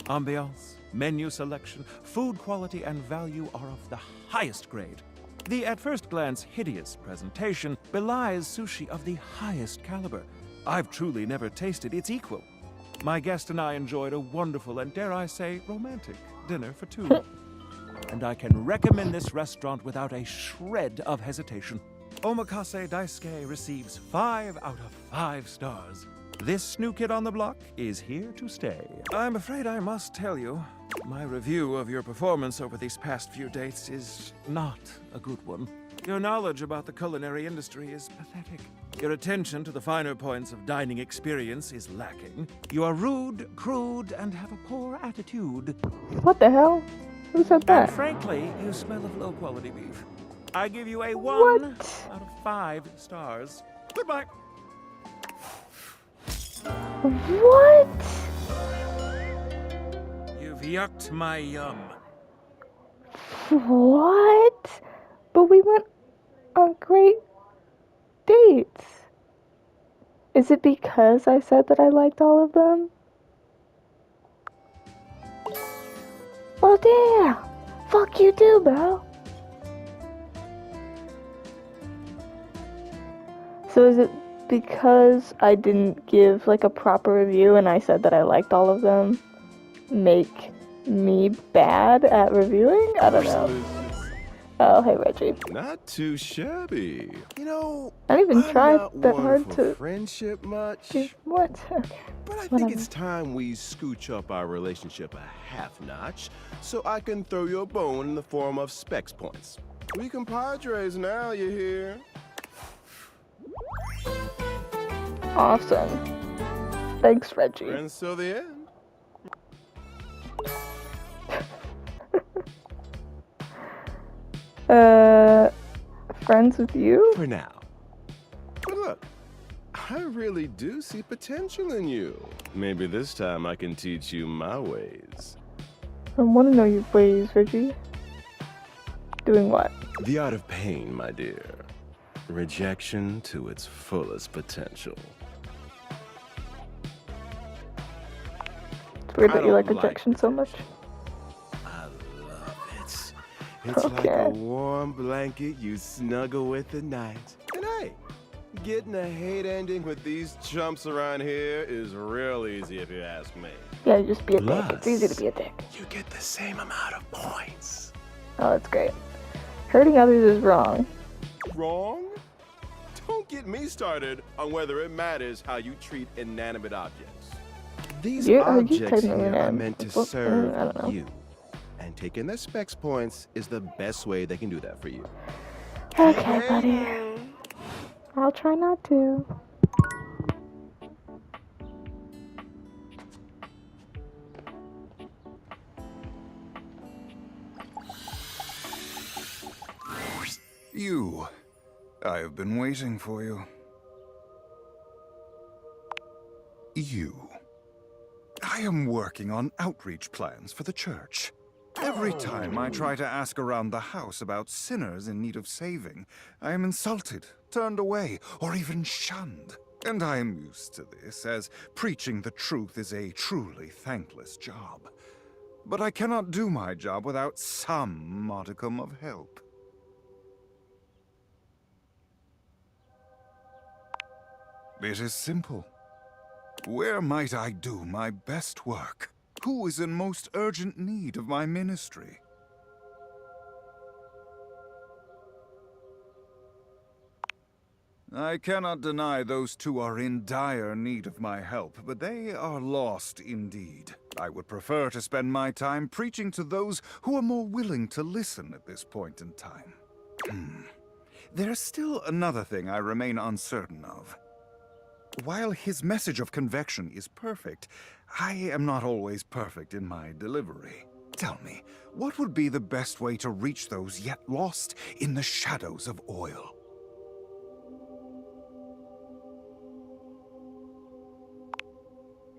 Ambiance, menu selection, food quality, and value are of the highest grade. The at first glance hideous presentation belies sushi of the highest caliber. I've truly never tasted its equal. My guest and I enjoyed a wonderful and, dare I say, romantic dinner for two. And I can recommend this restaurant without a shred of hesitation. Omakase Daisuke receives 5 out of 5 stars. This new kid on the block is here to stay. I'm afraid I must tell you, my review of your performance over these past few dates is not a good one. Your knowledge about the culinary industry is pathetic. Your attention to the finer points of dining experience is lacking. You are rude, crude, and have a poor attitude. What the hell? Who said that? And frankly, you smell of low-quality beef. I give you a 1 out of 5 stars. Goodbye. What? You've yucked my yum. What? But we went on great dates. Is it because I said that I liked all of them? Well, damn. Fuck you too, bro. So is it because I didn't give like a proper review and I said that I liked all of them make me bad at reviewing? I don't know. Oh, hey Reggie. Not too shabby. You know, I didn't even try not that one hard for to friendship much. What? But I think it's time we scooch up our relationship a half notch so I can throw you a bone in the form of specs points. We compadres now, you hear? Awesome. Thanks, Reggie. Friends till the end. Friends with you? For now. But look, I really do see potential in you. Maybe this time I can teach you my ways. I want to know your ways, Reggie. Doing what? The art of pain, my dear. Rejection to its fullest potential. It's weird I that you like don't rejection so much. I love it. It's like Okay. a warm blanket you snuggle with at night. And hey, getting a hate ending with these chumps around here is real easy if you ask me. Yeah, just be a dick. It's easy to be a dick. You get the same amount of points. Oh, that's great. Hurting others is wrong. Wrong? Don't get me started on whether it matters how you treat inanimate objects. These You objects technically here are inanimate. meant to Well, serve I don't know. you. And taking their specs points is the best way they can do that for you. Okay, buddy. I'll try not to. You. I have been waiting for you. You. I am working on outreach plans for the church. Every time I try to ask around the house about sinners in need of saving, I am insulted, turned away, or even shunned. And I am used to this, as preaching the truth is a truly thankless job. But I cannot do my job without some modicum of help. It is simple. Where might I do my best work? Who is in most urgent need of my ministry? I cannot deny those two are in dire need of my help, but they are lost indeed. I would prefer to spend my time preaching to those who are more willing to listen at this point in time. There's still another thing I remain uncertain of. While his message of convection is perfect, I am not always perfect in my delivery. Tell me, what would be the best way to reach those yet lost in the shadows of oil?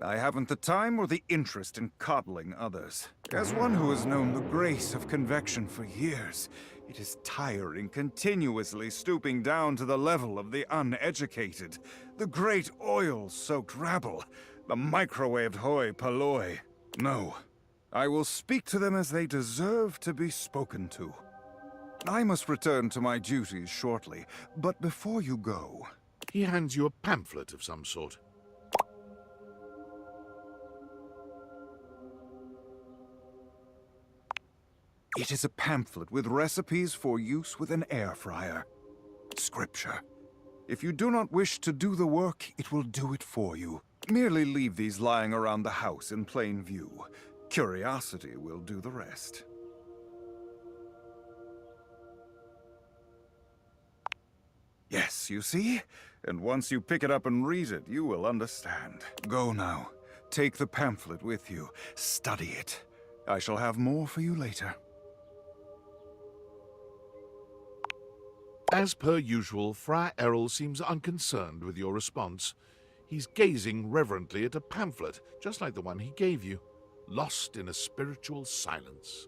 I haven't the time or the interest in coddling others. As one who has known the grace of convection for years, it is tiring continuously stooping down to the level of the uneducated. The great oil-soaked rabble, the microwaved hoi polloi. No, I will speak to them as they deserve to be spoken to. I must return to my duties shortly, but before you go... He hands you a pamphlet of some sort. It is a pamphlet with recipes for use with an air fryer. Scripture. If you do not wish to do the work, it will do it for you. Merely leave these lying around the house in plain view. Curiosity will do the rest. Yes, you see? And once you pick it up and read it, you will understand. Go now. Take the pamphlet with you. Study it. I shall have more for you later. As per usual, Friar Errol seems unconcerned with your response. He's gazing reverently at a pamphlet, just like the one he gave you, lost in a spiritual silence.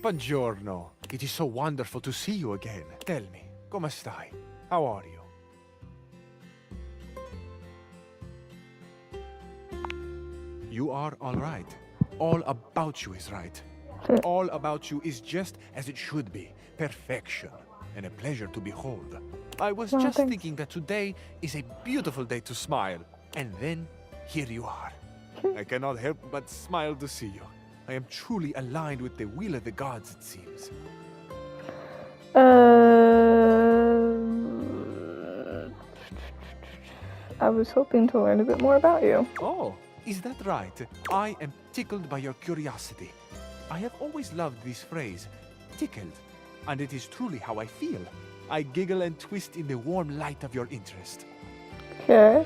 Buongiorno. It is so wonderful to see you again. Tell me, come stai? How are you? You are all right. All about you is right. All about you is just as it should be. Perfection. And a pleasure to behold. I was just thinking that today is a beautiful day to smile. And then, here you are. I cannot help but smile to see you. I am truly aligned with the will of the gods, it seems. I was hoping to learn a bit more about you. Oh, is that right? I am tickled by your curiosity. I have always loved this phrase, tickled, and it is truly how I feel. I giggle and twist in the warm light of your interest. Okay.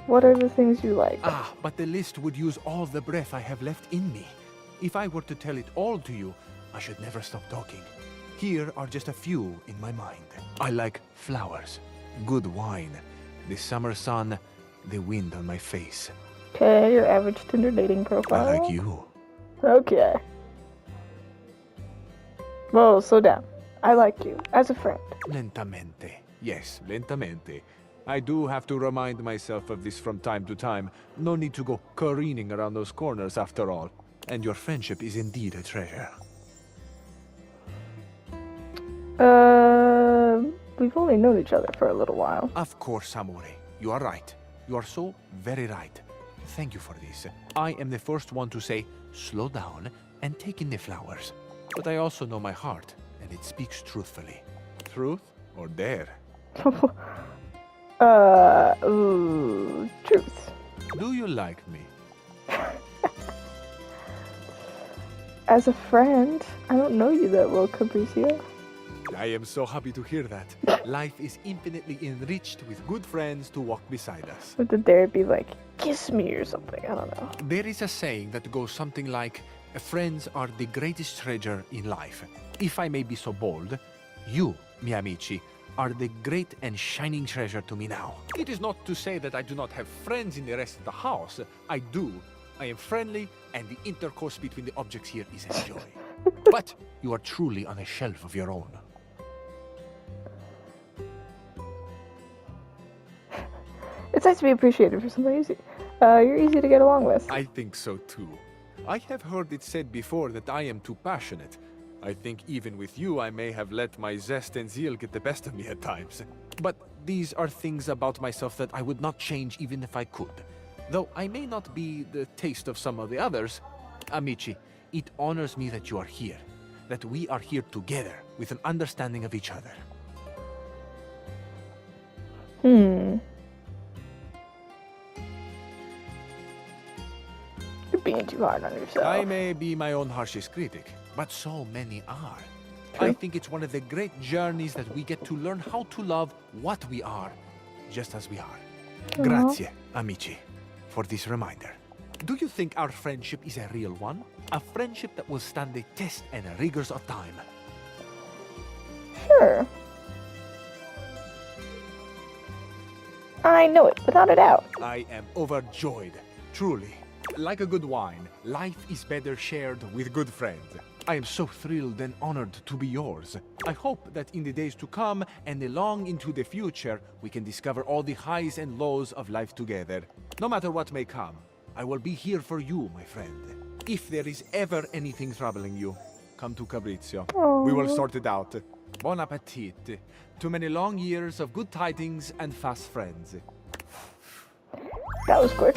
What are the things you like? Ah, but the list would use all the breath I have left in me. If I were to tell it all to you, I should never stop talking. Here are just a few in my mind. I like flowers, good wine, the summer sun, the wind on my face. Okay, your average Tinder dating profile. I like you. Okay. Whoa, slow down. I like you as a friend. Lentamente. Yes, lentamente. I do have to remind myself of this from time to time. No need to go careening around those corners after all. And your friendship is indeed a treasure. We've only known each other for a little while. Of course, Amore. You are right. You are so very right. Thank you for this. I am the first one to say, slow down and take in the flowers. But I also know my heart, and it speaks truthfully. Truth or dare? Truth. Do you like me? As a friend, I don't know you that well, Cabricio. I am so happy to hear that. Life is infinitely enriched with good friends to walk beside us. Would the dare be like, kiss me or something? I don't know. There is a saying that goes something like, friends are the greatest treasure in life. If I may be so bold, you, mi amici, are the great and shining treasure to me now. It is not to say that I do not have friends in the rest of the house. I do. I am friendly, and the intercourse between the objects here is a joy. But you are truly on a shelf of your own. It's nice to be appreciated for something easy. You're easy to get along with. I think so too. I have heard it said before that I am too passionate. I think even with you I may have let my zest and zeal get the best of me at times. But these are things about myself that I would not change even if I could. Though I may not be the taste of some of the others, amici, it honors me that you are here. That we are here together with an understanding of each other. You're being too hard on yourself. I may be my own harshest critic, but so many are. True. I think it's one of the great journeys that we get to learn how to love what we are, just as we are. Grazie, amici, for this reminder. Do you think our friendship is a real one? A friendship that will stand the test and rigors of time? Sure. I know it, without a doubt. I am overjoyed, truly. Like a good wine, life is better shared with good friends. I am so thrilled and honored to be yours. I hope that in the days to come and long into the future, we can discover all the highs and lows of life together. No matter what may come, I will be here for you, my friend. If there is ever anything troubling you, come to Cabrizio. We will sort it out. Bon appetit. To many long years of good tidings and fast friends. That was quick.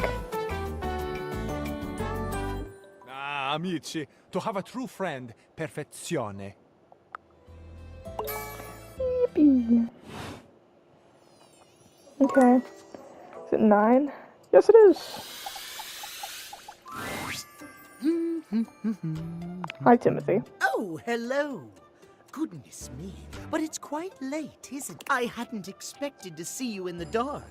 Ah, amici, to have a true friend, perfezione. Yippee. Okay. Is it 9? Yes, it is. Hi, Timothy. Oh, hello. Goodness me, but it's quite late, isn't it? I hadn't expected to see you in the dark.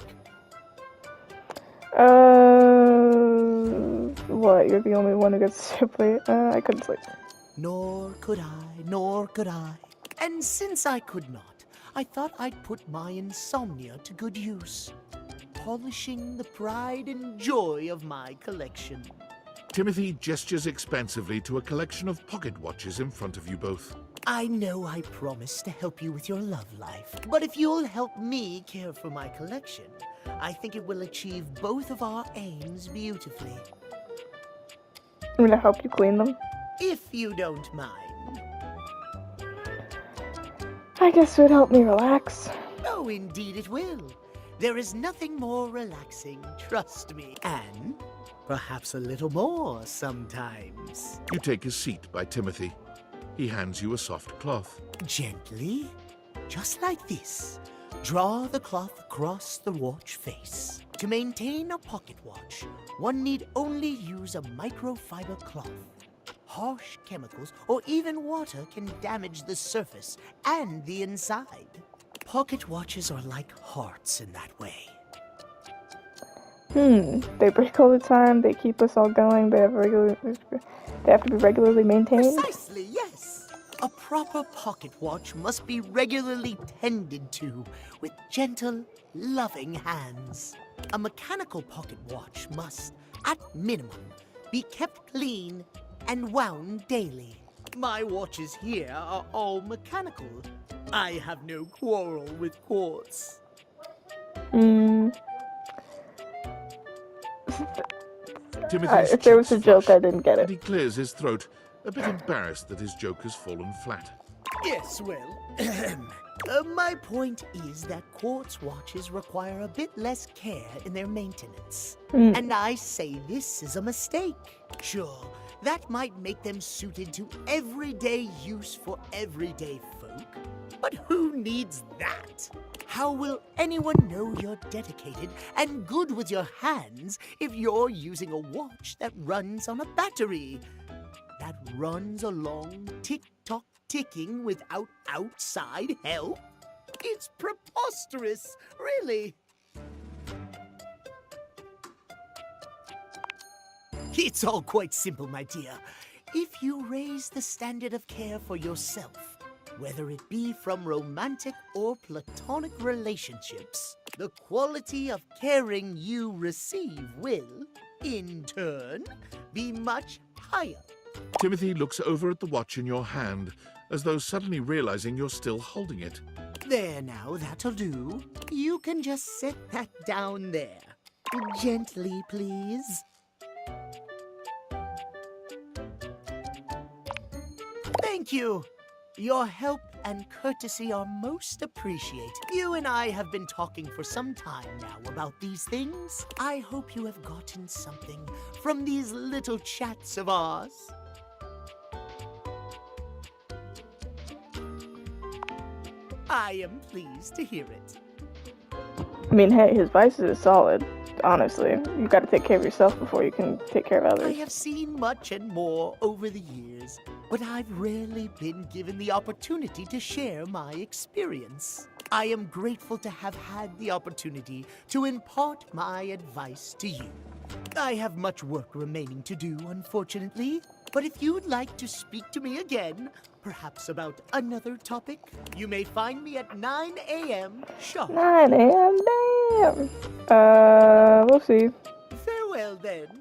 What? You're the only one who gets to sleep late? I couldn't sleep. Nor could I. And since I could not, I thought I'd put my insomnia to good use, polishing the pride and joy of my collection. Timothy gestures expansively to a collection of pocket watches in front of you both. I know I promised to help you with your love life, but if you'll help me care for my collection, I think it will achieve both of our aims beautifully. I'm gonna help you clean them. If you don't mind. I guess it would help me relax. Oh, indeed it will. There is nothing more relaxing, trust me. And perhaps a little more sometimes. You take a seat by Timothy. He hands you a soft cloth. Gently, just like this. Draw the cloth across the watch face. To maintain a pocket watch, one need only use a microfiber cloth. Harsh chemicals or even water can damage the surface and the inside. Pocket watches are like hearts in that way. They break all the time, they keep us all going, they have to be regularly maintained. Precisely, yes. A proper pocket watch must be regularly tended to with gentle, loving hands. A mechanical pocket watch must, at minimum, be kept clean and wound daily. My watches here are all mechanical. I have no quarrel with quartz. Timothy's if there was a cheeks joke, flush, I didn't get it. and he clears his throat, a bit embarrassed that his joke has fallen flat. Yes, well, my point is that quartz watches require a bit less care in their maintenance. And I say this is a mistake. Sure, that might make them suited to everyday use for everyday folk. But who needs that? How will anyone know you're dedicated and good with your hands if you're using a watch that runs on a battery? That runs along tick-tock ticking without outside help? It's preposterous, really. It's all quite simple, my dear. If you raise the standard of care for yourself, whether it be from romantic or platonic relationships, the quality of caring you receive will, in turn, be much higher. Timothy looks over at the watch in your hand, as though suddenly realizing you're still holding it. There now, that'll do. You can just set that down there. Gently, please. Thank you. Your help and courtesy are most appreciated. You and I have been talking for some time now about these things. I hope you have gotten something from these little chats of ours. I am pleased to hear it. I mean, hey, his vices are solid. Honestly, you got to take care of yourself before you can take care of I others. have seen much and more over the years, but I've rarely been given the opportunity to share my experience. I am grateful to have had the opportunity to impart my advice to you. I have much work remaining to do, unfortunately. But if you'd like to speak to me again, perhaps about another topic, you may find me at 9 a.m. sharp. 9 a.m. Damn. We'll see. Farewell, then.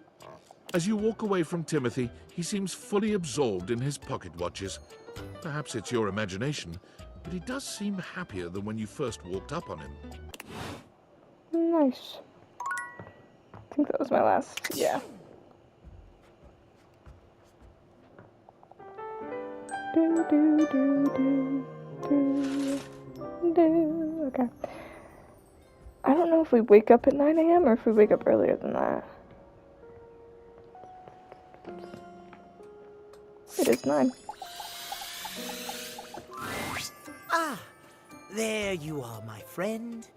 As you walk away from Timothy, he seems fully absorbed in his pocket watches. Perhaps it's your imagination, but he does seem happier than when you first walked up on him. Nice. I think that was my last. Yeah. Okay. I don't know if we wake up at 9 a.m. or if we wake up earlier than that. It is 9. Ah, there you are, my friend.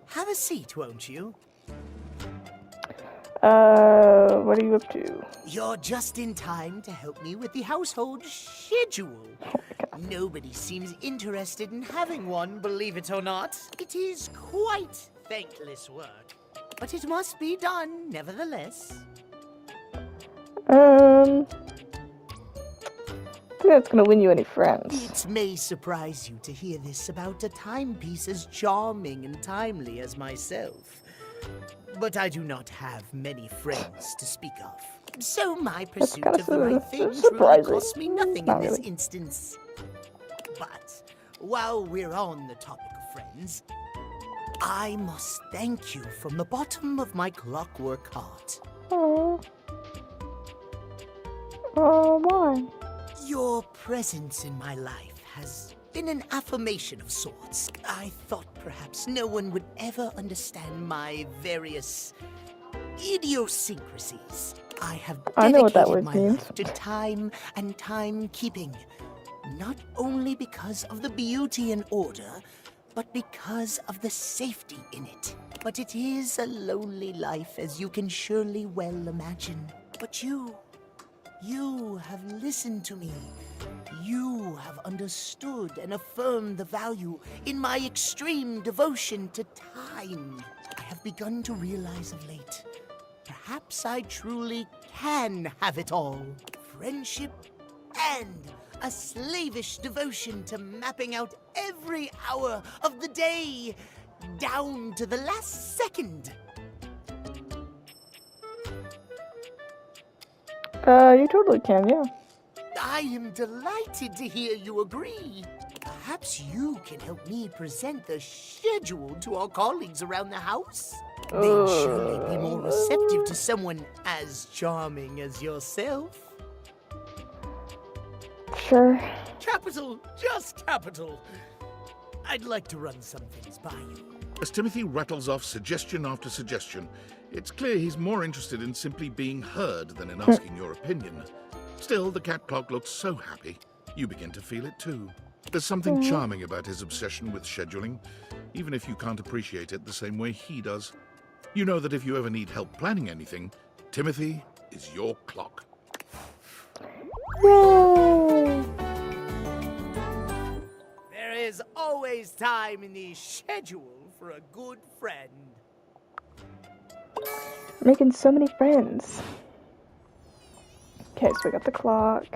Have a seat, won't you? What are you up to? You're just in time to help me with the household schedule. Nobody seems interested in having one, believe it or not. It is quite thankless work, but it must be done nevertheless. I think that's gonna win you any friends. It may surprise you to hear this about a timepiece as charming and timely as myself. But I do not have many friends to speak of. So my pursuit of the right thing truly costs me nothing in this instance. But while we're on the topic of friends, I must thank you from the bottom of my clockwork heart. Oh, why? Your presence in my life has been an affirmation of sorts. I thought perhaps no one would ever understand my various idiosyncrasies. I have dedicated my life to time and timekeeping, not only because of the beauty and order, but because of the safety in it. But it is a lonely life, as you can surely well imagine. But you have listened to me. You have understood and affirmed the value in my extreme devotion to time. I have begun to realize of late, perhaps I truly can have it all. Friendship and a slavish devotion to mapping out every hour of the day, down to the last second. You totally can, yeah. I am delighted to hear you agree. Perhaps you can help me present the schedule to our colleagues around the house. They'd surely be more receptive to someone as charming as yourself. Sure. Capital, just capital. I'd like to run some things by you. As Timothy rattles off suggestion after suggestion, it's clear he's more interested in simply being heard than in asking your opinion. Still, the cat clock looks so happy, you begin to feel it too. There's something charming about his obsession with scheduling, even if you can't appreciate it the same way he does. You know that if you ever need help planning anything, Timothy is your clock. Yay! There is always time in the schedule for a good friend. Making so many friends. Okay, so we got the clock.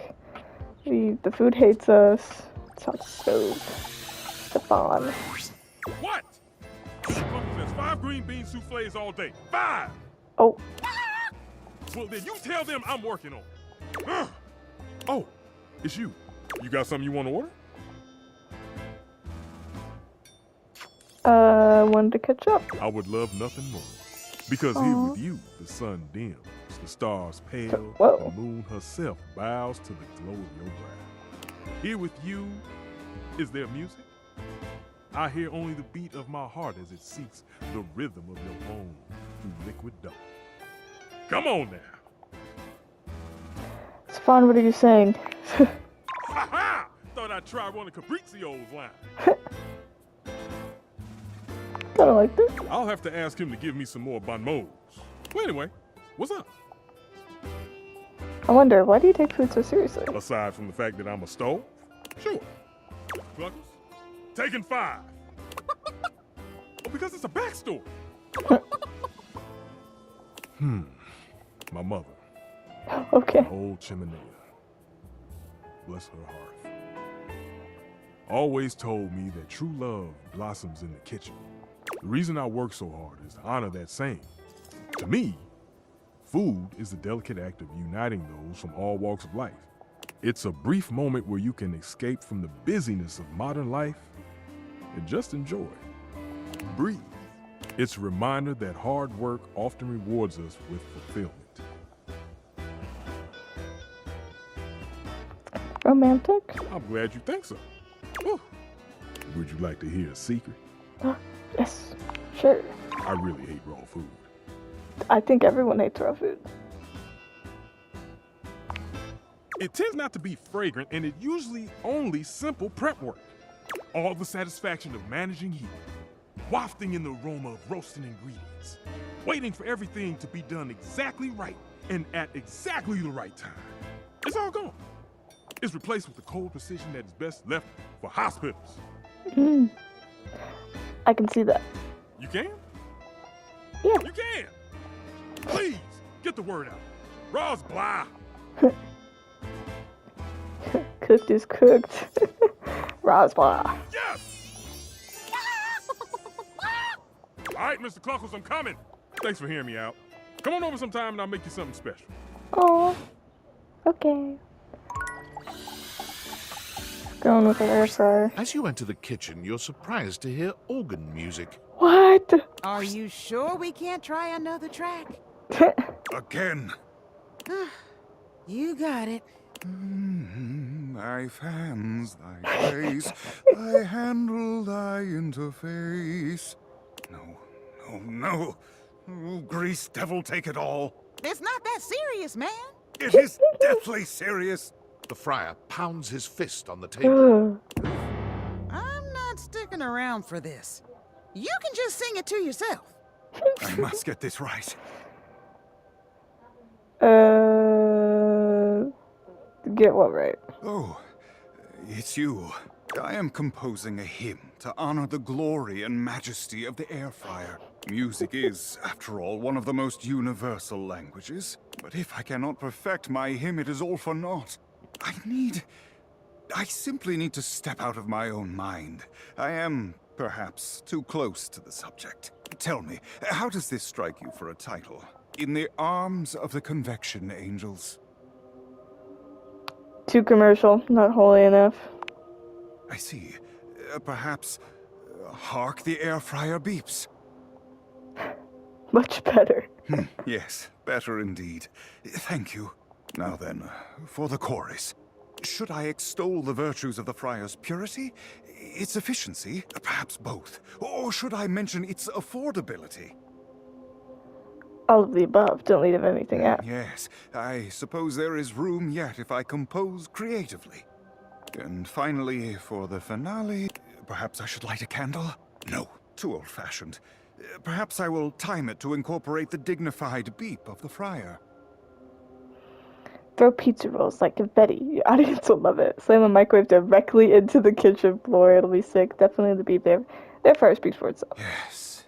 The food hates us. It's hot stove. Stefan. What? There's 5 green bean souffles all day. 5! Oh. Well, then you tell them I'm working on it. Oh, it's you. You got something you want to order? Wanted to catch up. I would love nothing more. Because here with you, the sun dims, the stars pale, the moon herself bows to the glow of your brow. Here with you, is there music? I hear only the beat of my heart as it seeks the rhythm of your own through liquid dough. Come on now. Stefan, what are you saying? Ha-ha! Thought I'd try one of Fabrizio's line. Kinda like this. I'll have to ask him to give me some more bon mots. Well, anyway, what's up? I wonder, why do you take food so seriously? Aside from the fact that I'm a stove? Sure. Cluckers, taking 5. Oh, because it's a backstory. My mother. Okay. Old Chimenea. Bless her heart. Always told me that true love blossoms in the kitchen. The reason I work so hard is to honor that saying. To me, food is the delicate act of uniting those from all walks of life. It's a brief moment where you can escape from the busyness of modern life and just enjoy. Breathe. It's a reminder that hard work often rewards us with fulfillment. Romantic? I'm glad you think so. Whew. Would you like to hear a secret? Yes, sure. I really hate raw food. I think everyone hates raw food. It tends not to be fragrant, and it usually only simple prep work. All the satisfaction of managing heat, wafting in the aroma of roasting ingredients, waiting for everything to be done exactly right and at exactly the right time. It's all gone. It's replaced with the cold precision that is best left for hospitals. I can see that. You can? Yeah. You can! Please, get the word out. Raw's blah. Cooked is cooked. Raw's blah. Yes! All right, Mr. Cluckles, I'm coming. Thanks for hearing me out. Come on over sometime and I'll make you something special. Oh. Okay. Going with the air fryer. As you enter the kitchen, you're surprised to hear organ music. What? Are you sure we can't try another track? Again. You got it. Thy fans, thy face, thy handle, thy interface. No. Oh, grease devil, take it all. It's not that serious, man. It is deathly serious. The friar pounds his fist on the table. I'm not sticking around for this. You can just sing it to yourself. I must get this right. Get what right? Oh, it's you. I am composing a hymn to honor the glory and majesty of the air fryer. Music is, after all, one of the most universal languages. But if I cannot perfect my hymn, it is all for naught. I simply need to step out of my own mind. I am, perhaps, too close to the subject. Tell me, how does this strike you for a title? In the arms of the convection angels. Too commercial, not holy enough. I see. Perhaps, hark the air fryer beeps. Much better. Yes, better indeed. Thank you. Now then, for the chorus. Should I extol the virtues of the fryer's purity, its efficiency, perhaps both? Or should I mention its affordability? All of the above. Don't leave anything out. Yes, I suppose there is room yet if I compose creatively. And finally, for the finale, perhaps I should light a candle? No, too old-fashioned. Perhaps I will time it to incorporate the dignified beep of the fryer. Throw pizza rolls like confetti. Your audience will love it. Slam a microwave directly into the kitchen floor. It'll be sick. Definitely the beep there. Their fire speaks for itself. Yes.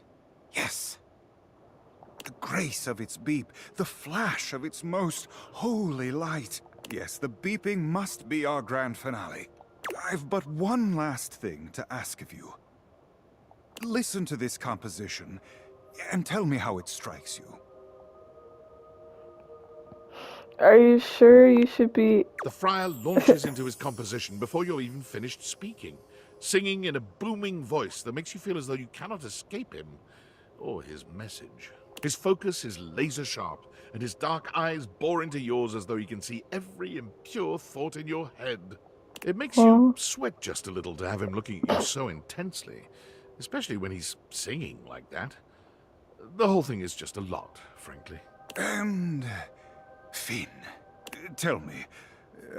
The grace of its beep, the flash of its most holy light. Yes, the beeping must be our grand finale. I've but one last thing to ask of you. Listen to this composition and tell me how it strikes you. Are you sure you should be... The friar launches into his composition before you're even finished speaking, singing in a booming voice that makes you feel as though you cannot escape him or his message. His focus is laser sharp, and his dark eyes bore into yours as though he can see every impure thought in your head. It makes you sweat just a little to have him looking at you so intensely, especially when he's singing like that. The whole thing is just a lot, frankly. And Finn, tell me,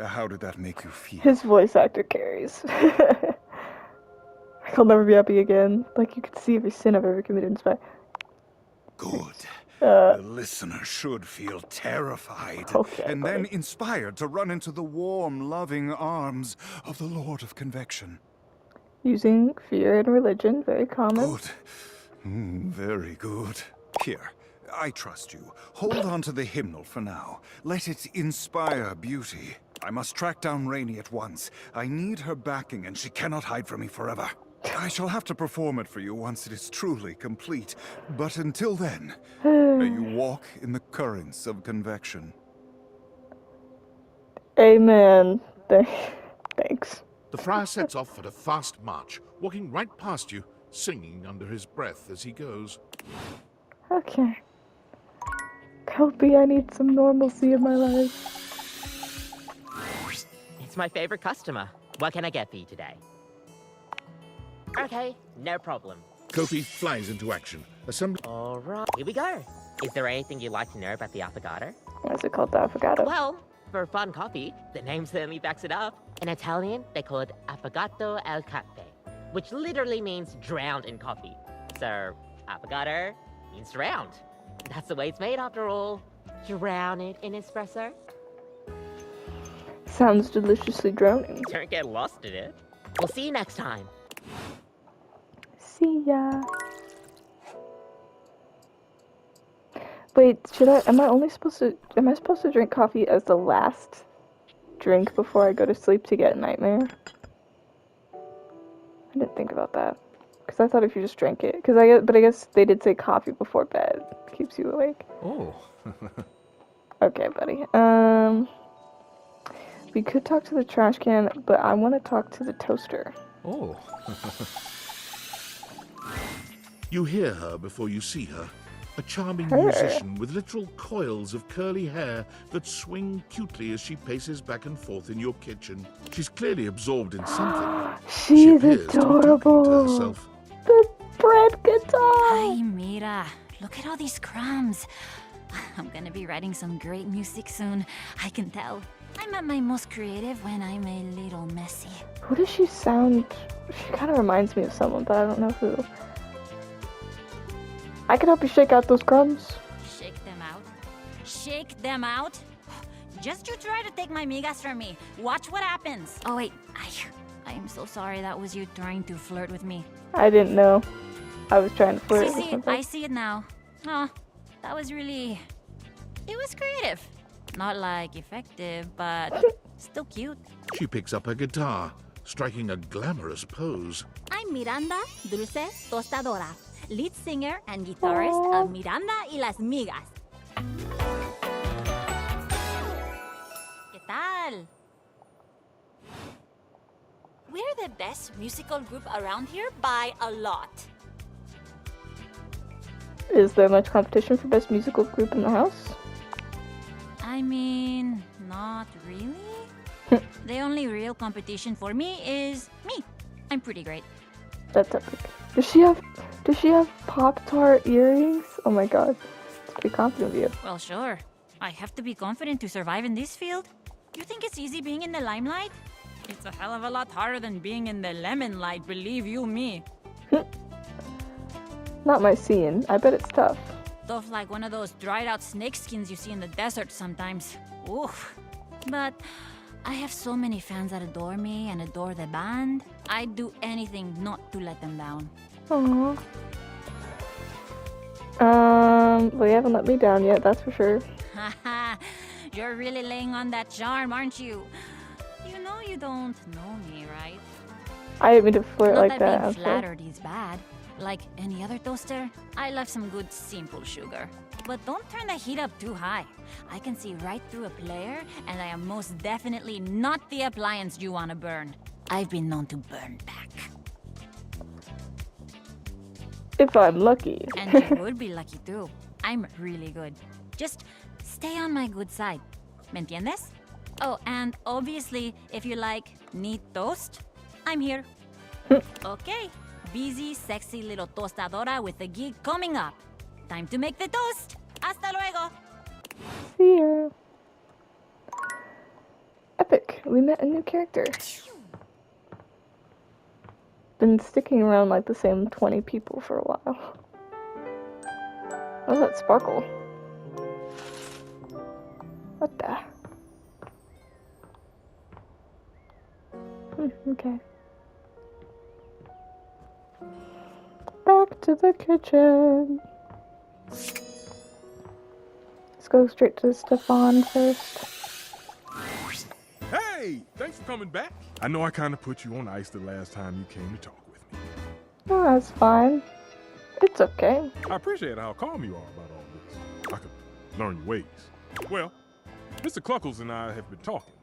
how did that make you feel? His voice actor carries. I'll never be happy again. Like you could see every sin I've ever committed in Spy. Good. The listener should feel terrified, and then inspired to run into the warm, loving arms of the Lord of Convection. Using fear and religion, very common. Good. Very good. Here, I trust you. Hold on to the hymnal for now. Let it inspire beauty. I must track down Rainey at once. I need her backing, and she cannot hide from me forever. I shall have to perform it for you once it is truly complete. But until then, may you walk in the currents of convection. Amen. Thanks. The friar sets off at a fast march, walking right past you, singing under his breath as he goes. Okay. Kobe, I need some normalcy in my life. It's my favorite customer. What can I get for you today? Okay, no problem. Kofi flies into action, assembling. Alright, here we go. Is there anything you'd like to know about the affogato? Why is it called the affogato? Well, for fun coffee, the name certainly backs it up. In Italian, they call it affogato al caffè, which literally means drowned in coffee. So, affogato means drowned. That's the way it's made after all. Drown it in espresso. Sounds deliciously drowning. Don't get lost in it. We'll see you next time. See ya. Wait, am I supposed to drink coffee as the last drink before I go to sleep to get nightmare? I didn't think about that. Because I thought if you just drank it. But I guess they did say coffee before bed keeps you awake. Oh. Okay, buddy. We could talk to the trash can, but I want to talk to the toaster. Oh. You hear her before you see her. A charming Her. musician with literal coils of curly hair that swing cutely as she paces back and forth in your kitchen. She's clearly absorbed in something. She She's appears to be talking to adorable. herself. The bread guitar. Hi, Mira. Look at all these crumbs. I'm gonna be writing some great music soon. I can tell. I'm at my most creative when I'm a little messy. Who does she sound? She kind of reminds me of someone, but I don't know who. I can help you shake out those crumbs. Shake them out. Shake them out? Just you try to take my migas from me. Watch what happens. Oh wait, I am so sorry that was you trying to flirt with me. I didn't know. I was trying to flirt with See, something. I see it now. Oh, that was really... It was creative. Not like effective, but still cute. She picks up her guitar, striking a glamorous pose. I'm Miranda Dulce Tostadora, lead singer and guitarist of Miranda y las Migas. ¿Qué tal? We're the best musical group around here by a lot. Is there much competition for best musical group in the house? I mean, not really. The only real competition for me is me. I'm pretty great. That's epic. Does she have Pop-Tart earrings? Oh my god. It's pretty confident of you. Well, sure. I have to be confident to survive in this field. You think it's easy being in the limelight? It's a hell of a lot harder than being in the lemon light, believe you me. Not my scene. I bet it's tough. Tough like one of those dried out snake skins you see in the desert sometimes. Oof. But I have so many fans that adore me and adore the band. I'd do anything not to let them down. Aww. Well, you haven't let me down yet, that's for sure. Haha, you're really laying on that charm, aren't you? You know you don't know me, right? I didn't mean to flirt Not like that that. being okay. flattered is bad. Like any other toaster, I love some good simple sugar. But don't turn the heat up too high. I can see right through a player, and I am most definitely not the appliance you want to burn. I've been known to burn back. If I'm lucky. And you would be lucky too. I'm really good. Just stay on my good side. ¿Me entiendes? Oh, and obviously, if you like neat toast, I'm here. Okay. Busy, sexy little tostadora with a gig coming up. Time to make the toast. Hasta luego. See ya. Epic. We met a new character. Been sticking around like the same 20 people for a while. Oh, that sparkle. What the? Okay. Back to the kitchen. Let's go straight to Stefan first. Hey, thanks for coming back. I know I kind of put you on ice the last time you came to talk with me. Oh, that's fine. It's okay. I appreciate how calm you are about all this. I could learn your ways. Well, Mr. Cluckles and I have been talking.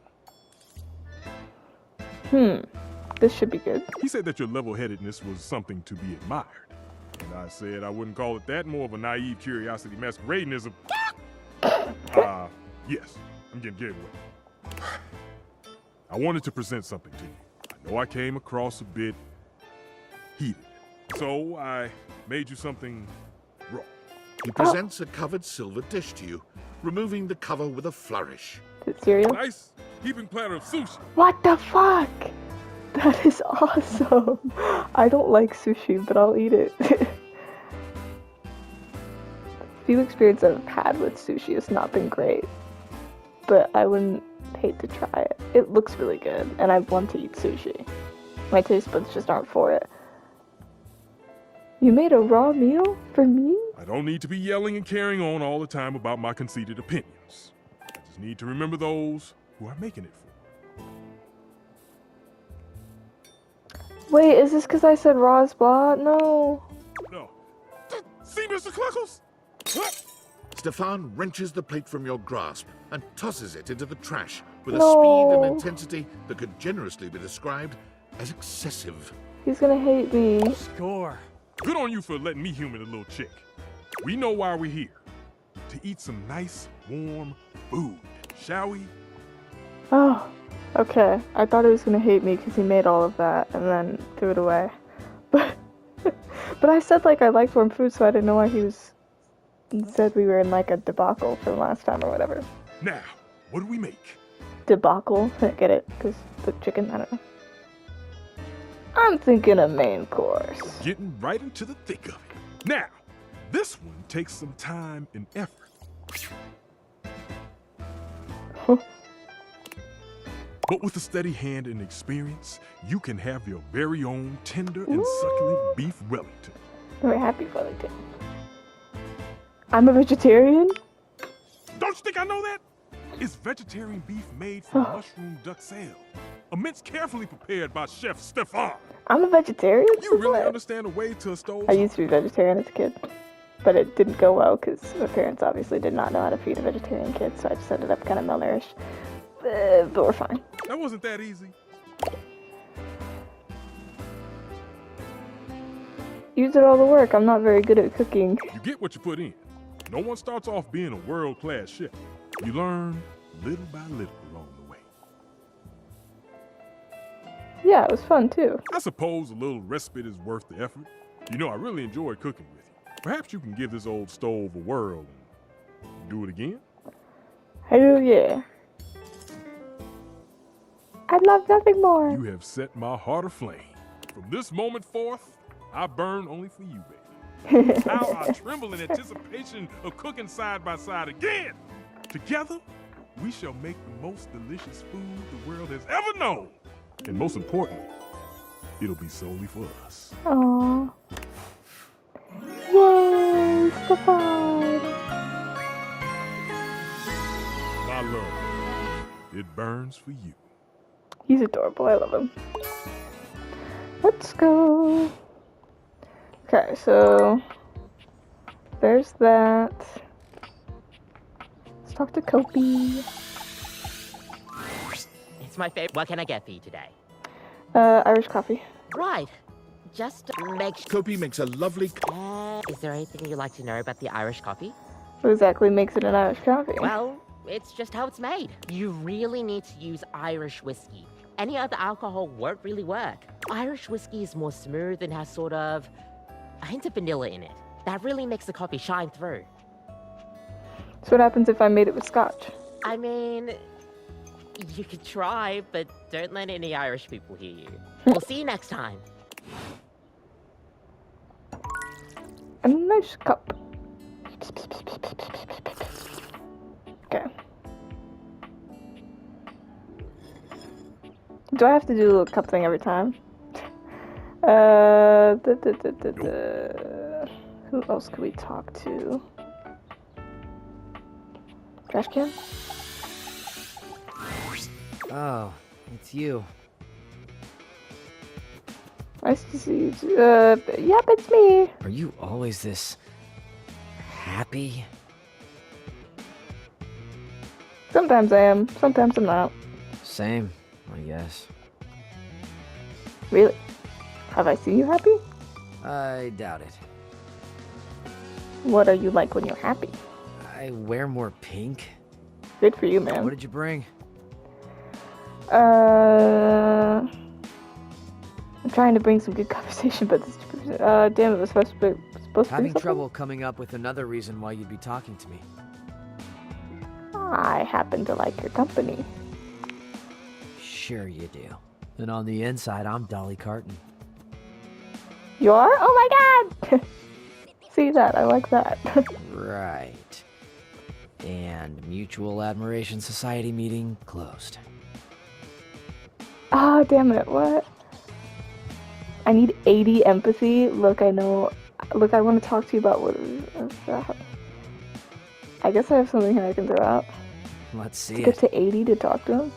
This should be good. He said that your level-headedness was something to be admired. And I said I wouldn't call it that, more of a naive curiosity masquerading as a... yes, I'm getting carried away. I wanted to present something to you. I know I came across a bit heated. So I made you something raw. He presents a covered silver dish to you, removing the cover with a flourish. Is it cereal? Nice heaping platter of sushi. What the fuck? That is awesome. I don't like sushi, but I'll eat it. Few experience I've had with sushi has not been great, but I wouldn't hate to try it. It looks really good, and I want to eat sushi. My taste buds just aren't for it. You made a raw meal for me? I don't need to be yelling and carrying on all the time about my conceited opinions. I just need to remember those who are making it for. Wait, is this because I said Ra's blah? No. No. See, Mr. Cluckles? Stefan wrenches the plate from your grasp and tosses it into the trash with a No. speed and intensity that could generously be described as excessive. He's gonna hate me. Score. Good on you for letting me humor the little chick. We know why we're here. To eat some nice, warm food. Shall we? Oh, okay. I thought he was gonna hate me because he made all of that and then threw it away. But I said like I liked warm food, so I didn't know why he said we were in like a debacle from last time or whatever. Now, what do we make? Debacle? I get it, because the chicken, I don't know. I'm thinking a main course. Getting right into the thick of it. Now, this one takes some time and effort. But with a steady hand and experience, you can have your very own tender and succulent beef Wellington. We're happy Wellington. I'm a vegetarian? Don't you think I know that? It's vegetarian beef made from mushroom duxelle. A mince carefully prepared by Chef Stefan. I'm a vegetarian? You really understand a way to a stove? I used to be vegetarian as a kid, but it didn't go well because my parents obviously did not know how to feed a vegetarian kid, so I just ended up kind of malnourished. But we're fine. That wasn't that easy. You did all the work. I'm not very good at cooking. You get what you put in. No one starts off being a world-class chef. You learn little by little along the way. Yeah, it was fun too. I suppose a little respite is worth the effort. You know, I really enjoyed cooking with you. Perhaps you can give this old stove a whirl and do it again? Hell yeah. I'd love nothing more. You have set my heart aflame. From this moment forth, I burn only for you, baby. How I tremble in anticipation of cooking side by side again. Together, we shall make the most delicious food the world has ever known. And most importantly, it'll be solely for us. Aww. Yay, Stefan. My love, it burns for you. He's adorable. I love him. Let's go. Okay, so there's that. Let's talk to Kopi. It's my favorite. What can I get for you today? Irish coffee. Right. Just make Kopi makes a lovely... Is there anything you'd like to know about the Irish coffee? What exactly makes it an Irish coffee? Well, it's just how it's made. You really need to use Irish whiskey. Any other alcohol won't really work. Irish whiskey is more smooth and has sort of a hint of vanilla in it. That really makes the coffee shine through. So what happens if I made it with scotch? I mean, you could try, but don't let any Irish people hear you. We'll see you next time. A nice cup. Okay. Do I have to do a little cup thing every time? Who else could we talk to? Trash can? Oh, it's you. Nice to see you. Yep, it's me. Are you always this happy? Sometimes I am, sometimes I'm not. Same, I guess. Really? Have I seen you happy? I doubt it. What are you like when you're happy? I wear more pink. Good for you, man. What did you bring? I'm trying to bring some good conversation, but this damn, it was supposed to be Having trouble coming up with another reason why you'd be talking to me. I happen to like your company. Sure you do. And on the inside, I'm Dolly Carton. You are? Oh my god! See that? I like that. Right. And Mutual Admiration Society meeting closed. Ah, damn it, what? I need 80 empathy. Look, I know. Look, I want to talk to you about what is that? I guess I have something here I can throw out. Let's see to get to 80 to talk to him.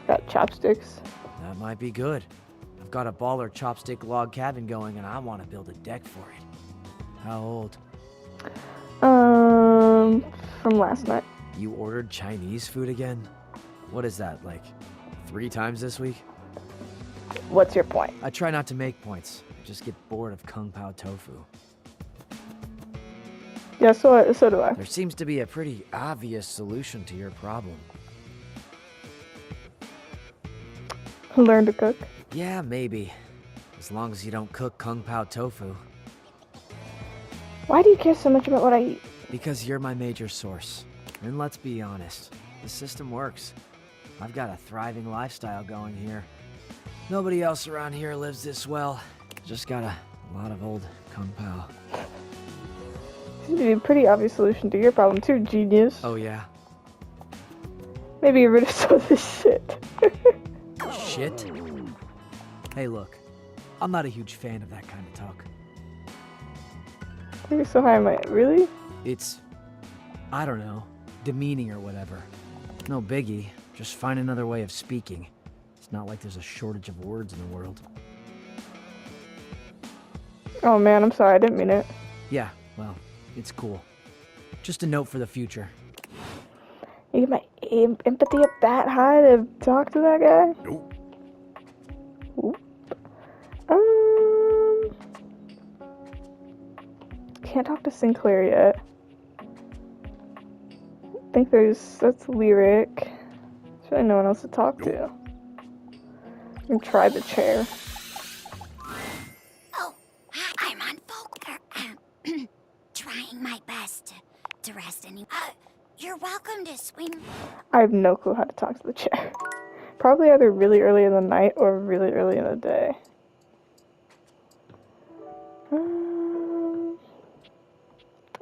Got chopsticks. That might be good. I've got a baller chopstick log cabin going and I want to build a deck for it. How old? From last night. You ordered Chinese food again? What is that, like 3 times this week? What's your point? I try not to make points. I just get bored of Kung Pao tofu. Yeah, so do I. There seems to be a pretty obvious solution to your problem. Learn to cook? Yeah, maybe. As long as you don't cook Kung Pao tofu. Why do you care so much about what I eat? Because you're my major source. And let's be honest, the system works. I've got a thriving lifestyle going here. Nobody else around here lives this well. Just got a lot of old Kung Pao. Seems to be a pretty obvious solution to your problem too, genius. Oh yeah? Maybe get rid of some of this shit. Shit? Hey look, I'm not a huge fan of that kind of talk. You're so high, really? It's, I don't know, demeaning or whatever. No biggie, just find another way of speaking. It's not like there's a shortage of words in the world. Oh man, I'm sorry, I didn't mean it. Yeah, well, it's cool. Just a note for the future. You get my empathy up that high to talk to that guy? Nope. Can't talk to Sinclair yet. I think that's Lyric. There's really no one else to talk to. And try the chair. Oh, I'm on Volker. Trying my best to rest any. You're welcome to swing. I have no clue how to talk to the chair. Probably either really early in the night or really early in the day.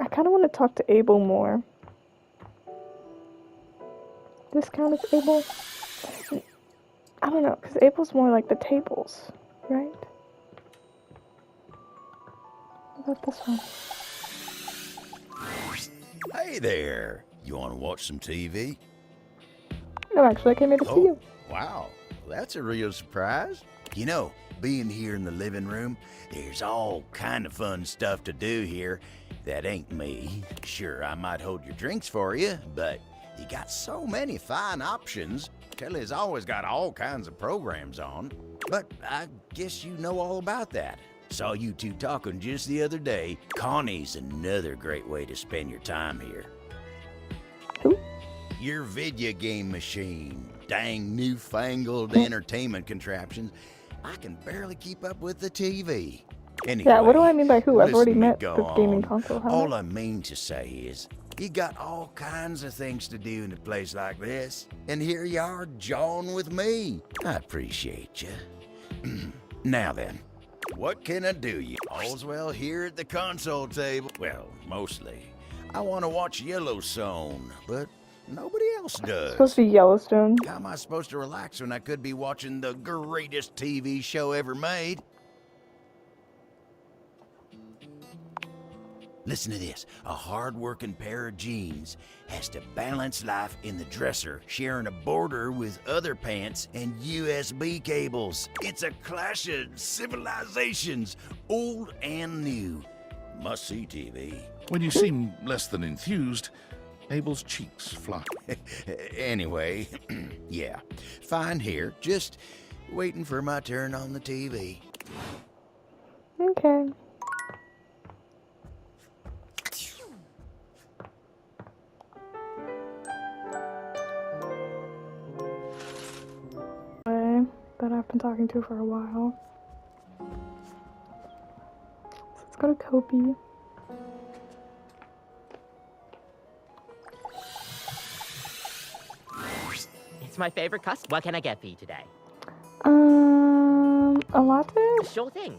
I kind of want to talk to Abel more. This count as Abel? I don't know, because Abel's more like the tables, right? What about this one? Hey there. You want to watch some TV? No, actually, I came here to see you. Wow, that's a real surprise. You know, being here in the living room, there's all kind of fun stuff to do here that ain't me. Sure, I might hold your drinks for you, but you got so many fine options. Telly's always got all kinds of programs on. But I guess you know all about that. Saw you two talking just the other day. Connie's another great way to spend your time here. Who? Your video game machine. Dang newfangled entertainment contraptions. I can barely keep up with the TV. Anyway, Yeah, what do I mean by who? I've already listen to me met go the gaming on. console. How All much? I mean to say is, you got all kinds of things to do in a place like this, and here you are jawing with me. I appreciate you. Now then, what can I do you? All's well here at the console table. Well, mostly. I want to watch Yellowstone, but nobody else does. Supposed to be Yellowstone. How am I supposed to relax when I could be watching the greatest TV show ever made? Listen to this. A hard-working pair of jeans has to balance life in the dresser, sharing a border with other pants and USB cables. It's a clash of civilizations, old and new. Must-see TV. When you seem less than enthused, Abel's cheeks flush. Anyway, yeah, fine here. Just waiting for my turn on the TV. Okay. That I've been talking to for a while. So let's go to Kopi. It's my favorite custom. What can I get for you today? A latte? Sure thing.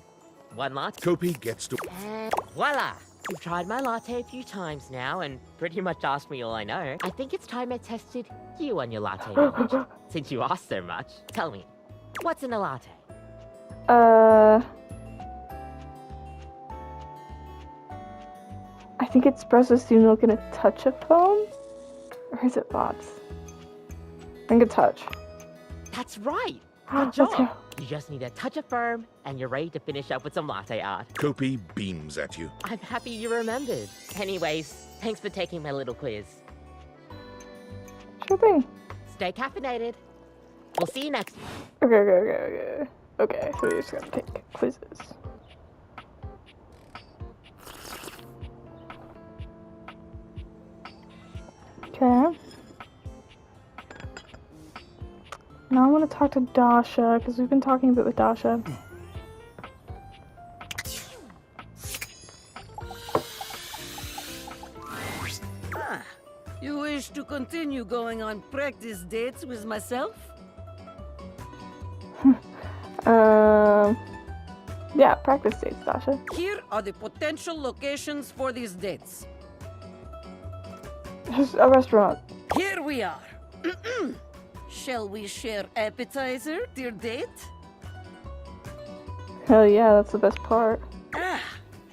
One latte. Kopi gets to... And voila! You've tried my latte a few times now and pretty much asked me all I know. I think it's time I tested you on your latte knowledge. Since you asked so much, tell me, what's in a latte? I think it's espresso steamed milk and a touch of foam? Or is it lots? I think a touch. That's right! Good Let's job! go. You just need a touch of firm, and you're ready to finish up with some latte art. Kopi beams at you. I'm happy you remembered. Anyways, thanks for taking my little quiz. Sure thing. Stay caffeinated. We'll see you next. Okay. Okay, so we just gotta take quizzes. Okay. Now I want to talk to Dasha, because we've been talking a bit with Dasha. Ah, you wish to continue going on practice dates with myself? Yeah, practice dates, Dasha. Here are the potential locations for these dates. A restaurant. Here we are. Shall we share appetizer, dear date? Hell yeah, that's the best part. Ah,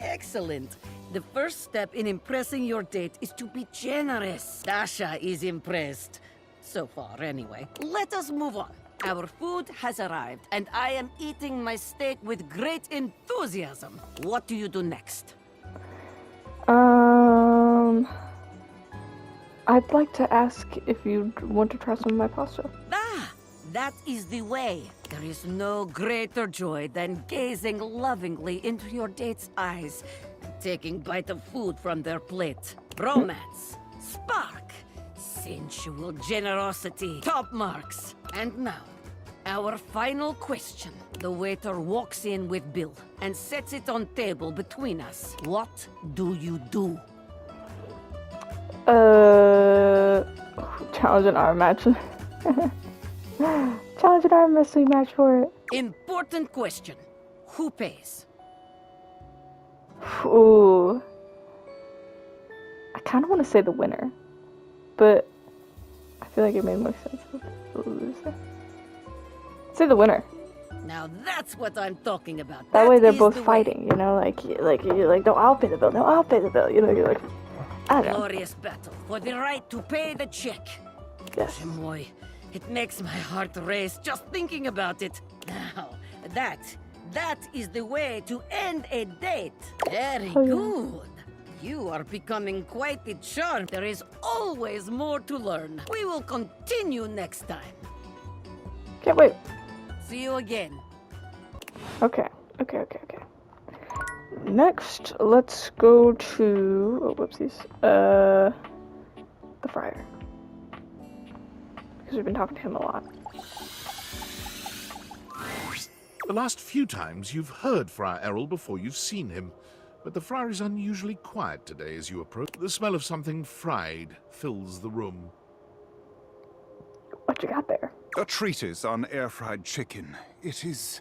excellent. The first step in impressing your date is to be generous. Dasha is impressed. So far, anyway. Let us move on. Our food has arrived, and I am eating my steak with great enthusiasm. What do you do next? I'd like to ask if you want to try some of my pasta. Ah, that is the way. There is no greater joy than gazing lovingly into your date's eyes and taking bite of food from their plate. Romance, spark, sensual generosity, top marks. And now, our final question. The waiter walks in with bill and sets it on table between us. What do you do? Challenge an arm match. Challenge an arm wrestling match for it. Important question. Who pays? Ooh. I kind of want to say the winner, but I feel like it made more sense with the loser. Say the winner. Now that's what I'm talking about. That way they're is both the way. fighting, you know, you're like, no, I'll pay the bill, no, I'll pay the bill, you know, you're like, I don't know. Glorious battle for the right to pay the check. Yes. Boy, it makes my heart race just thinking about it. Now, that is the way to end a date. Very Oh, yeah. good. You are becoming quite the charm. There is always more to learn. We will continue next time. Can't wait. See you again. Okay. Next, let's go to, oh, whoopsies, the friar. Because we've been talking to him a lot. The last few times you've heard Friar Errol before you've seen him, but the friar is unusually quiet today as you approach. The smell of something fried fills the room. What you got there? A treatise on air-fried chicken. It is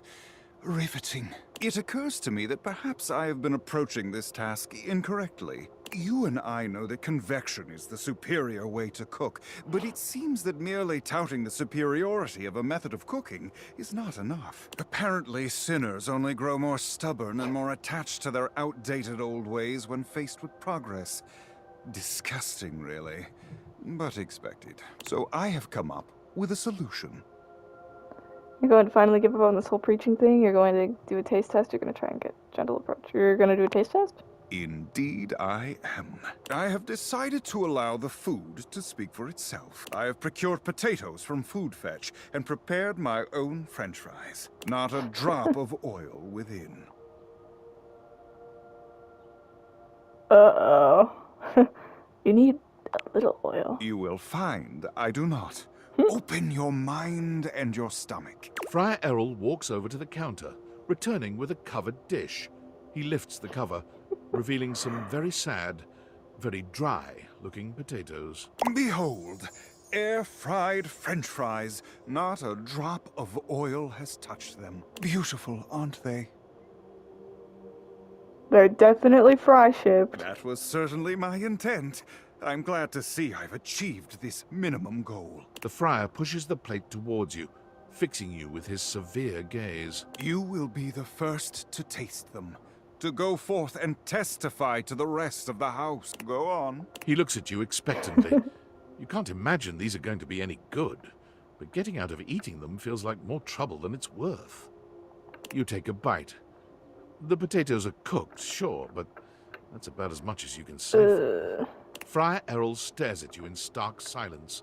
riveting. It occurs to me that perhaps I have been approaching this task incorrectly. You and I know that convection is the superior way to cook, but it seems that merely touting the superiority of a method of cooking is not enough. Apparently, sinners only grow more stubborn and more attached to their outdated old ways when faced with progress. Disgusting, really, but expected. So I have come up with a solution. You're going to finally give up on this whole preaching thing? You're going to do a taste test? You're going to try and get gentle approach? You're going to do a taste test? Indeed I am. I have decided to allow the food to speak for itself. I have procured potatoes from Food Fetch and prepared my own french fries. Not a drop of oil within. Uh-oh. You need a little oil. You will find I do not. Open your mind and your stomach. Friar Errol walks over to the counter, returning with a covered dish. He lifts the cover, revealing some very sad, very dry-looking potatoes. Behold, air-fried french fries. Not a drop of oil has touched them. Beautiful, aren't they? They're definitely fry-shaped. That was certainly my intent. I'm glad to see I've achieved this minimum goal. The friar pushes the plate towards you, fixing you with his severe gaze. You will be the first to taste them, to go forth and testify to the rest of the house. Go on. He looks at you expectantly. You can't imagine these are going to be any good, but getting out of eating them feels like more trouble than it's worth. You take a bite. The potatoes are cooked, sure, but that's about as much as you can say. Friar Errol stares at you in stark silence,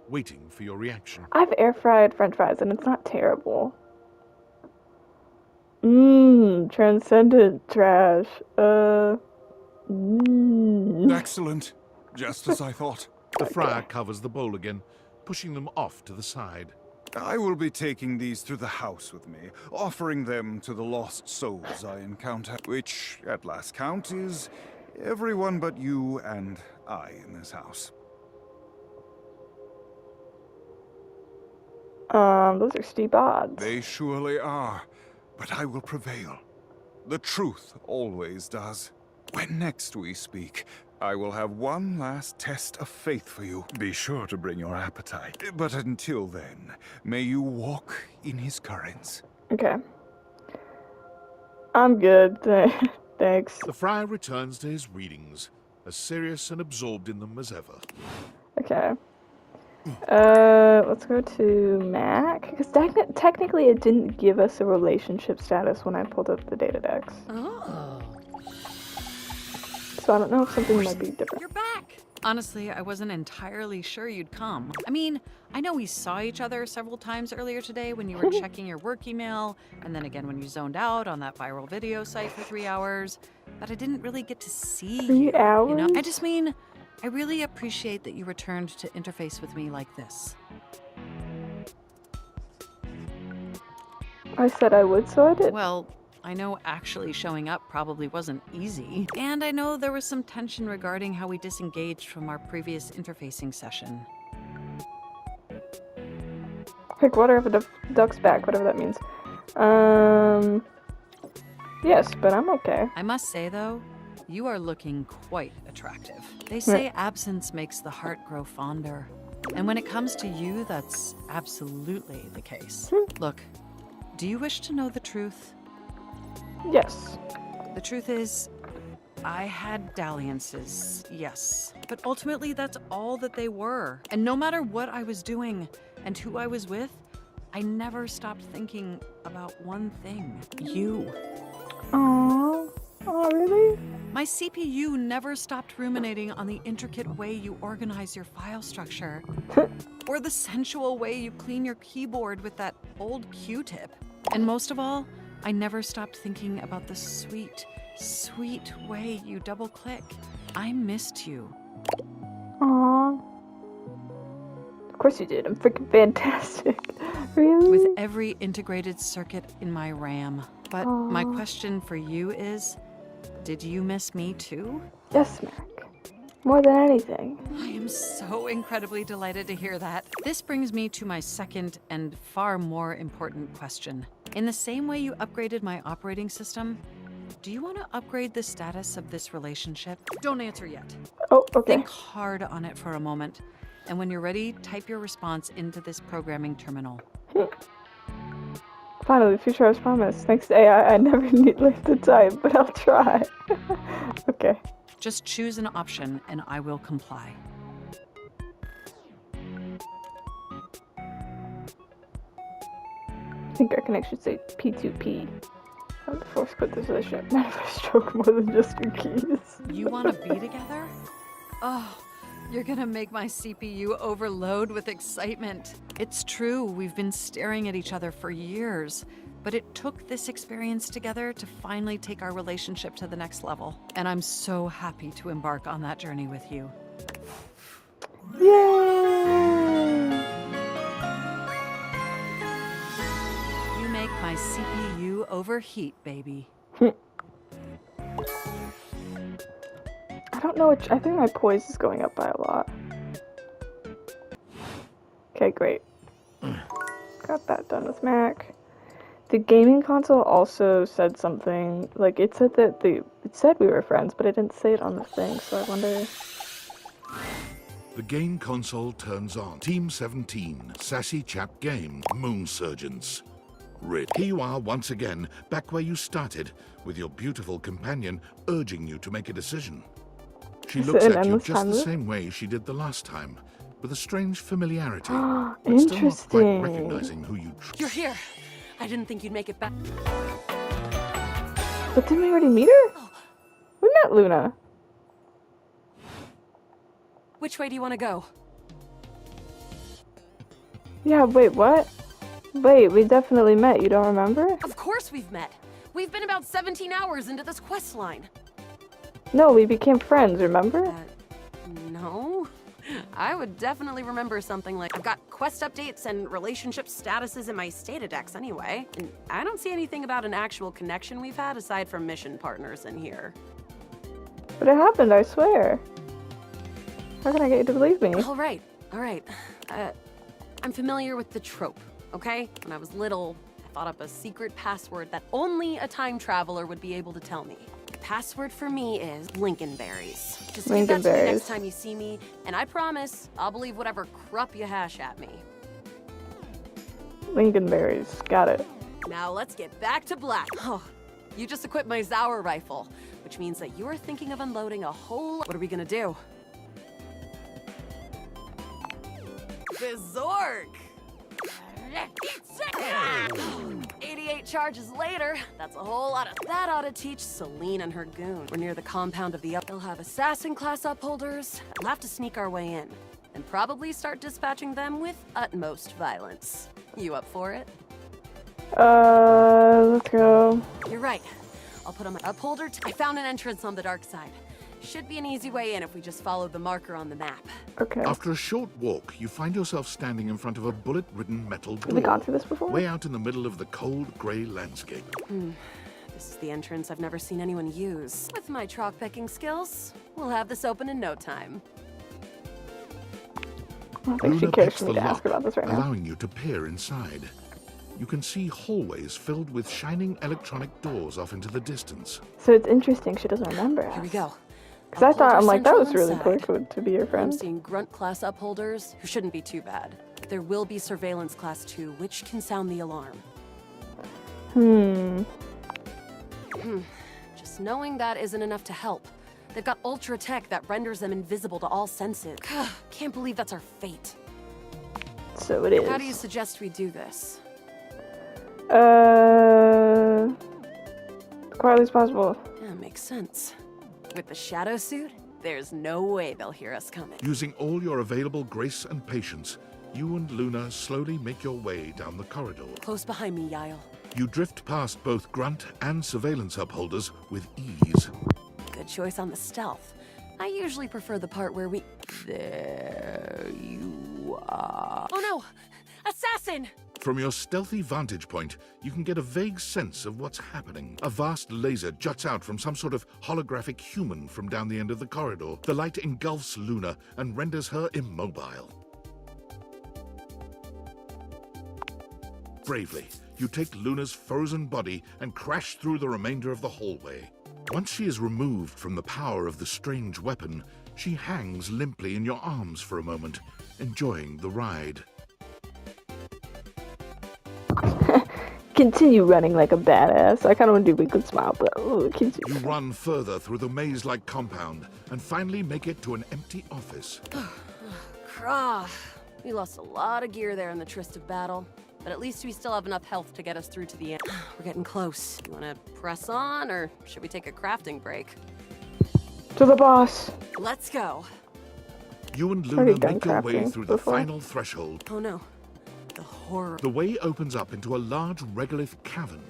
waiting for your reaction. I've air-fried french fries, and it's not terrible. Transcendent trash. Excellent. Just as I thought. The friar covers the bowl again, pushing them off to the side. I will be taking these through the house with me, offering them to the lost souls I encounter, which, at last count, is everyone but you and I in this house. Those are steep odds. They surely are, but I will prevail. The truth always does. When next we speak, I will have one last test of faith for you. Be sure to bring your appetite. But until then, may you walk in his currents. Okay. I'm good. Thanks. The friar returns to his readings, as serious and absorbed in them as ever. Okay. Let's go to Mac, because technically it didn't give us a relationship status when I pulled up the data decks. Oh. So I don't know if something might be different. You're back! Honestly, I wasn't entirely sure you'd come. I mean, I know we saw each other several times earlier today when you were checking your work email, and then again when you zoned out on that viral video site for 3 hours, but I didn't really get to see 3 hours? You know? I just mean, I really appreciate that you returned to interface with me like this. I said I would, so I did. Well, I know actually showing up probably wasn't easy, and I know there was some tension regarding how we disengaged from our previous interfacing session. Pick water if a duck's back, whatever that means. Yes, but I'm okay. I must say though, you are looking quite attractive. They say absence makes the heart grow fonder. And when it comes to you, that's absolutely the case. Look, do you wish to know the truth? Yes. The truth is, I had dalliances, yes. But ultimately, that's all that they were. And no matter what I was doing and who I was with, I never stopped thinking about one thing. You. Aww. Oh, really? My CPU never stopped ruminating on the intricate way you organize your file structure. Or the sensual way you clean your keyboard with that old Q-tip. And most of all, I never stopped thinking about the sweet, sweet way you double-click. I missed you. Aww. Of course you did. I'm freaking fantastic. Really? With every integrated circuit in my RAM. But my question for you is, did you miss me too? Yes, Mac. More than anything. I am so incredibly delighted to hear that. This brings me to my second and far more important question. In the same way you upgraded my operating system, Do you want to upgrade the status of this relationship? Don't answer yet. Oh, okay. Think hard on it for a moment. And when you're ready, type your response into this programming terminal. Finally, future as promised. Thanks to AI, I never need learn to type, but I'll try. Okay. Just choose an option and I will comply. I think our connection say P2P. I'm forced to quit this relationship. Man, if I stroke more than just your keys. You want to be together? Oh, you're gonna make my CPU overload with excitement. It's true, we've been staring at each other for years, but it took this experience together to finally take our relationship to the next level. And I'm so happy to embark on that journey with you. Yay! You make my CPU overheat, baby. I don't know which. I think my poise is going up by a lot. Okay, great. Got that done with Mac. The gaming console also said something. Like it said that it said we were friends, but it didn't say it on the thing. So I wonder. The game console turns on. Team 17, Sassy Chap Game, Moon Surgeons. Here you are once again, back where you started, with your beautiful companion urging you to make a decision. She Is looks it an at you endless just time the loop? same way she did the last time, with a strange familiarity, but still not quite Interesting. recognizing who you You're here. I didn't think you'd make it back. But didn't we already meet her? We met Luna. Which way do you want to go? Yeah, wait, what? Wait, we definitely met. You don't remember? Of course we've met. We've been about 17 hours into this quest line. No, we became friends, remember? No. I would definitely remember something like I've got quest updates and relationship statuses in my Statadex anyway. And I don't see anything about an actual connection we've had aside from mission partners in here. But it happened, I swear. How can I get you to believe me? All right. I'm familiar with the trope, okay? When I was little, I thought up a secret password that only a time traveler would be able to tell me. The password for me is Lincolnberries. Just give that to me next time you see me, and I promise I'll believe whatever crap you hash at me. Lincolnberries, got it. Now let's get back to Black. Oh, you just equipped my Zauer rifle, which means that you're thinking of unloading a whole... What are we gonna do? Berserk! 88 charges later, that's a whole lot of... That ought to teach Celine and her goon. We're near the compound of the They'll have assassin class upholders. We'll have to sneak our way in, and probably start dispatching them with utmost violence. You up for it? Let's go. You're right. I'll put on my upholder. I found an entrance on the dark side. Should be an easy way in if we just follow the marker on the map. Okay. After a short walk, you find yourself standing in front of a bullet-ridden metal door. Have we gone through this before? Way out in the middle of the cold, grey landscape. This is the entrance I've never seen anyone use. With my chalk picking skills, we'll have this open in no time. I don't think she Luna cares picks for me the to ask lock, her about this right now. allowing you to peer inside. You can see hallways filled with shining electronic doors off into the distance. So it's interesting she doesn't remember us. Here we go. Because I thought, I'm like, that was Central really inside. quick to be your I'm friend. seeing grunt class upholders who shouldn't be too bad. There will be surveillance class 2, which can sound the alarm. Just knowing that isn't enough to help. They've got ultra tech that renders them invisible to all senses. Can't believe that's our fate. So it is. How do you suggest we do this? Quietly as possible. Yeah, makes sense. With the shadow suit, there's no way they'll hear us coming. Using all your available grace and patience, you and Luna slowly make your way down the corridor. Close behind me, Yael. You drift past both grunt and surveillance upholders with ease. Good choice on the stealth. I usually prefer the part where we... There you are. Oh no! Assassin! From your stealthy vantage point, you can get a vague sense of what's happening. A vast laser juts out from some sort of holographic human from down the end of the corridor. The light engulfs Luna and renders her immobile. Bravely, you take Luna's frozen body and crash through the remainder of the hallway. Once she is removed from the power of the strange weapon, she hangs limply in your arms for a moment, enjoying the ride. Continue running like a badass. I kind of want to do a good smile, but continue. You run further through the maze-like compound and finally make it to an empty office. Krah. We lost a lot of gear there in the Tryst of Battle, but at least we still have enough health to get us through to the end. We're getting close. You want to press on, or should we take a crafting break? To the boss. Let's go. You and Already Luna done make your way crafting through the before. final threshold. Oh no. The horror. The way opens up into a large regolith cavern.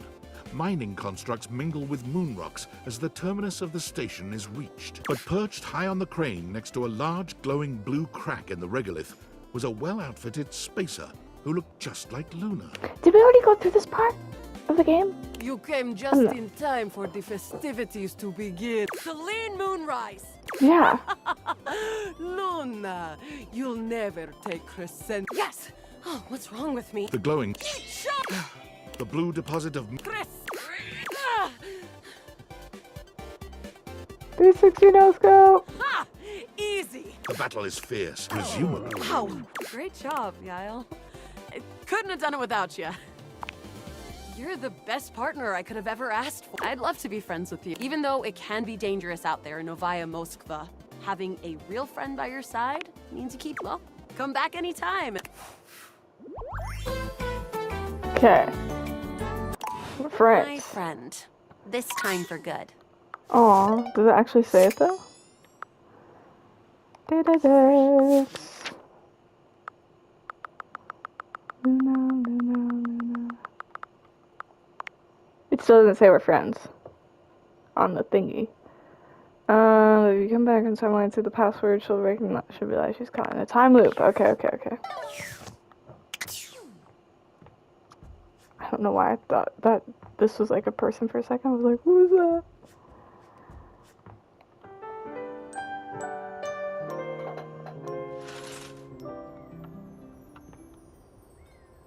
Mining constructs mingle with moon rocks as the terminus of the station is reached. But perched high on the crane next to a large glowing blue crack in the regolith was a well-outfitted spacer who looked just like Luna. Did we already go through this part of the game? You came just in time for the festivities to begin. Celine Moonrise! Yeah. Luna, you'll never take crescent. Yes! Oh, what's wrong with me? The glowing... The blue deposit of... 360 no scope. Ha! Easy! The battle is fierce, presumably. Wow! Great job, Yael. I couldn't have done it without you. You're the best partner I could have ever asked for. I'd love to be friends with you. Even though it can be dangerous out there in Novaya Moskva, having a real friend by your side means you keep, well, come back anytime. Okay. We're friends. My friend. This time for good. Aw, does it actually say it though? Luna, Luna, Luna. It still doesn't say we're friends on the thingy. If you come back in some line, see the password, she'll realize she's caught in a time loop. Okay. I don't know why I thought that this was like a person for a second. I was like, who is that?